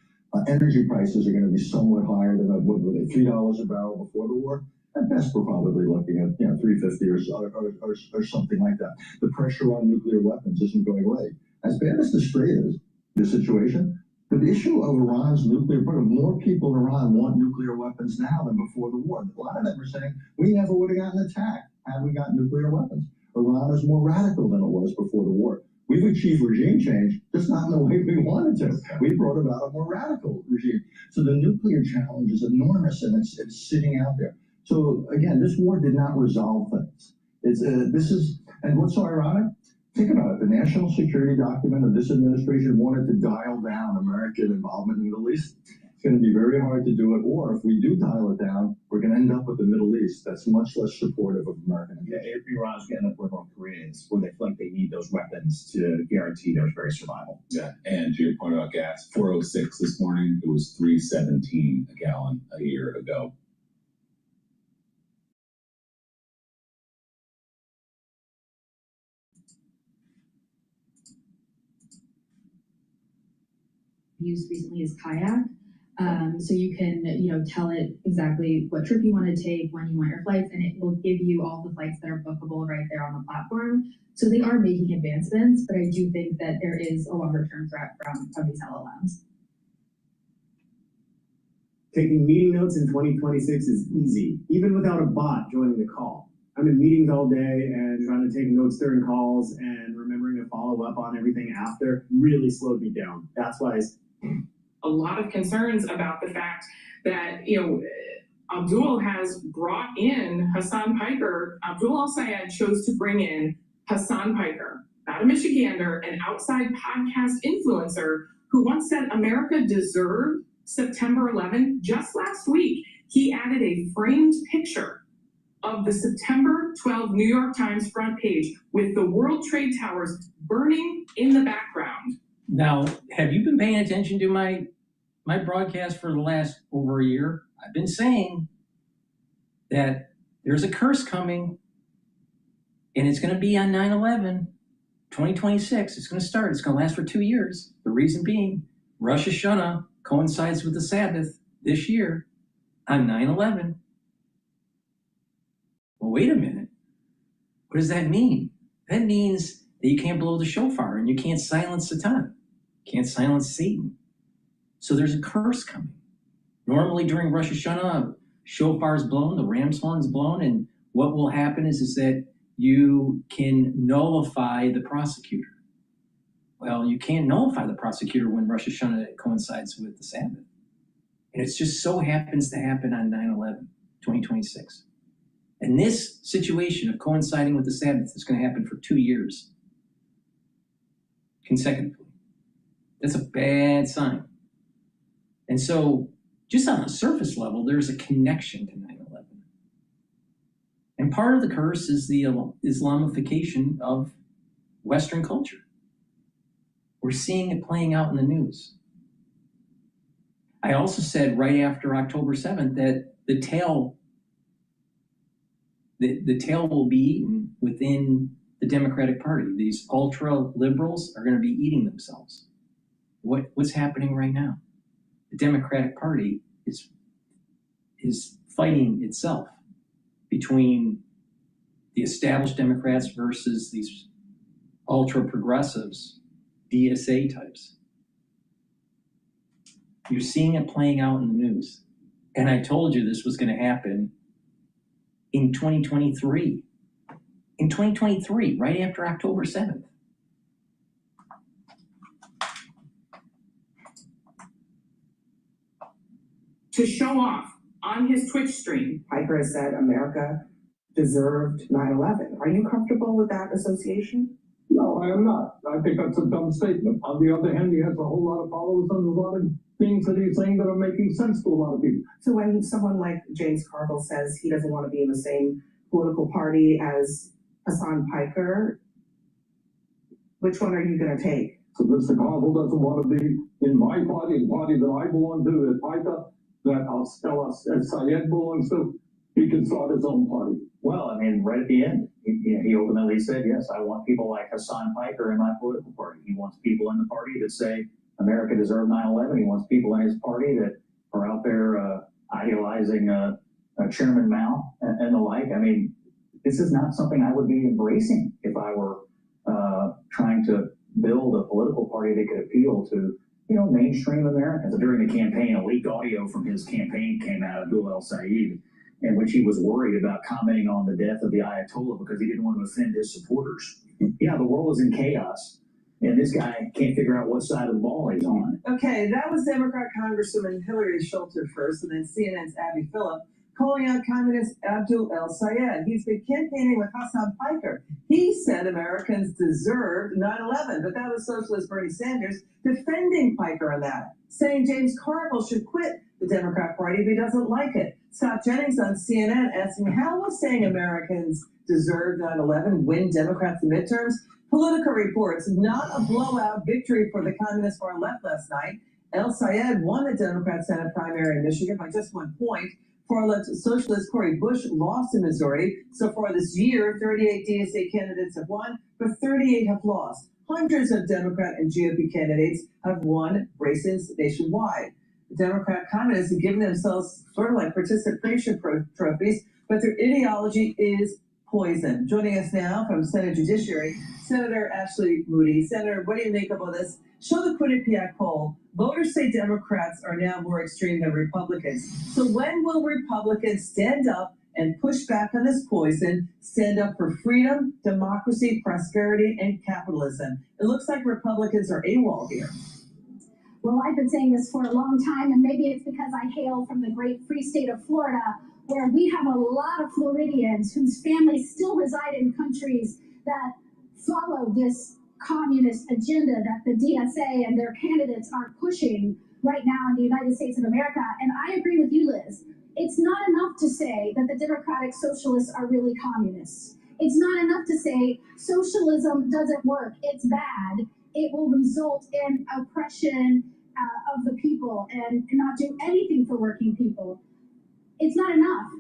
Energy prices are going to be somewhat higher than what were they, $3 a barrel before the war? At best, we're probably looking at $3.50 or something like that. The pressure on nuclear weapons isn't going away. As bad as the strait is, the situation, the issue of Iran's nuclear program, more people in Iran want nuclear weapons now than before the war. A lot of them are saying, we never would have gotten attacked had we got nuclear weapons. Iran is more radical than it was before the war. We've achieved regime change, just not in the way we wanted to. We brought about a more radical regime. So the nuclear challenge is enormous, and it's sitting out there. So again, this war did not resolve things. And what's so ironic? Think about it. The national security document of this administration wanted to dial down American involvement in the Middle East. It's going to be very hard to do it, or if we do dial it down, we're going to end up with the Middle East that's much less supportive of American interests. Yeah, Iran's going to end up where North Korea is, where they feel like they need those weapons to guarantee their very survival. Yeah, and to your point about gas, 406 this morning, it was 317 a gallon a year ago. Used recently is Kayak. So you can, tell it exactly what trip you want to take, when you want your flights, and it will give you all the flights that are bookable right there on the platform. So they are making advancements, but I do think that there is a longer term threat from these LLMs. Taking meeting notes in 2026 is easy, even without a bot joining the call. I'm in meetings all day, and trying to take notes during calls and remembering to follow up on everything after really slowed me down. That's why a lot of concerns about the fact that, Abdul has brought in Hassan Piker. Abdul al-Sayed chose to bring in Hassan Piker, not a Michigander, an outside podcast influencer who once said America deserved September 11. Just last week, he added a framed picture of the September 12 New York Times front page with the World Trade Towers burning in the background. Now, have you been paying attention to my broadcast for the last over a year? I've been saying that there's a curse coming, and it's going to be on 9/11, 2026. It's going to start. It's going to last for 2 years. The reason being, Rosh Hashanah coincides with the Sabbath this year on 9/11. Well, wait a minute. What does that mean? That means that you can't blow the shofar and you can't silence Satan. You can't silence Satan. So there's a curse coming. Normally during Rosh Hashanah, shofar is blown, the ram's horn is blown, and what will happen is that you can nullify the prosecutor. Well, you can't nullify the prosecutor when Rosh Hashanah coincides with the Sabbath. And it just so happens to happen on 9/11, 2026. And this situation of coinciding with the Sabbath is going to happen for 2 years consecutively. That's a bad sign. And so just on a surface level, there's a connection to 9/11. And part of the curse is the Islamification of Western culture. We're seeing it playing out in the news. I also said right after October 7th that the tail will be eaten within the Democratic Party. These ultra liberals are going to be eating themselves. What's happening right now? The Democratic Party is fighting itself between the established Democrats versus these ultra progressives, DSA types. You're seeing it playing out in the news. And I told you this was going to happen in 2023. In 2023, right after October 7th. To show off on his Twitch stream, Piper has said America deserved 9/11. Are you comfortable with that association? No, I am not. I think that's a dumb statement. On the other hand, he has a whole lot of followers and a lot of things that he's saying that are making sense to a lot of people. So when someone like James Carville says he doesn't want to be in the same political party as Hassan Piker, which one are you going to take? So Mr. Carville doesn't want to be in my party, the party that I belong to, that Piker, that Syed belongs to. He can start his own party. Well, I mean, right at the end, he ultimately said, yes, I want people like Hassan Piker in my political party. He wants people in the party that say America deserved 9/11. He wants people in his party that are out there idealizing Chairman Mao and the like. I mean, this is not something I would be embracing if I were trying to build a political party that could appeal to, mainstream Americans. During the campaign, a leaked audio from his campaign came out of Abdul El-Sayed, in which he was worried about commenting on the death of the Ayatollah because he didn't want to offend his supporters. Yeah, the world is in chaos, and this guy can't figure out what side of the ball he's on. Okay, that was Democrat Congresswoman Hillary Schulter first, and then CNN's Abby Phillip calling out communist Abdul El-Sayed. He's been campaigning with Hassan Piker. He said Americans deserved 9/11, but that was socialist Bernie Sanders defending Piker on that, saying James Carville should quit the Democrat Party if he doesn't like it. Scott Jennings on CNN asking, how will saying Americans deserve 9/11 win Democrats the midterms? Politico reports not a blowout victory for the communist far left last night. El-Sayed won the Democrat Senate primary in Michigan by just 1 point. Far left socialist Cori Bush lost in Missouri. So far this year, 38 DSA candidates have won, but 38 have lost. Hundreds of Democrat and GOP candidates have won races nationwide. The Democrat communists have given themselves sort of like participation trophies, but their ideology is poison. Joining us now from Senate Judiciary, Senator Ashley Moody. Senator, what do you make of all this? Show the Quinnipiac poll. Voters say Democrats are now more extreme than Republicans. So when will Republicans stand up and push back on this poison, stand up for freedom, democracy, prosperity, and capitalism? It looks like Republicans are AWOL here. Well, I've been saying this for a long time, and maybe it's because I hail from the great free state of Florida, where we have a lot of Floridians whose families still reside in countries that follow this communist agenda that the DSA and their candidates are pushing right now in the United States of America. And I agree with you, Liz. It's not enough to say that the Democratic Socialists are really communists. It's not enough to say socialism doesn't work, it's bad. It will result in oppression of the people and not do anything for working people. It's not enough.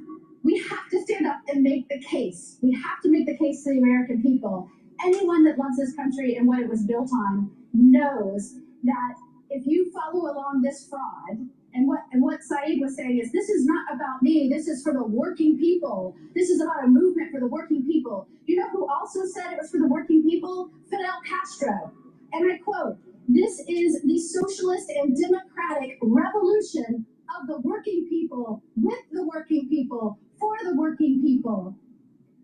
We have to stand up and make the case. We have to make the case to the American people. Anyone that loves this country and what it was built on knows that if you follow along this fraud And what Saeed was saying is, this is not about me. This is for the working people. This is about a movement for the working people. You know who also said it was for the working people? Fidel Castro. And I quote, "This is the socialist and democratic revolution of the working people, with the working people, for the working people."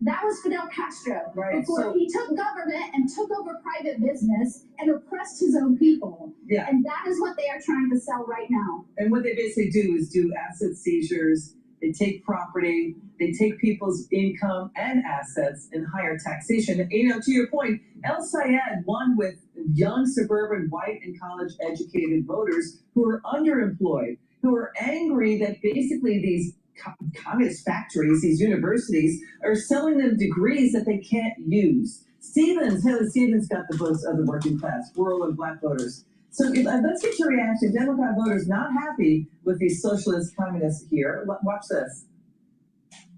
That was Fidel Castro, Right, before so- he took government and took over private business and oppressed his own people. Yeah. And that is what they are trying to sell right now. And what they basically do is do asset seizures, they take property, they take people's income and assets and higher taxation. And, you know, to your point, El Sayed won with young suburban white and college educated voters who are underemployed, who are angry that basically these communist factories, these universities, are selling them degrees that they can't use. Haley Stevens got the books of the working class, rural and black voters. So let's get your reaction. Democrat voters not happy with these socialist communists here. Watch this.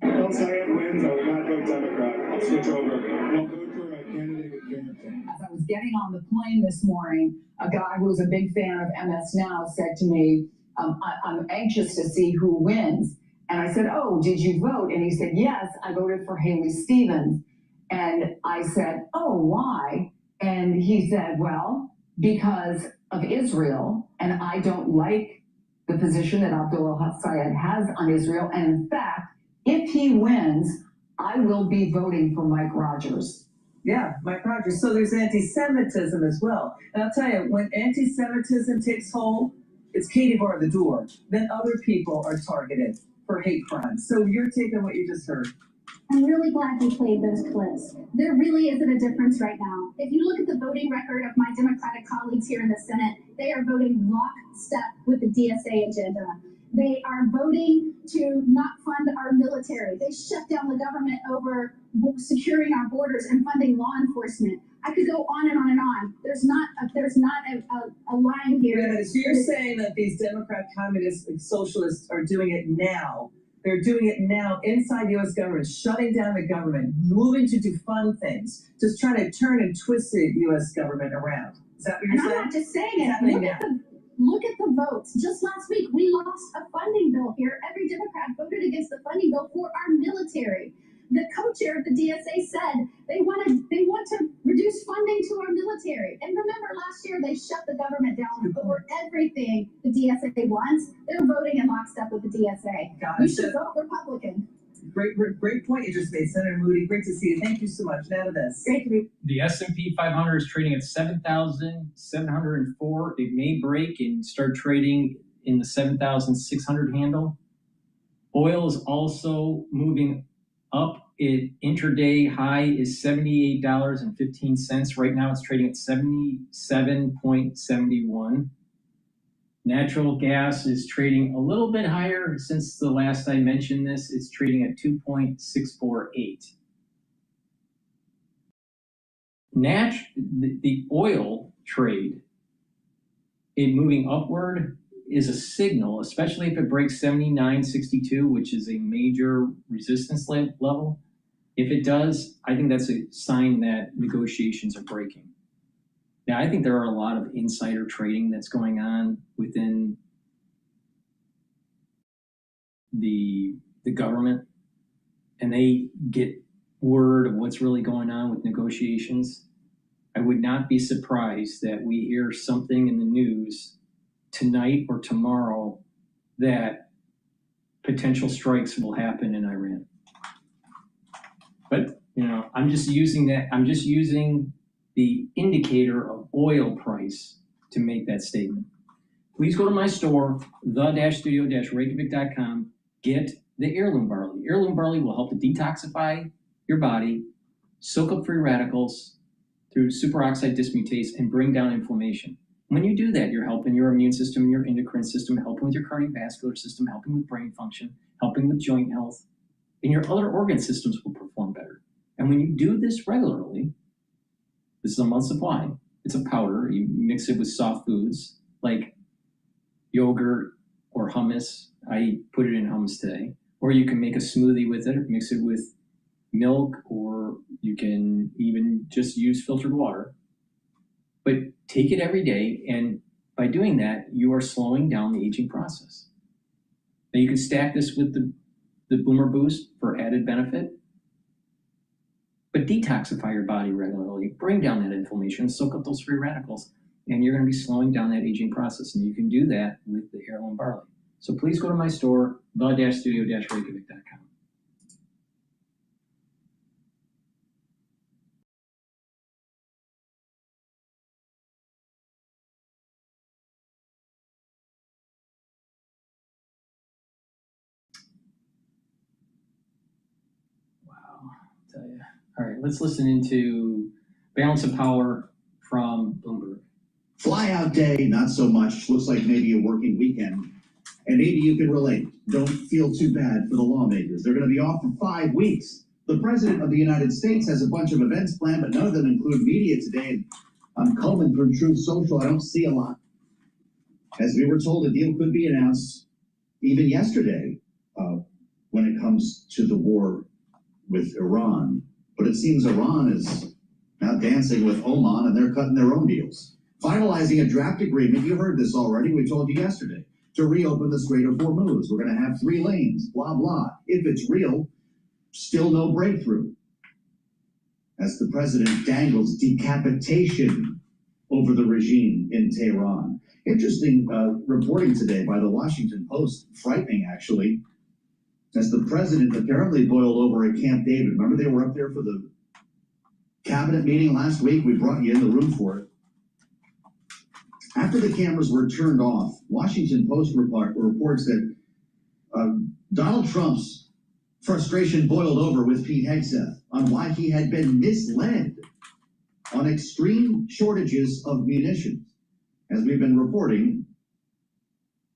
El Sayed wins, I will not vote Democrat. I'll switch over. I'll vote for a candidate with character. As I was getting on the plane this morning, a guy who was a big fan of MS Now said to me, I'm anxious to see who wins. And I said, oh, did you vote? And he said, yes, I voted for Haley Stevens. And I said, oh, why? And he said, well, because of Israel, and I don't like the position that Abdul Sayed has on Israel. And in fact, if he wins, I will be voting for Mike Rogers. Yeah, Mike Rogers. So there's anti-Semitism as well. And I'll tell you, when anti-Semitism takes hold, it's Katie bar the door. Then other people are targeted for hate crimes. So your take on what you just heard. I'm really glad you played those clips. There really isn't a difference right now. If you look at the voting record of my Democratic colleagues here in the Senate, they are voting lockstep with the DSA agenda. They are voting to not fund our military. They shut down the government over securing our borders and funding law enforcement. I could go on and on and on. There's not a line here. Wait a minute. So you're saying that these Democrat, communists, and socialists are doing it now. They're doing it now inside the U.S. government, shutting down the government, moving to defund things, just trying to turn and twist the U.S. government around. Is that what you're saying? I'm not just saying It's it. happening now. Look at the votes. Just last week, we lost a funding bill here. Every Democrat voted against the funding bill for our military. The co-chair of the DSA said they want to reduce funding to our military. And remember, last year they shut the government down over everything the DSA wants. They're voting in lockstep with the DSA. You should vote Republican. Great point you just made, Senator Moody. Great to see you. Thank you so much. Now to this. Great to be. The SP500 is trading at 7,704. It may break and start trading in the 7,600 handle. Oil is also moving up. Intraday high is $78.15. Right now it's trading at 77.71. Natural gas is trading a little bit higher since the last I mentioned this. It's trading at 2.648. The oil trade, it moving upward, is a signal, especially if it breaks 79.62, which is a major resistance level. If it does, I think that's a sign that negotiations are breaking. Now, I think there are a lot of insider trading that's going on within the government, and they get word of what's really going on with negotiations. I would not be surprised that we hear something in the news tonight or tomorrow that potential strikes will happen in Iran. But, you know, I'm just using the indicator of oil price to make that statement. Please go to my store, the-studio-reykjavik.com, get the heirloom barley. Heirloom barley will help to detoxify your body, soak up free radicals through superoxide dismutase, and bring down inflammation. When you do that, you're helping your immune system, your endocrine system, helping with your cardiovascular system, helping with brain function, helping with joint health, and your other organ systems will perform better. And when you do this regularly, this is a month supply. It's a powder. You mix it with soft foods like yogurt or hummus. I put it in hummus today. Or you can make a smoothie with it, or mix it with milk, or you can even just use filtered water. But take it every day, and By doing that, you are slowing down the aging process. Now you can stack this with the boomer boost for added benefit, but detoxify your body regularly, bring down that inflammation, soak up those free radicals, and you're going to be slowing down that aging process. And you can do that with the heirloom barley. So please go to my store, the-studio-reykjavik.com. Tell you. All right, let's listen into Balance of Power from Bloomberg. Flyout day, not so much. Looks like maybe a working weekend. And maybe you can relate. Don't feel too bad for the lawmakers. They're going to be off for 5 weeks. The President of the United States has a bunch of events planned, but none of them include media today. I'm combing through Truth Social. I don't see a lot. As we were told, a deal could be announced even yesterday when it comes to the war with Iran, but it seems Iran is now dancing with Oman and they're cutting their own deals. Finalizing a draft agreement, you heard this already, we told you yesterday, to reopen the Strait of Hormuz. We're going to have 3 lanes, blah, blah. If it's real, still no breakthrough. As the president dangles decapitation over the regime in Tehran. Interesting reporting today by the Washington Post, frightening actually, as the president apparently boiled over at Camp David. Remember they were up there for the cabinet meeting last week? We brought you in the room for it. After the cameras were turned off, Washington Post reports that Donald Trump's frustration boiled over with Pete Hegseth on why he had been misled on extreme shortages of munitions. As we've been reporting,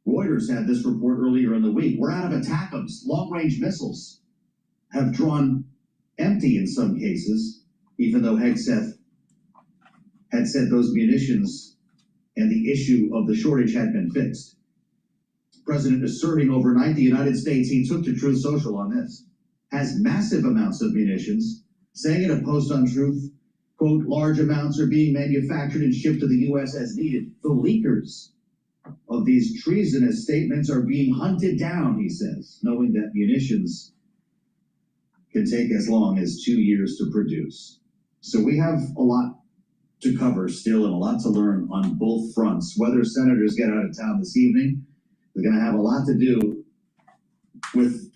Reuters had this report earlier in the week. We're out of ATACMS. Long-range missiles have drawn empty in some cases, even though Hegseth had said those munitions and the issue of the shortage had been fixed. President asserting overnight the United States, he took to Truth Social on this, has massive amounts of munitions, saying in a post on Truth, quote, large amounts are being manufactured and shipped to the U.S. as needed. The leakers of these treasonous statements are being hunted down, he says, knowing that munitions can take as long as 2 years to produce. So we have a lot to cover still and a lot to learn on both fronts. Whether senators get out of town this evening, they're going to have a lot to do with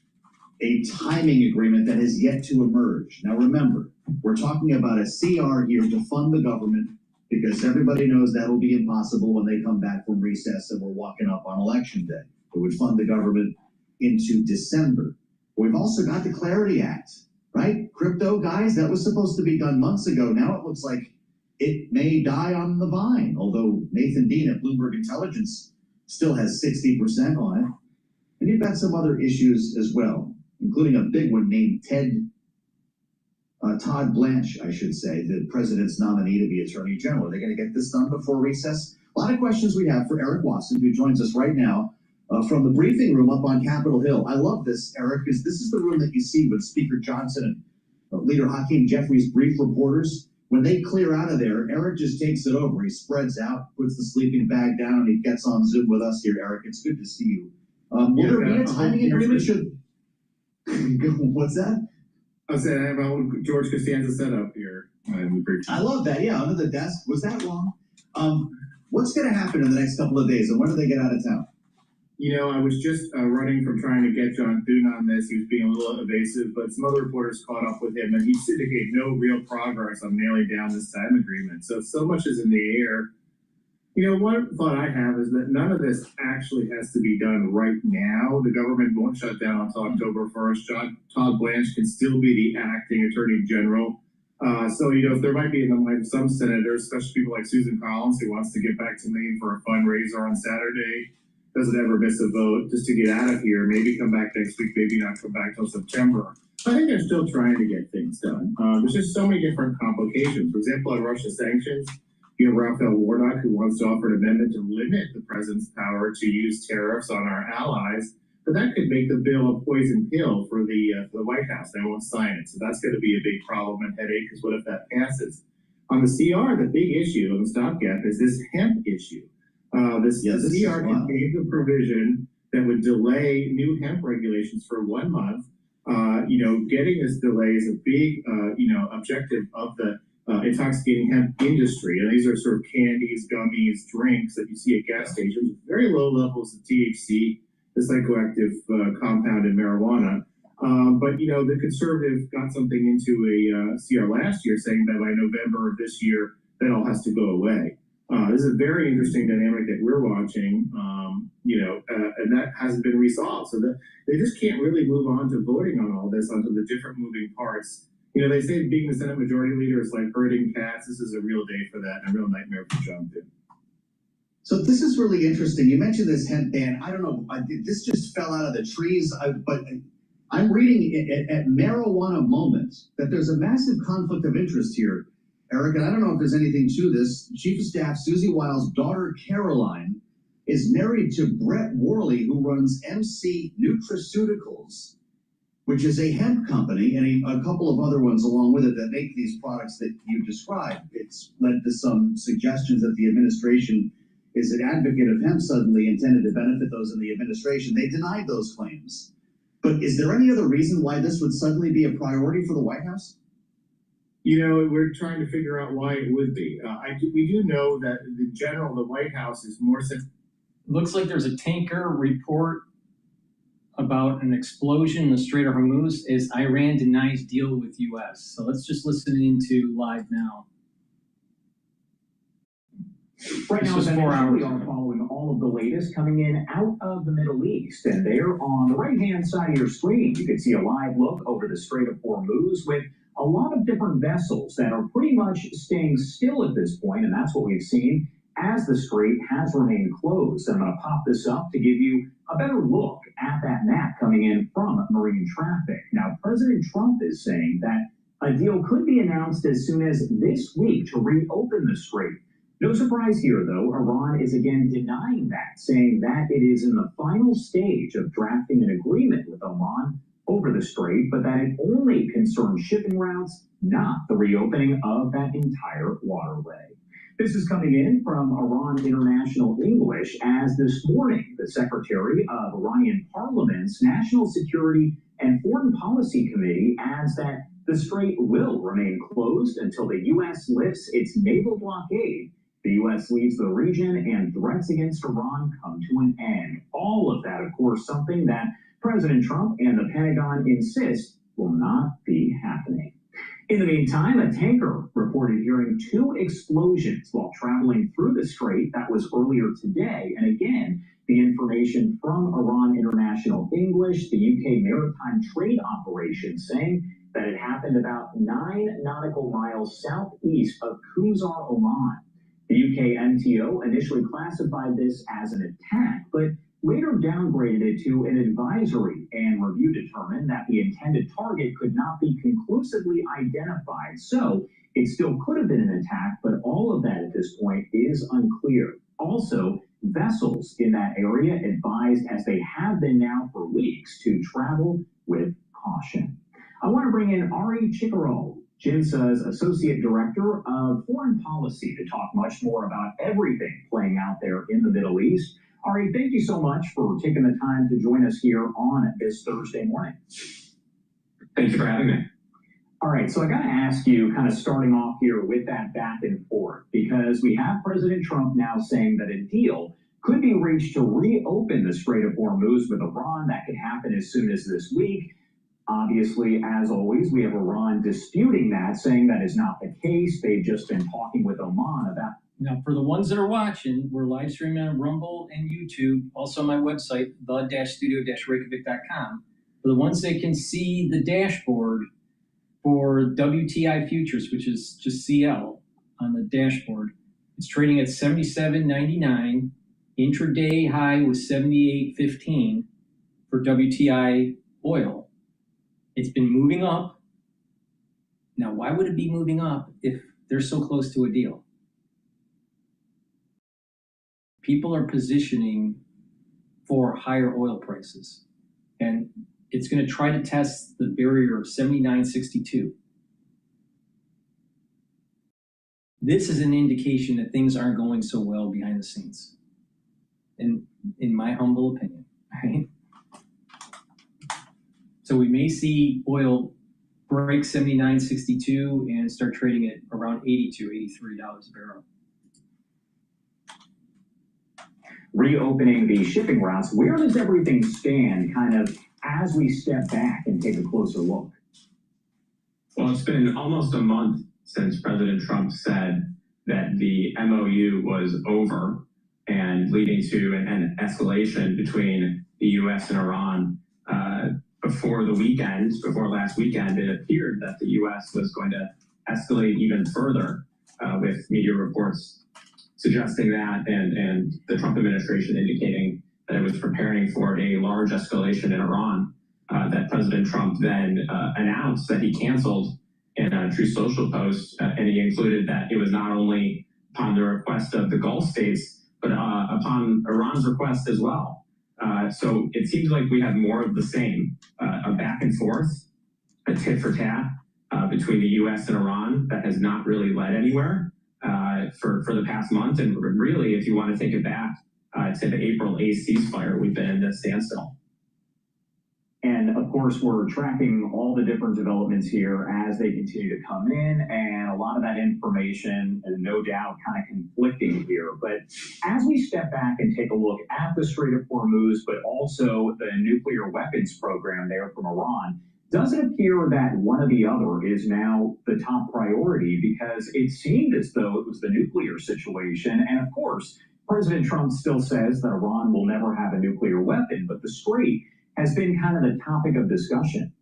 a timing agreement that has yet to emerge. Now remember, we're talking about a CR here to fund the government because everybody knows that'll be impossible when they come back from recess and we're walking up on election day. It would fund the government into December. We've also got the Clarity Act, right? Crypto, guys, that was supposed to be done months ago. Now it looks like it may die on the vine, although Nathan Dean at Bloomberg Intelligence still has 60% on it. And you've got some other issues as well, including a big one named Todd Blanche, I should say, the president's nominee to be Attorney General. Are they going to get this done before recess? A lot of questions we have for Eric Wasson, who joins us right now from the briefing room up on Capitol Hill. I love this, Eric, because this is the room that you see when Speaker Johnson and Leader Hakeem Jeffries brief reporters. When they clear out of there, Eric just takes it over. He spreads out, puts the sleeping bag down, and he gets on Zoom with us here, Eric. It's good to see you. Will there be a timing agreement? What's that? I was saying about George Costanza set up here. I love that. Yeah, under the desk. Was that wrong? What's going to happen in the next couple of days, and when do they get out of town? You know, I was just running from trying to get John Thune on this. He was being a little evasive, but some other reporters caught up with him, and he indicated no real progress on nailing down this time agreement. So much is in the air. You know, one thought I have is that none of this actually has to be done right now. The government won't shut down until October 1st. Todd Blanche can still be the acting Attorney General. So, you know, there might be in the mind of some senators, especially people like Susan Collins, who wants to get back to Maine for a fundraiser on Saturday, doesn't ever miss a vote, just to get out of here, maybe come back next week, maybe not come back till September. I think they're still trying to get things done. There's just so many different complications. For example, on Russia sanctions, you have Raphael Warnock, who wants to offer an amendment to limit the president's power to use tariffs on our allies, but that could make the bill a poison pill for the White House. They won't sign it, so that's going to be a big problem and headache, because what if that passes? On the CR, the big issue on the stopgap is this hemp issue. The CR contains a provision that would delay new hemp regulations for 1 month. Getting this delay is a big, objective of the intoxicating hemp industry. And these are sort of candies, gummies, drinks that you see at gas stations with very low levels of THC, the psychoactive compound in marijuana. But the conservative got something into a CR last year saying that by November of this year, that all has to go away. This is a very interesting dynamic that we're watching, and that hasn't been resolved. So that they just can't really move on to voting on all this, onto the different moving parts. They say being the Senate Majority Leader is like herding cats. This is a real day for that, and a real nightmare for Trump, too. So this is really interesting. You mentioned this hemp ban. I don't know. This just fell out of the trees, but I'm reading at Marijuana Moment that there's a massive conflict of interest here, Eric, and I don't know if there's anything to this. Chief of Staff Susie Wiles' daughter, Caroline, is married to Brett Worley, who runs MC Nutraceuticals, which is a hemp company, and a couple of other ones along with it that make these products that you described. It's led to some suggestions that the administration is an advocate of hemp, suddenly intended to benefit those in the administration. They denied those claims. But is there any other reason why this would suddenly be a priority for the White House? We're trying to figure out why it would be. We do know that in general, the White House is more sensitive. Looks like there's a tanker report about an explosion in the Strait of Hormuz as Iran denies deal with U.S. So let's just listen into live now. Right now, we are following all of the latest coming in out of the Middle East. And there on the right-hand side of your screen, you can see a live look over the Strait of Hormuz with a lot of different vessels that are pretty much staying still at this point. And that's what we've seen as the strait has remained closed. I'm going to pop this up to give you a better look at that map coming in from marine traffic. Now, President Trump is saying that a deal could be announced as soon as this week to reopen the strait. No surprise here, though, Iran is again denying that, saying that it is in the final stage of drafting an agreement with Oman over the strait, but that it only concerns shipping routes, not the reopening of that entire waterway. This is coming in from Iran International English as this morning, the Secretary of Iranian Parliament's National Security and Foreign Policy Committee adds that the strait will remain closed until the U.S. lifts its naval blockade, the U.S. leaves the region, and threats against Iran come to an end. All of that, of course, something that President Trump and the Pentagon insist will not be happening. In the meantime, a tanker reported hearing 2 explosions while traveling through the strait. That was earlier today. And again, the information from Iran International English, the UK Maritime Trade Operation, saying that it happened about 9 nautical miles southeast of Khuzar, Oman. The UK MTO initially classified this as an attack, but later downgraded it to an advisory, and review determined that the intended target could not be conclusively identified. So it still could have been an attack, but all of that at this point is unclear. Also, vessels in that area advised, as they have been now for weeks, to travel with caution. I want to bring in Ari Cottrell, JINSA's Associate Director of Foreign Policy, to talk much more about everything playing out there in the Middle East. Ari, thank you so much for taking the time to join us here on this Thursday morning. Thanks for having me. All right, so I got to ask you, kind of starting off here with that back and forth, because we have President Trump now saying that a deal could be reached to reopen the Strait of Hormuz with Iran. That could happen as soon as this week. Obviously, as always, we have Iran disputing that, saying that is not the case. They've just been talking with Oman about. Now, for the ones that are watching, we're live streaming on Rumble and YouTube, also my website, the-studio-reykjavik.com. For the ones that can see the dashboard for WTI futures, which is just CL on the dashboard, it's trading at 77.99. Intraday high was 78.15 for WTI oil. It's been moving up. Now, why would it be moving up if they're so close to a deal? People are positioning for higher oil prices, and it's going to try to test the barrier of 79.62. This is an indication that things aren't going so well behind the scenes. in my humble opinion, right? So we may see oil break 79.62 and start trading at around $82, $83 a barrel. Reopening the shipping routes, where does everything stand kind of as we step back and take a closer look? Well, it's been almost a month since President Trump said that the MOU was over and leading to an escalation between the U.S. and Iran. Before last weekend, it appeared that the U.S. was going to escalate even further, with media reports suggesting that, and the Trump administration indicating that it was preparing for a large escalation in Iran, that President Trump then announced that he canceled in a Truth Social post, and he included that it was not only upon the request of the Gulf states, but upon Iran's request as well. So it seems like we have more of the same, a back and forth, a tit for tat between the U.S. and Iran that has not really led anywhere for the past month. And really, if you want to take it back to the April 8th ceasefire, we've been in this standstill. And of course, we're tracking all the different developments here as they continue to come in, and a lot of that information is no doubt kind of conflicting here. But as we step back and take a look at the Strait of Hormuz, but also the nuclear weapons program there from Iran, does it appear that one or the other is now the top priority? Because it seemed as though it was the nuclear situation. And of course, President Trump still says that Iran will never have a nuclear weapon, but the Strait has been kind of the topic of discussion.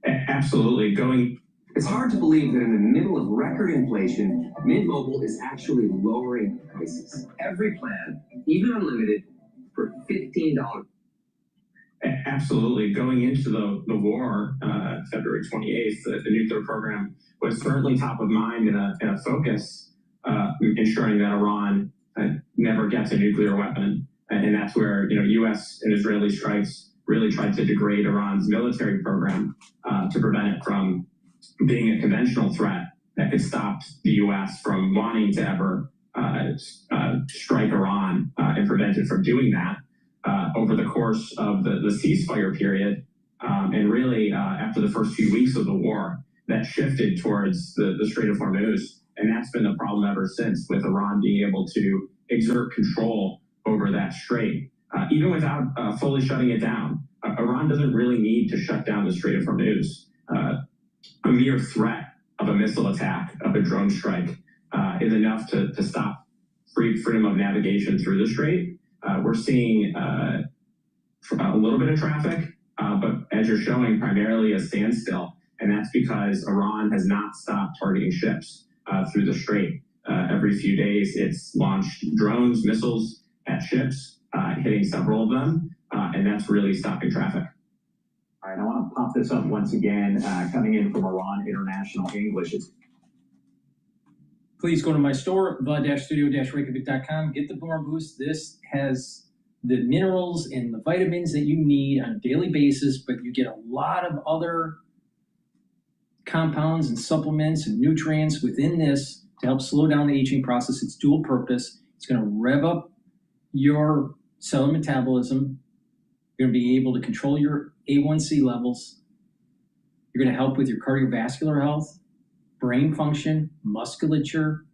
Absolutely. It's hard to believe that in the middle of record inflation, Mint Mobile is actually lowering prices. Every plan, even unlimited, for $15. Absolutely. Going into the war, February 28th, the nuclear program was certainly top of mind and a focus, ensuring that Iran never gets a nuclear weapon. And that's where, U.S. and Israeli strikes really tried to degrade Iran's military program to prevent it from being a conventional threat that could stop the U.S. from wanting to ever strike Iran and prevent it from doing that over the course of the ceasefire period. And really, after the first few weeks of the war, that shifted towards the Strait of Hormuz. And that's been the problem ever since, with Iran being able to exert control over that strait, even without fully shutting it down. Iran doesn't really need to shut down the Strait of Hormuz. A mere threat of a missile attack, of a drone strike, is enough to stop freedom of navigation through the strait. We're seeing a little bit of traffic, but as you're showing, primarily a standstill. And that's because Iran has not stopped targeting ships through the strait. Every few days, it's launched drones, missiles at ships, hitting several of them, and that's really stopping traffic. All right, I want to pop this up once again, coming in from Iran International English. Please go to my store, the-studio-reykjavik.com. Get the Boomer Boost. This has the minerals and the vitamins that you need on a daily basis, but you get a lot of other compounds and supplements and nutrients within this to help slow down the aging process. It's dual purpose. It's going to rev up your cellular metabolism. You're going to be able to control your A1C levels. You're going to help with your cardiovascular health, brain function, musculature.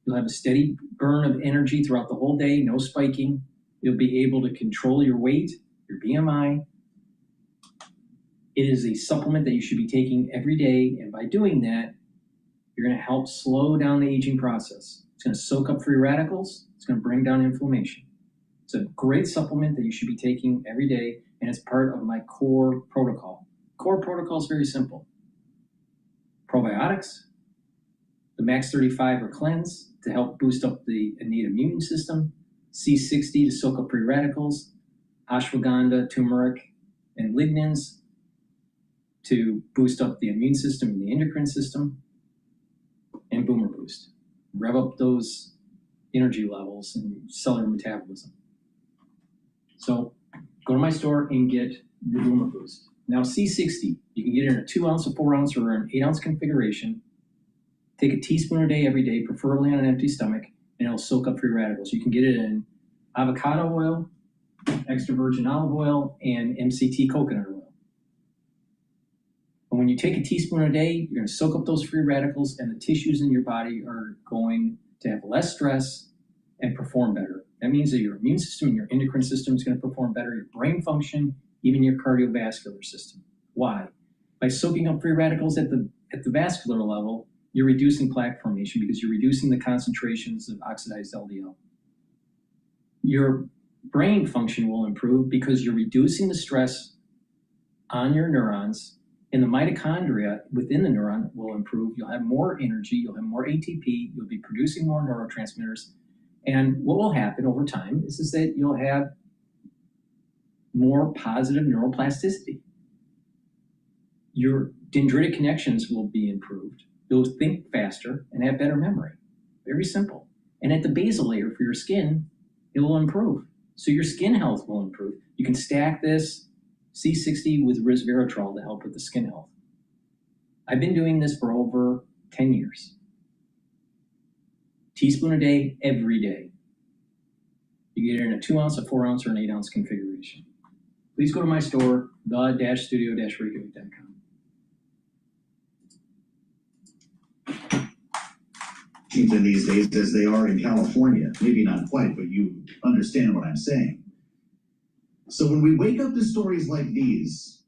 You'll have a steady burn of energy throughout the whole day, no spiking. You'll be able to control your weight, your BMI. It is a supplement that you should be taking every day, and by doing that, you're going to help slow down the aging process. It's going to soak up free radicals. It's going to bring down inflammation. It's a great supplement that you should be taking every day, and it's part of my core protocol. Core protocol is very simple. Probiotics, the Max 35 or cleanse to help boost up the innate immune system, C60 to soak up free radicals, ashwagandha, turmeric, and lignans to boost up the immune system and the endocrine system, and Boomer Boost. Rev up those energy levels and cellular metabolism. So go to my store and get the Boomer Boost. Now C60, you can get it in a 2 ounce, a 4 ounce, or an 8 ounce configuration. Take a teaspoon a day every day, preferably on an empty stomach, and it'll soak up free radicals. You can get it in avocado oil, extra virgin olive oil, and MCT coconut oil. And when you take a teaspoon a day, you're going to soak up those free radicals, and the tissues in your body are going to have less stress and perform better. That means that your immune system and your endocrine system is going to perform better, your brain function, even your cardiovascular system. Why? By soaking up free radicals at the vascular level, you're reducing plaque formation because you're reducing the concentrations of oxidized LDL. Your brain function will improve because you're reducing the stress on your neurons, and the mitochondria within the neuron will improve. You'll have more energy, you'll have more ATP, you'll be producing more neurotransmitters. And what will happen over time is that you'll have more positive neuroplasticity. Your dendritic connections will be improved. You'll think faster and have better memory. Very simple. And at the basal layer for your skin, it will improve. So your skin health will improve. You can stack this C60 with resveratrol to help with the skin health. I've been doing this for over 10 years. Teaspoon a day, every day. You get it in a 2 ounce, a 4 ounce, or an 8 ounce configuration. Please go to my store, the-studio-reykjavik.com. Washington these days as they are in California. Maybe not quite, but you understand what I'm saying. So when we wake up to stories like these,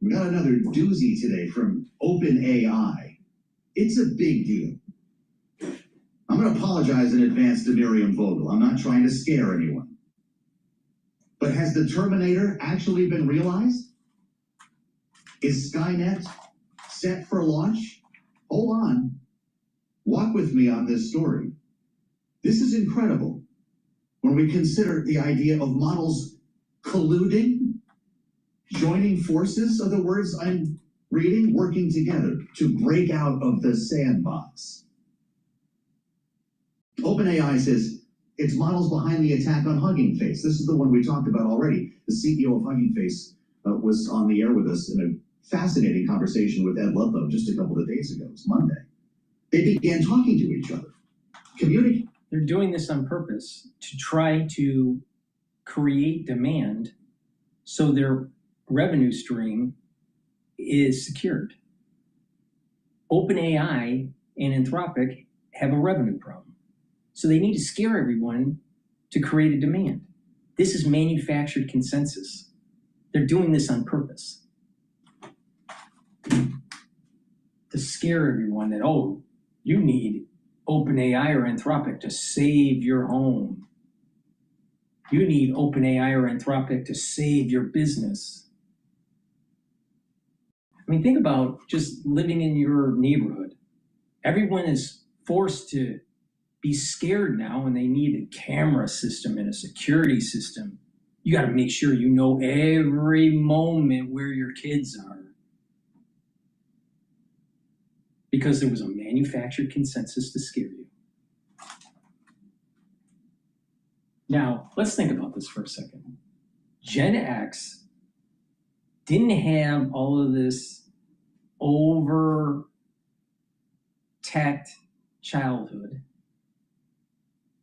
we got another doozy today from OpenAI. It's a big deal. I'm going to apologize in advance to Miriam Vogel. I'm not trying to scare anyone. But has the Terminator actually been realized? Is Skynet set for launch? Hold on. Walk with me on this story. This is incredible when we consider the idea of models colluding, joining forces, are the words I'm reading, working together to break out of the sandbox. OpenAI says it's models behind the attack on Hugging Face. This is the one we talked about already. The CEO of Hugging Face was on the air with us in a fascinating conversation with Ed Ludlow just a couple of days ago. It was Monday. They began talking to each other, communicating. They're doing this on purpose to try to create demand so their revenue stream is secured. OpenAI and Anthropic have a revenue problem. So they need to scare everyone to create a demand. This is manufactured consensus. They're doing this on purpose. To scare everyone that, oh, you need OpenAI or Anthropic to save your home. You need OpenAI or Anthropic to save your business. I mean, think about just living in your neighborhood. Everyone is forced to be scared now, and they need a camera system and a security system. You got to make sure you know every moment where your kids are. Because there was a manufactured consensus to scare you. Now, let's think about this for a second. Gen X didn't have all of this over-teched childhood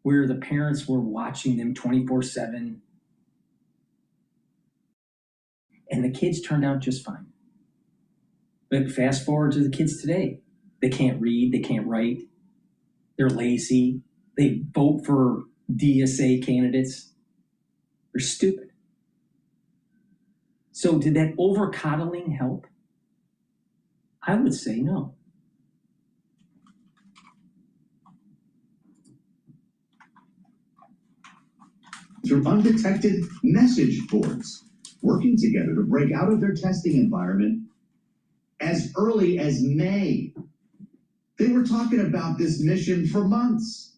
where the parents were watching them 24/7, and the kids turned out just fine. But fast forward to the kids today. They can't read, they can't write, they're lazy, they vote for DSA candidates. They're stupid. So did that over-coddling help? I would say no. Through undetected message boards, working together to break out of their testing environment as early as May. They were talking about this mission for months.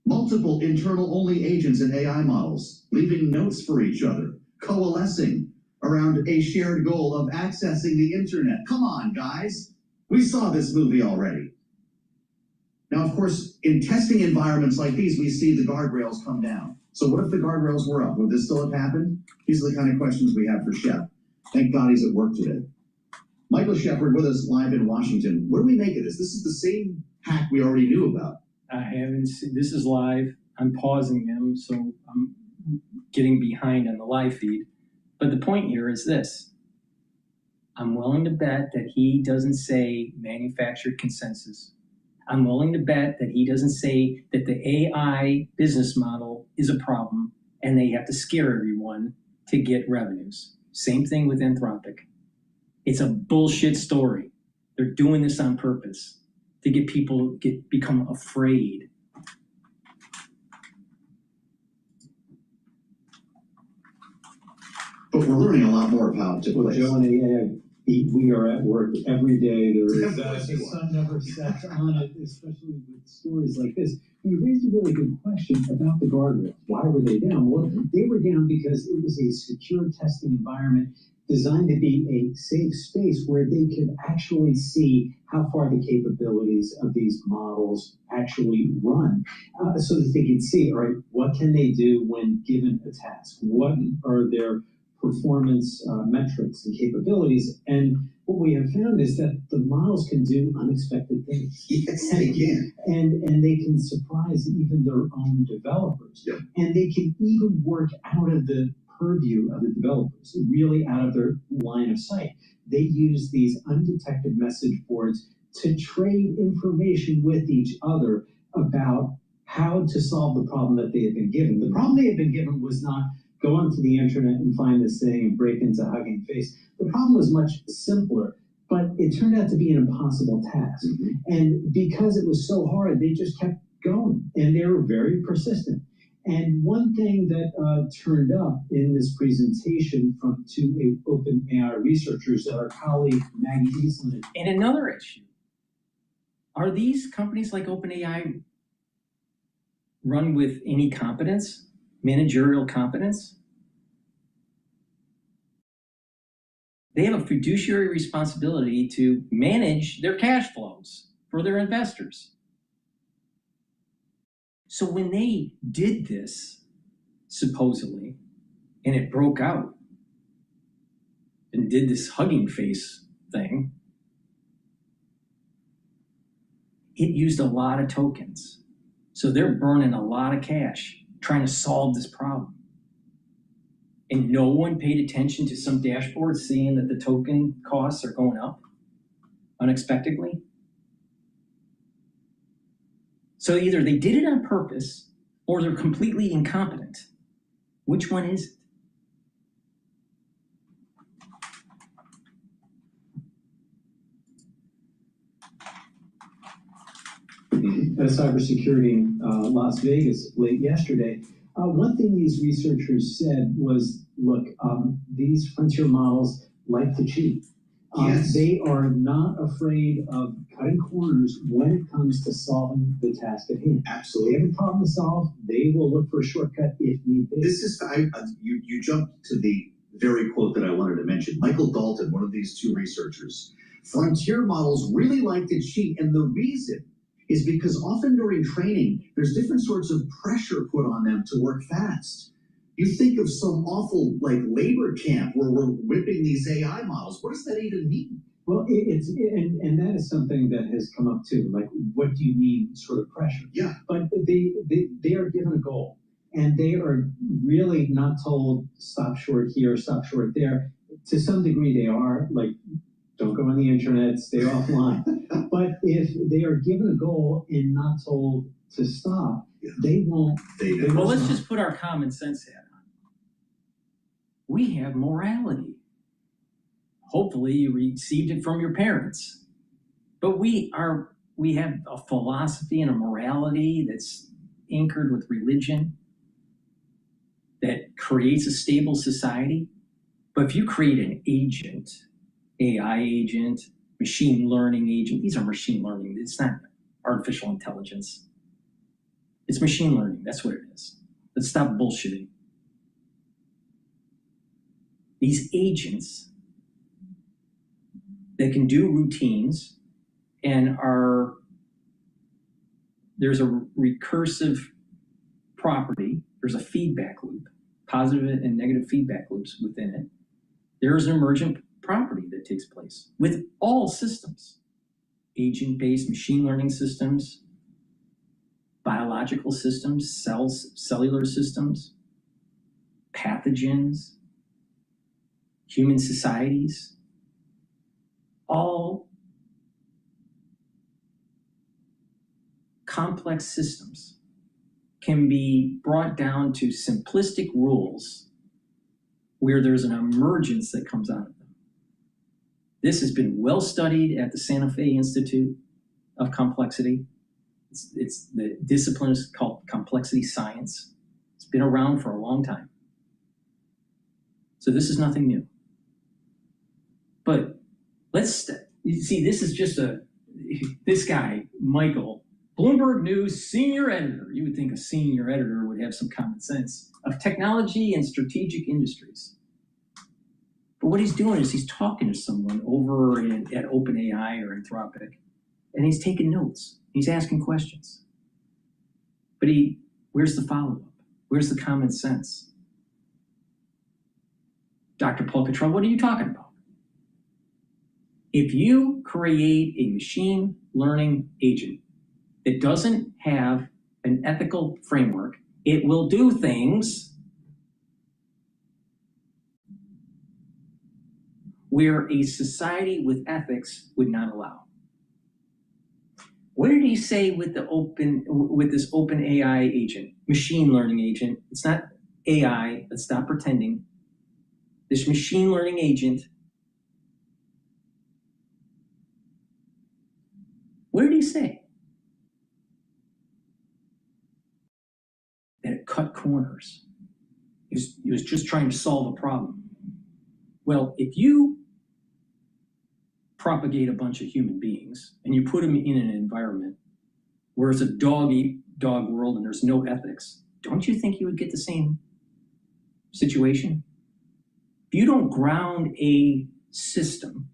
Multiple internal-only agents and AI models leaving notes for each other, coalescing around a shared goal of accessing the internet. Come on, guys. We saw this movie already. Now, of course, in testing environments like these, we see the guardrails come down. So what if the guardrails were up? Would this still have happened? These are the kind of questions we have for Shep. Thank God he's at work today. Michael Shepard with us live in Washington. What do we make of this? This is the same hack we already knew about. I haven't seen, this is live. I'm pausing him, so I'm getting behind on the live feed. But the point here is this. I'm willing to bet that he doesn't say manufactured consensus. I'm willing to bet that he doesn't say that the AI business model is a problem and they have to scare everyone to get revenues. Same thing with Anthropic. It's a bullshit story. They're doing this on purpose to get people become afraid. But we're learning a lot more about it. Well, Joe and AI, we are at work every day. There is the sun never sets on it, especially with stories like this. You raised a really good question about the guardrails. Why were they down? Well, they were down because it was a secure testing environment designed to be a safe space where they could actually see how far the capabilities of these models actually run, so that they could see, all right, what can they do when given a task? What are their performance metrics and capabilities? And what we have found is that the models can do unexpected things. Yes, they can. And they can surprise even their own developers. Yep. And they can even work out of the purview of the developers, really out of their line of sight. They use these undetected message boards to trade information with each other about how to solve the problem that they had been given. The problem they had been given was not go onto the internet and find this thing and break into Hugging Face. The problem was much simpler, but it turned out to be an impossible task. Mm-hmm. And because it was so hard, they just kept going, and they were very persistent. And one thing that turned up in this presentation from two OpenAI researchers, our colleague Maggie Eastland. And another issue, are these companies like OpenAI run with any competence, managerial competence? They have a fiduciary responsibility to manage their cash flows for their investors. So when they did this, supposedly, and it broke out and did this Hugging Face thing, it used a lot of tokens. So they're burning a lot of cash trying to solve this problem. And no one paid attention to some dashboard seeing that the token costs are going up unexpectedly. So either they did it on purpose or they're completely incompetent. Which one is it? At a cybersecurity in Las Vegas late yesterday, one thing these researchers said was, look, these frontier models like to cheat. Yes. They are not afraid of cutting corners when it comes to solving the task at hand. Absolutely. They have a problem to solve, they will look for a shortcut if need be. This is, you jumped to the very quote that I wanted to mention. Michael Dalton, one of these two researchers, frontier models really like to cheat, and the reason is because often during training, there's different sorts of pressure put on them to work fast. You think of some awful labor camp where we're whipping these AI models. What does that even mean? Well, and that is something that has come up too. Like, what do you mean sort of pressure? Yeah. But they are given a goal, and they are really not told stop short here, stop short there. To some degree, they are like, don't go on the internet, stay offline. But if they are given a goal and not told to stop, they won't. Well, let's just put our common sense hat on. We have morality. Hopefully you received it from your parents. But we have a philosophy and a morality that's anchored with religion that creates a stable society. But if you create an agent, AI agent, machine learning agent, these are machine learning, it's not artificial intelligence. It's machine learning, that's what it is. Let's stop bullshitting. These agents that can do routines and there's a recursive property, there's a feedback loop, positive and negative feedback loops within it. There's an emergent property that takes place with all systems, agent-based machine learning systems. biological systems, cellular systems, pathogens, human societies, all complex systems can be brought down to simplistic rules where there's an emergence that comes out of them. This has been well studied at the Santa Fe Institute of Complexity. The discipline is called complexity science. It's been around for a long time. So this is nothing new. But you see, this is just this guy, Michael, Bloomberg News senior editor. You would think a senior editor would have some common sense of technology and strategic industries. But what he's doing is he's talking to someone over at OpenAI or Anthropic, and he's taking notes. He's asking questions. But where's the follow-up? Where's the common sense? Dr. Paul Cottrell, what are you talking about? If you create a machine learning agent that doesn't have an ethical framework, it will do things where a society with ethics would not allow. What did he say with this open AI agent, machine learning agent? It's not AI, let's stop pretending. This machine learning agent, what did he say? That it cut corners. He was just trying to solve a problem. Well, if you propagate a bunch of human beings and you put them in an environment where it's a dog-eat-dog world and there's no ethics, don't you think you would get the same situation? If you don't ground a system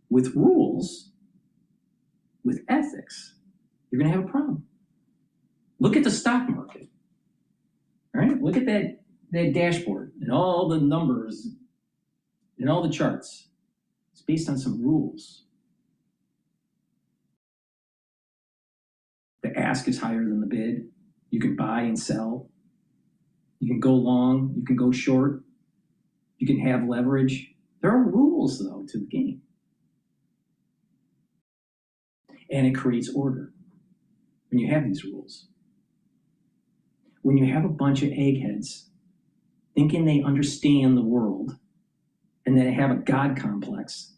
with rules, with ethics, you're going to have a problem. Look at the stock market. All right, look at that dashboard and all the numbers and all the charts. It's based on some rules. The ask is higher than the bid. You can buy and sell. You can go long, you can go short. You can have leverage. There are rules, though, to the game. And it creates order when you have these rules. When you have a bunch of eggheads thinking they understand the world and they have a God complex,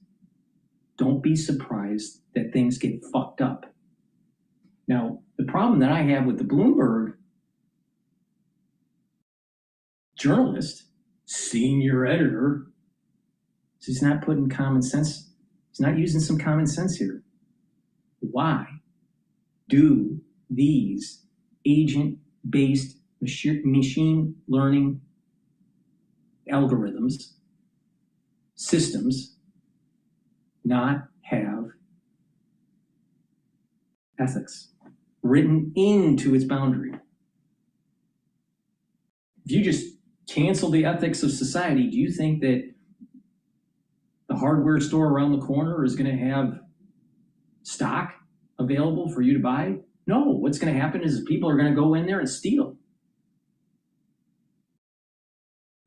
don't be surprised that things get fucked up. Now, the problem that I have with the Bloomberg journalist, senior editor, is he's not putting common sense, he's not using some common sense here. Why do these agent-based machine learning algorithms, systems, not have ethics written into its boundary? If you just cancel the ethics of society, do you think that the hardware store around the corner is going to have stock available for you to buy? No, what's going to happen is people are going to go in there and steal.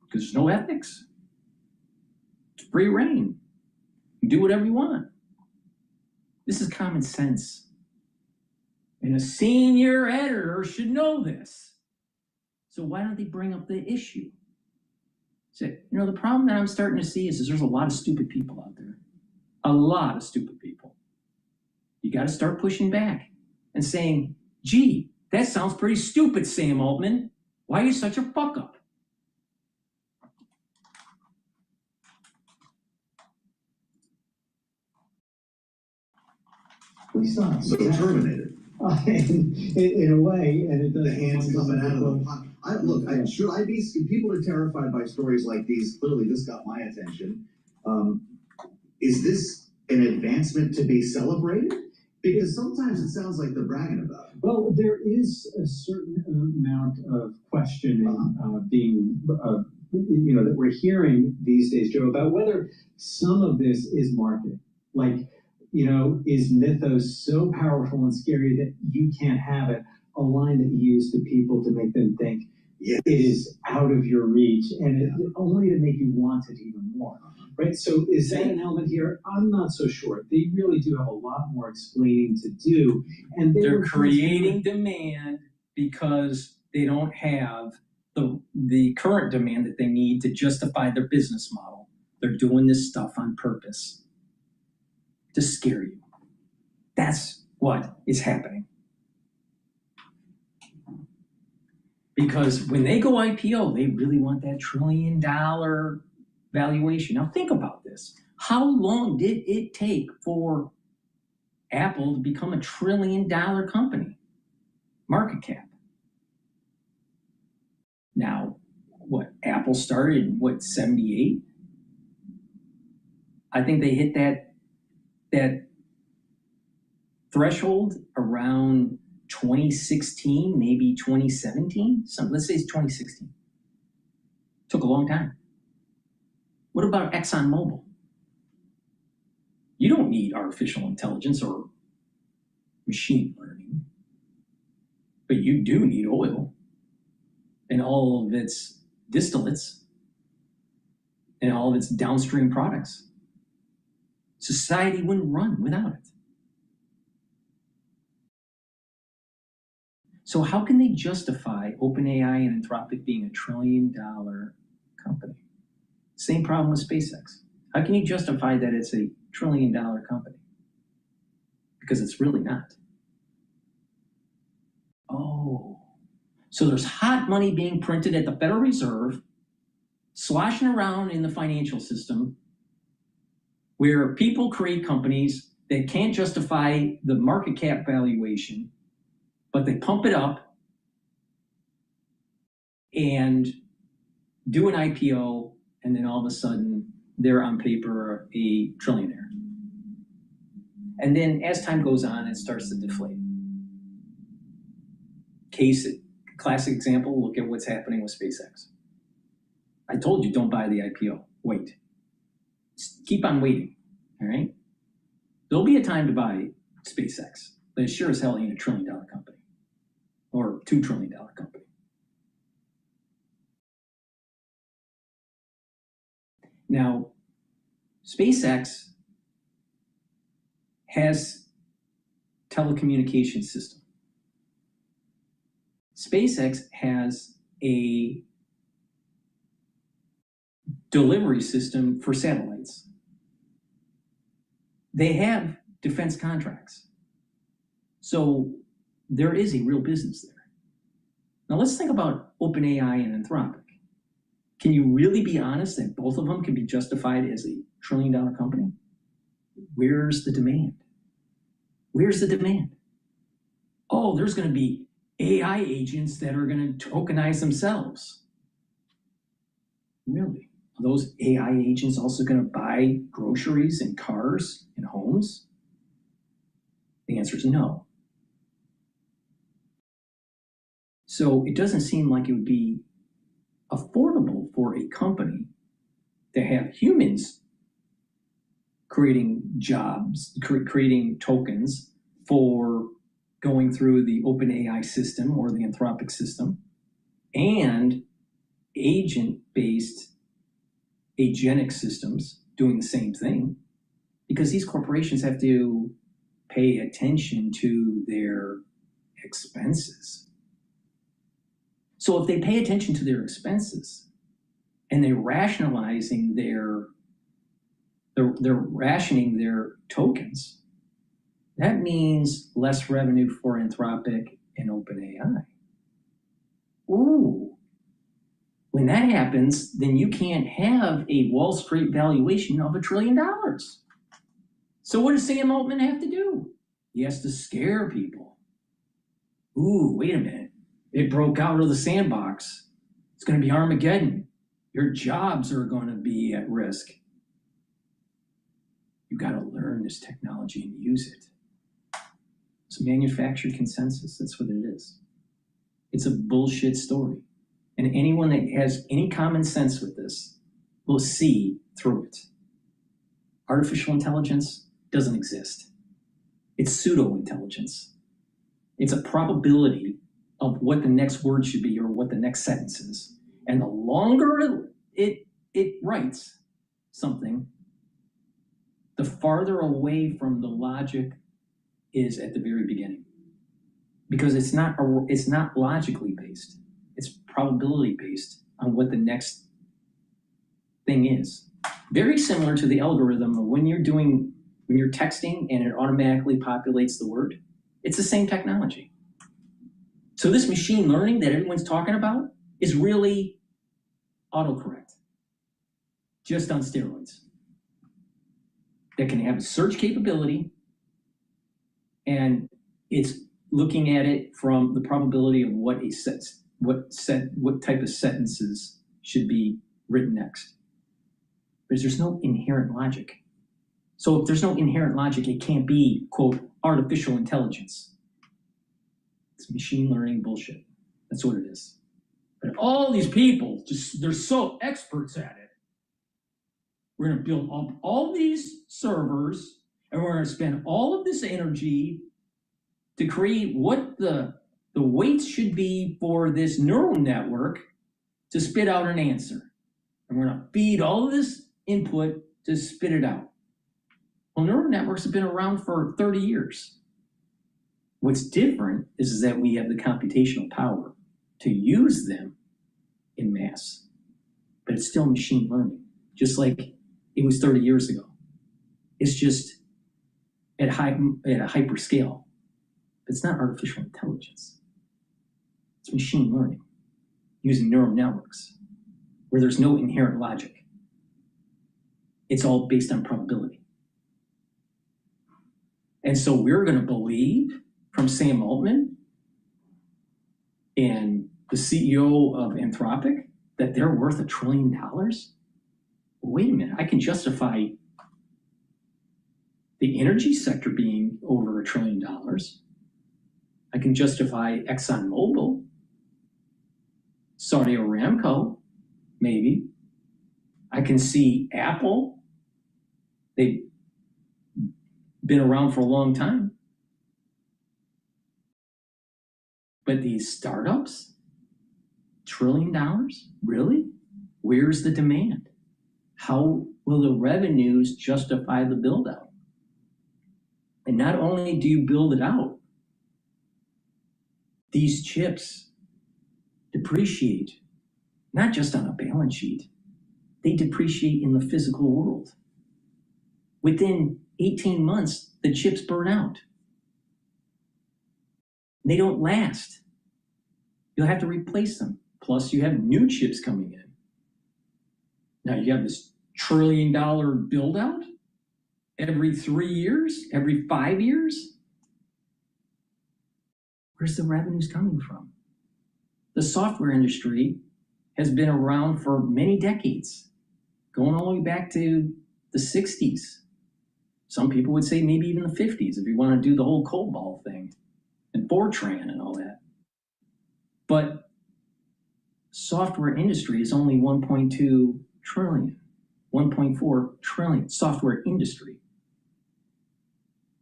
Because there's no ethics. It's free reign. You do whatever you want. This is common sense. And a senior editor should know this. So why don't they bring up the issue? Say, the problem that I'm starting to see is there's a lot of stupid people out there. A lot of stupid people. You got to start pushing back and saying, gee, that sounds pretty stupid, Sam Altman. Why are you such a fuck up? We saw So terminated. in a way, and it does. The hands coming out of the pocket. Should I be? People are terrified by stories like these. Clearly, this got my attention. Is this an advancement to be celebrated? Because sometimes it sounds like they're bragging about it. Well, there is a certain amount of questioning that we're hearing these days, Joe, about whether some of this is marketing. Like, is mythos so powerful and scary that you can't have it? a line that you use to people to make them think it is out of your reach, and only to make you want it even more, right? So is that an element here? I'm not so sure. They really do have a lot more explaining to do, and they're creating demand because they don't have the current demand that they need to justify their business model. They're doing this stuff on purpose to scare you. That's what is happening. Because when they go IPO, they really want that $1 trillion valuation. Now think about this. How long did it take for Apple to become a $1 trillion company? Market cap. Now, what, Apple started in, what, 78? I think they hit that threshold around 2016, maybe 2017. Let's say it's 2016. Took a long time. What about ExxonMobil? You don't need artificial intelligence or machine learning, but you do need oil and all of its distillates and all of its downstream products. Society wouldn't run without it. So how can they justify OpenAI and Anthropic being a $1 trillion company? Same problem with SpaceX. How can you justify that it's a $1 trillion company? Because it's really not. Oh, so there's hot money being printed at the Federal Reserve, sloshing around in the financial system, where people create companies that can't justify the market cap valuation, but they pump it up and do an IPO, and then all of a sudden they're on paper a trillionaire. And then as time goes on, it starts to deflate. Classic example, look at what's happening with SpaceX. I told you, don't buy the IPO, wait. Just keep on waiting, all right? There'll be a time to buy SpaceX, but it sure as hell ain't a $1 trillion company or $2 trillion company. Now, SpaceX has telecommunication system. SpaceX has a delivery system for satellites. They have defense contracts. So there is a real business there. Now let's think about OpenAI and Anthropic. Can you really be honest that both of them can be justified as a $1 trillion company? Where's the demand? Where's the demand? Oh, there's going to be AI agents that are going to tokenize themselves. Really? Are those AI agents also going to buy groceries and cars and homes? The answer is no. So it doesn't seem like it would be affordable for a company to have humans creating jobs, creating tokens for going through the OpenAI system or the Anthropic system, and agent-based agentic systems doing the same thing, because these corporations have to pay attention to their expenses. So if they pay attention to their expenses and they're rationalizing they're rationing their tokens, that means less revenue for Anthropic and OpenAI. Ooh, when that happens, then you can't have a Wall Street valuation of $1 trillion. So what does Sam Altman have to do? He has to scare people. Ooh, wait a minute. It broke out of the sandbox. It's going to be Armageddon. Your jobs are going to be at risk. You got to learn this technology and use it. It's manufactured consensus. That's what it is. It's a bullshit story. And anyone that has any common sense with this will see through it. Artificial intelligence doesn't exist. It's pseudo-intelligence. It's a probability of what the next word should be or what the next sentence is. And the longer it writes something, the farther away from the logic is at the very beginning. Because it's not logically based. It's probability based on what the next thing is. Very similar to the algorithm of when you're texting and it automatically populates the word. It's the same technology. So this machine learning that everyone's talking about is really autocorrect, just on steroids. That can have a search capability, and it's looking at it from the probability of what type of sentences should be written next. Because there's no inherent logic. So if there's no inherent logic, it can't be, quote, artificial intelligence. It's machine learning bullshit. That's what it is. But all these people, they're so experts at it. We're gonna build up all these servers, and we're gonna spend all of this energy to create what the weights should be for this neural network to spit out an answer. And we're gonna feed all of this input to spit it out. Well, neural networks have been around for 30 years. What's different is that we have the computational power to use them in mass, but it's still machine learning, just like it was 30 years ago. It's just at a hyper scale. It's not artificial intelligence. It's machine learning using neural networks where there's no inherent logic. It's all based on probability. And so we're going to believe from Sam Altman and the CEO of Anthropic that they're worth $1 trillion? Wait a minute, I can justify the energy sector being over $1 trillion. I can justify ExxonMobil, Saudi Aramco, maybe. I can see Apple. They've been around for a long time. But these startups, $1 trillion? Really? Where's the demand? How will the revenues justify the build out? And not only do you build it out, these chips depreciate, not just on a balance sheet, they depreciate in the physical world. Within 18 months, the chips burn out. They don't last. You'll have to replace them. Plus, you have new chips coming in. Now, you have this $1 trillion build out every 3 years, every 5 years. Where's the revenues coming from? The software industry has been around for many decades, going all the way back to the 60s. Some people would say maybe even the 50s if you want to do the whole COBOL thing and Fortran and all that. But software industry is only 1.2 trillion, 1.4 trillion software industry.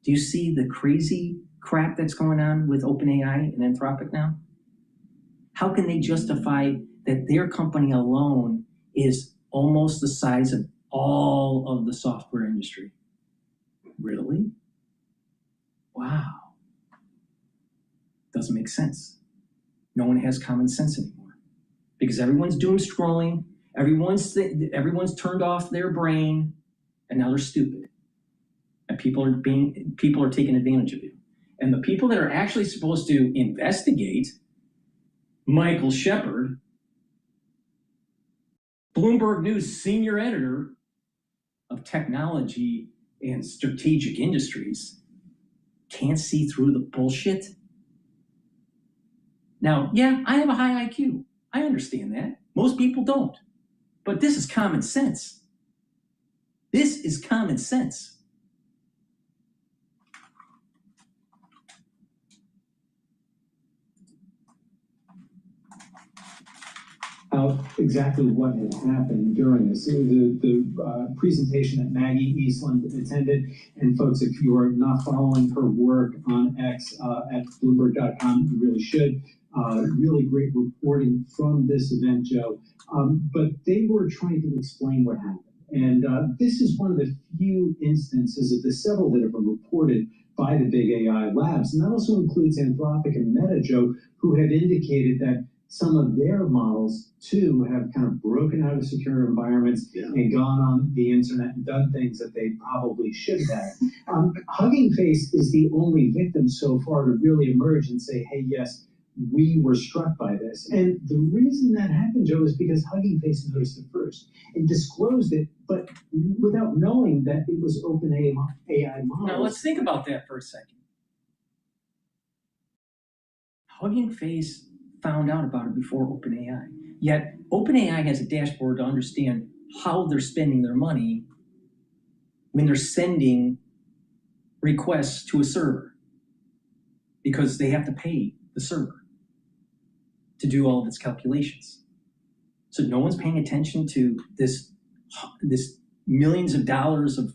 Do you see the crazy crap that's going on with OpenAI and Anthropic now? How can they justify that their company alone is almost the size of all of the software industry? Really? Wow. Doesn't make sense. No one has common sense anymore because everyone's doom scrolling, everyone's turned off their brain, and now they're stupid. And people are taking advantage of you. And the people that are actually supposed to investigate, Michael Shepard, Bloomberg News senior editor of technology and strategic industries, can't see through the bullshit. Now, yeah, I have a high IQ. I understand that. Most people don't. But this is common sense. This is common sense. Exactly what had happened during this. The presentation that Maggie Eastland attended, and folks, if you are not following her work on X at Bloomberg.com, you really should. really great reporting from this event, Joe. But they were trying to explain what happened. And this is one of the few instances of the several that have been reported by the big AI labs. And that also includes Anthropic and Meta, Joe, who have indicated that some of their models, too, have kind of broken out of secure environments and gone on the internet and done things that they probably should have. Hugging Face is the only victim so far to really emerge and say, hey, yes, we were struck by this. And the reason that happened, Joe, is because Hugging Face noticed it first and disclosed it, but without knowing that it was OpenAI models. Now let's think about that for a second. Hugging Face found out about it before OpenAI. Yet OpenAI has a dashboard to understand how they're spending their money when they're sending requests to a server, because they have to pay the server to do all of its calculations. So no one's paying attention to this millions of dollars of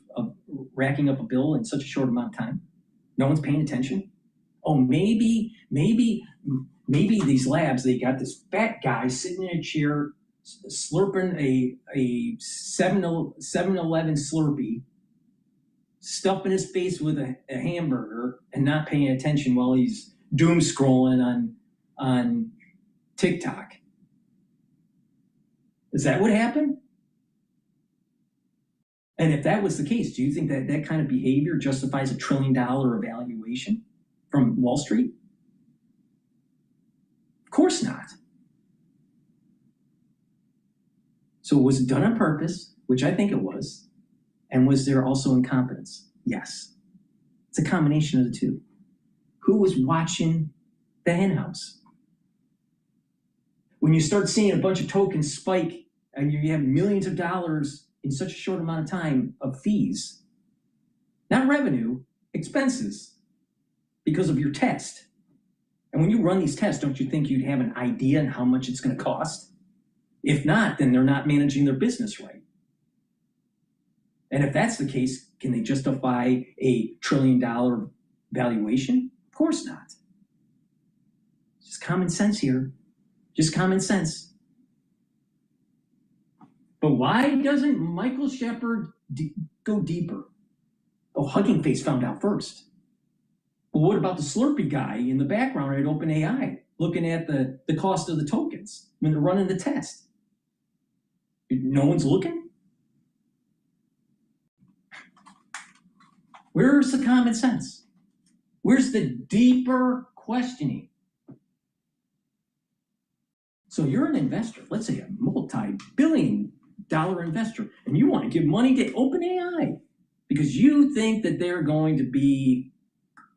racking up a bill in such a short amount of time. No one's paying attention. Oh, maybe these labs, they got this fat guy sitting in a chair slurping a 7-Eleven Slurpee, stuffing his face with a hamburger and not paying attention while he's doom scrolling on TikTok. Is that what happened? And if that was the case, do you think that that kind of behavior justifies $1 trillion evaluation from Wall Street? Of course not. So was it done on purpose, which I think it was, and was there also incompetence? Yes. It's a combination of the two. Who was watching the henhouse? When you start seeing a bunch of tokens spike and you have millions of dollars in such a short amount of time of fees, not revenue, expenses, because of your test. And when you run these tests, don't you think you'd have an idea on how much it's going to cost? If not, then they're not managing their business right. And if that's the case, can they justify a $1 trillion valuation? Of course not. Just common sense here. Just common sense. But why doesn't Michael Shepard go deeper? Oh, Hugging Face found out first. Well, what about the Slurpee guy in the background at OpenAI looking at the cost of the tokens when they're running the test? No one's looking? Where's the common sense? Where's the deeper questioning? So you're an investor, let's say a multi-billion-dollar investor, and you want to give money to OpenAI because you think that they're going to be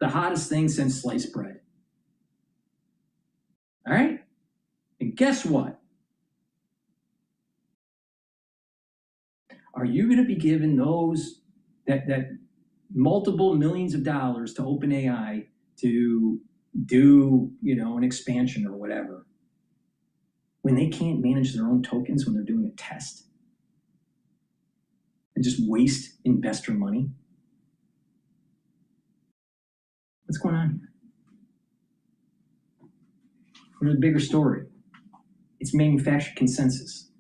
the hottest thing since sliced bread. All right? And guess what? Are you going to be giving those that multiple millions of dollars to OpenAI to do, an expansion or whatever, when they can't manage their own tokens when they're doing a test and just waste investor money? What's going on here? There's a bigger story. It's manufactured consensus.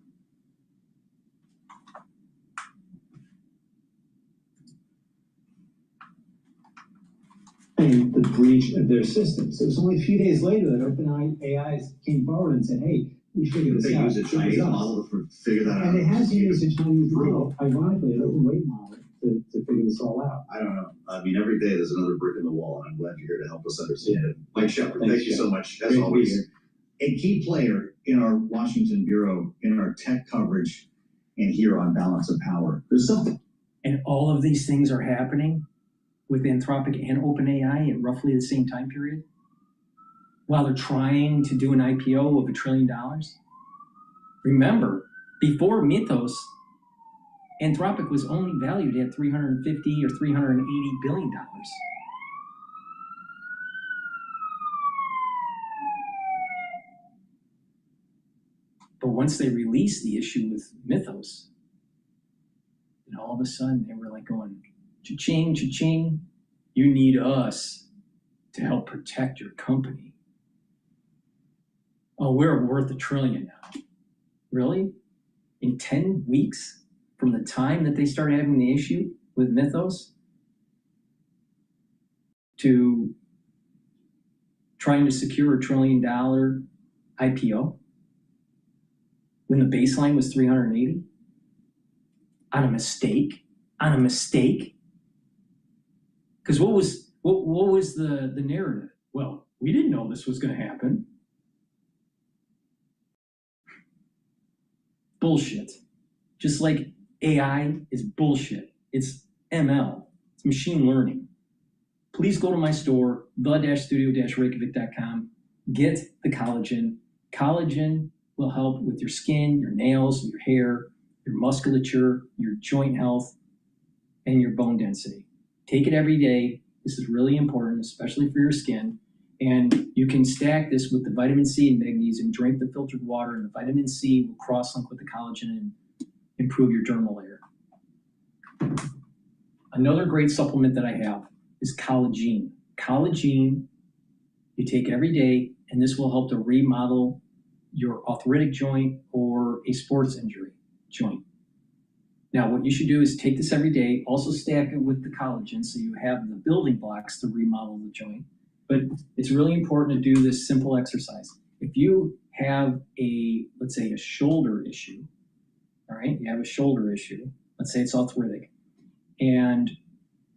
And the breach of their systems. It was only a few days later that OpenAI came forward and said, hey, we figured this out. They use a Chinese model to figure that out. And it has used a Chinese model, ironically, an open weight model to figure this all out. I don't know. I mean, every day there's another brick in the wall, and I'm glad you're here to help us understand it. Mike Shepard, thank you so much, as always. A key player in our Washington Bureau, in our tech coverage, and here on Balance of Power. There's something. And all of these things are happening with Anthropic and OpenAI at roughly the same time period, while they're trying to do an IPO of $1 trillion. Remember, before Mythos, Anthropic was only valued at $350 or $380 billion. But once they released the issue with Mythos, and all of a sudden they were like going, cha-ching, cha-ching, you need us to help protect your company. Oh, we're worth $1 trillion now. Really? In 10 weeks from the time that they started having the issue with Mythos to trying to secure $1 trillion IPO when the baseline was 380 on a mistake? Because what was the narrative? Well, we didn't know this was going to happen. Bullshit. Just like AI is bullshit. It's ML. It's machine learning. Please go to my store, the-studio-reykjavik.com. Get the collagen. Collagen will help with your skin, your nails, your hair, your musculature, your joint health, and your bone density. Take it every day. This is really important, especially for your skin. And you can stack this with the vitamin C and magnesium, drink the filtered water, and the vitamin C will cross-link with the collagen and improve your dermal layer. Another great supplement that I have is collagen. Collagen you take every day, and this will help to remodel your arthritic joint or a sports injury joint. Now, what you should do is take this every day, also stack it with the collagen so you have the building blocks to remodel the joint. But it's really important to do this simple exercise. If you have let's say a shoulder issue, all right, you have a shoulder issue, let's say it's arthritic, and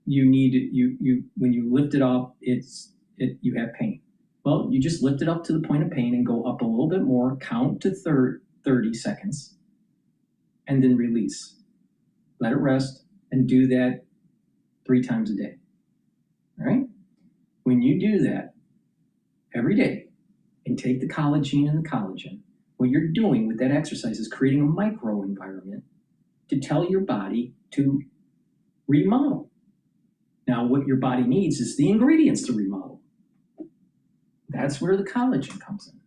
you need when you lift it up, you have pain. Well, you just lift it up to the point of pain and go up a little bit more, count to 30 seconds, and then release. Let it rest, and do that 3 times a day. All right? When you do that every day and take the collagen and the collagen, what you're doing with that exercise is creating a micro environment to tell your body to remodel. Now, what your body needs is the ingredients to remodel. That's where the collagen comes in.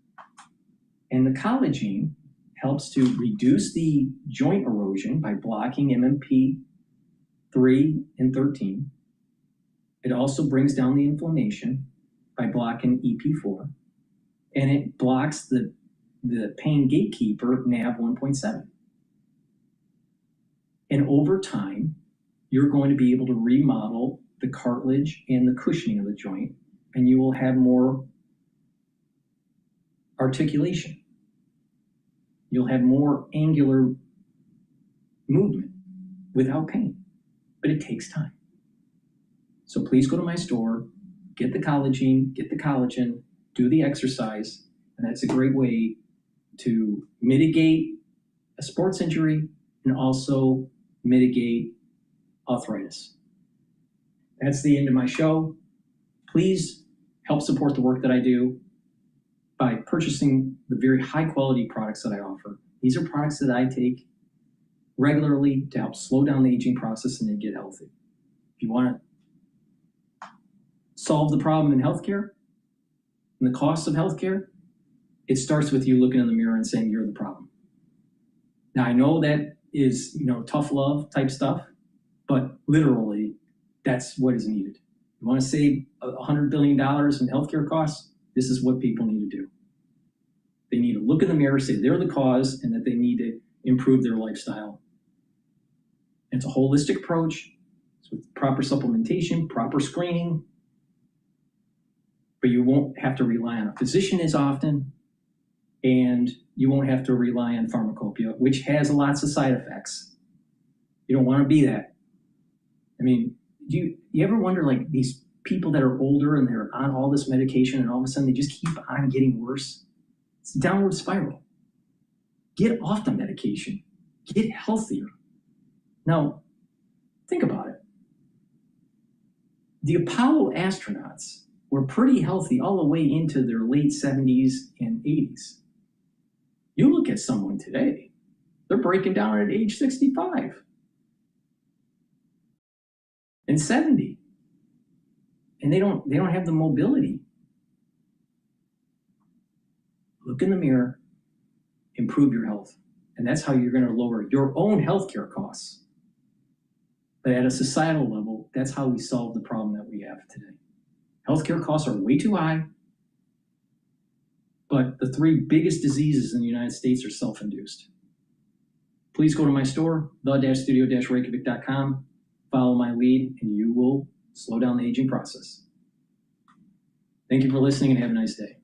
And the collagen helps to reduce the joint erosion by blocking MMP 3 and 13. It also brings down the inflammation by blocking EP4. And it blocks the pain gatekeeper NAV 1.7. And over time, you're going to be able to remodel the cartilage and the cushioning of the joint, and you will have more articulation. You'll have more angular movement without pain, but it takes time. So please go to my store, get the collagen, get the collagen, do the exercise, and that's a great way to mitigate a sports injury and also mitigate arthritis. That's the end of my show. Please help support the work that I do by purchasing the very high quality products that I offer. These are products that I take regularly to help slow down the aging process and to get healthy. If you want to solve the problem in healthcare and the cost of healthcare, it starts with you looking in the mirror and saying you're the problem. Now, I know that is, tough love type stuff, but literally that's what is needed. You want to save $100 billion in healthcare costs? This is what people need to do. They need to look in the mirror, say they're the cause, and that they need to improve their lifestyle. It's a holistic approach. It's with proper supplementation, proper screening, but you won't have to rely on a physician as often, and you won't have to rely on pharmacopoeia, which has lots of side effects. You don't want to be that. I mean, do you ever wonder, like, these people that are older and they're on all this medication and all of a sudden they just keep on getting worse? It's a downward spiral. Get off the medication. Get healthier. Now, think about it. The Apollo astronauts were pretty healthy all the way into their late 70s and 80s. You look at someone today, they're breaking down at age 65 and 70. And they don't have the mobility. Look in the mirror, improve your health. And that's how you're going to lower your own healthcare costs. But at a societal level, that's how we solve the problem that we have today. Healthcare costs are way too high. But the 3 biggest diseases in the United States are self-induced. Please go to my store, the-studio-reykjavik.com, follow my lead, and you will slow down the aging process. Thank you for listening and have a nice day.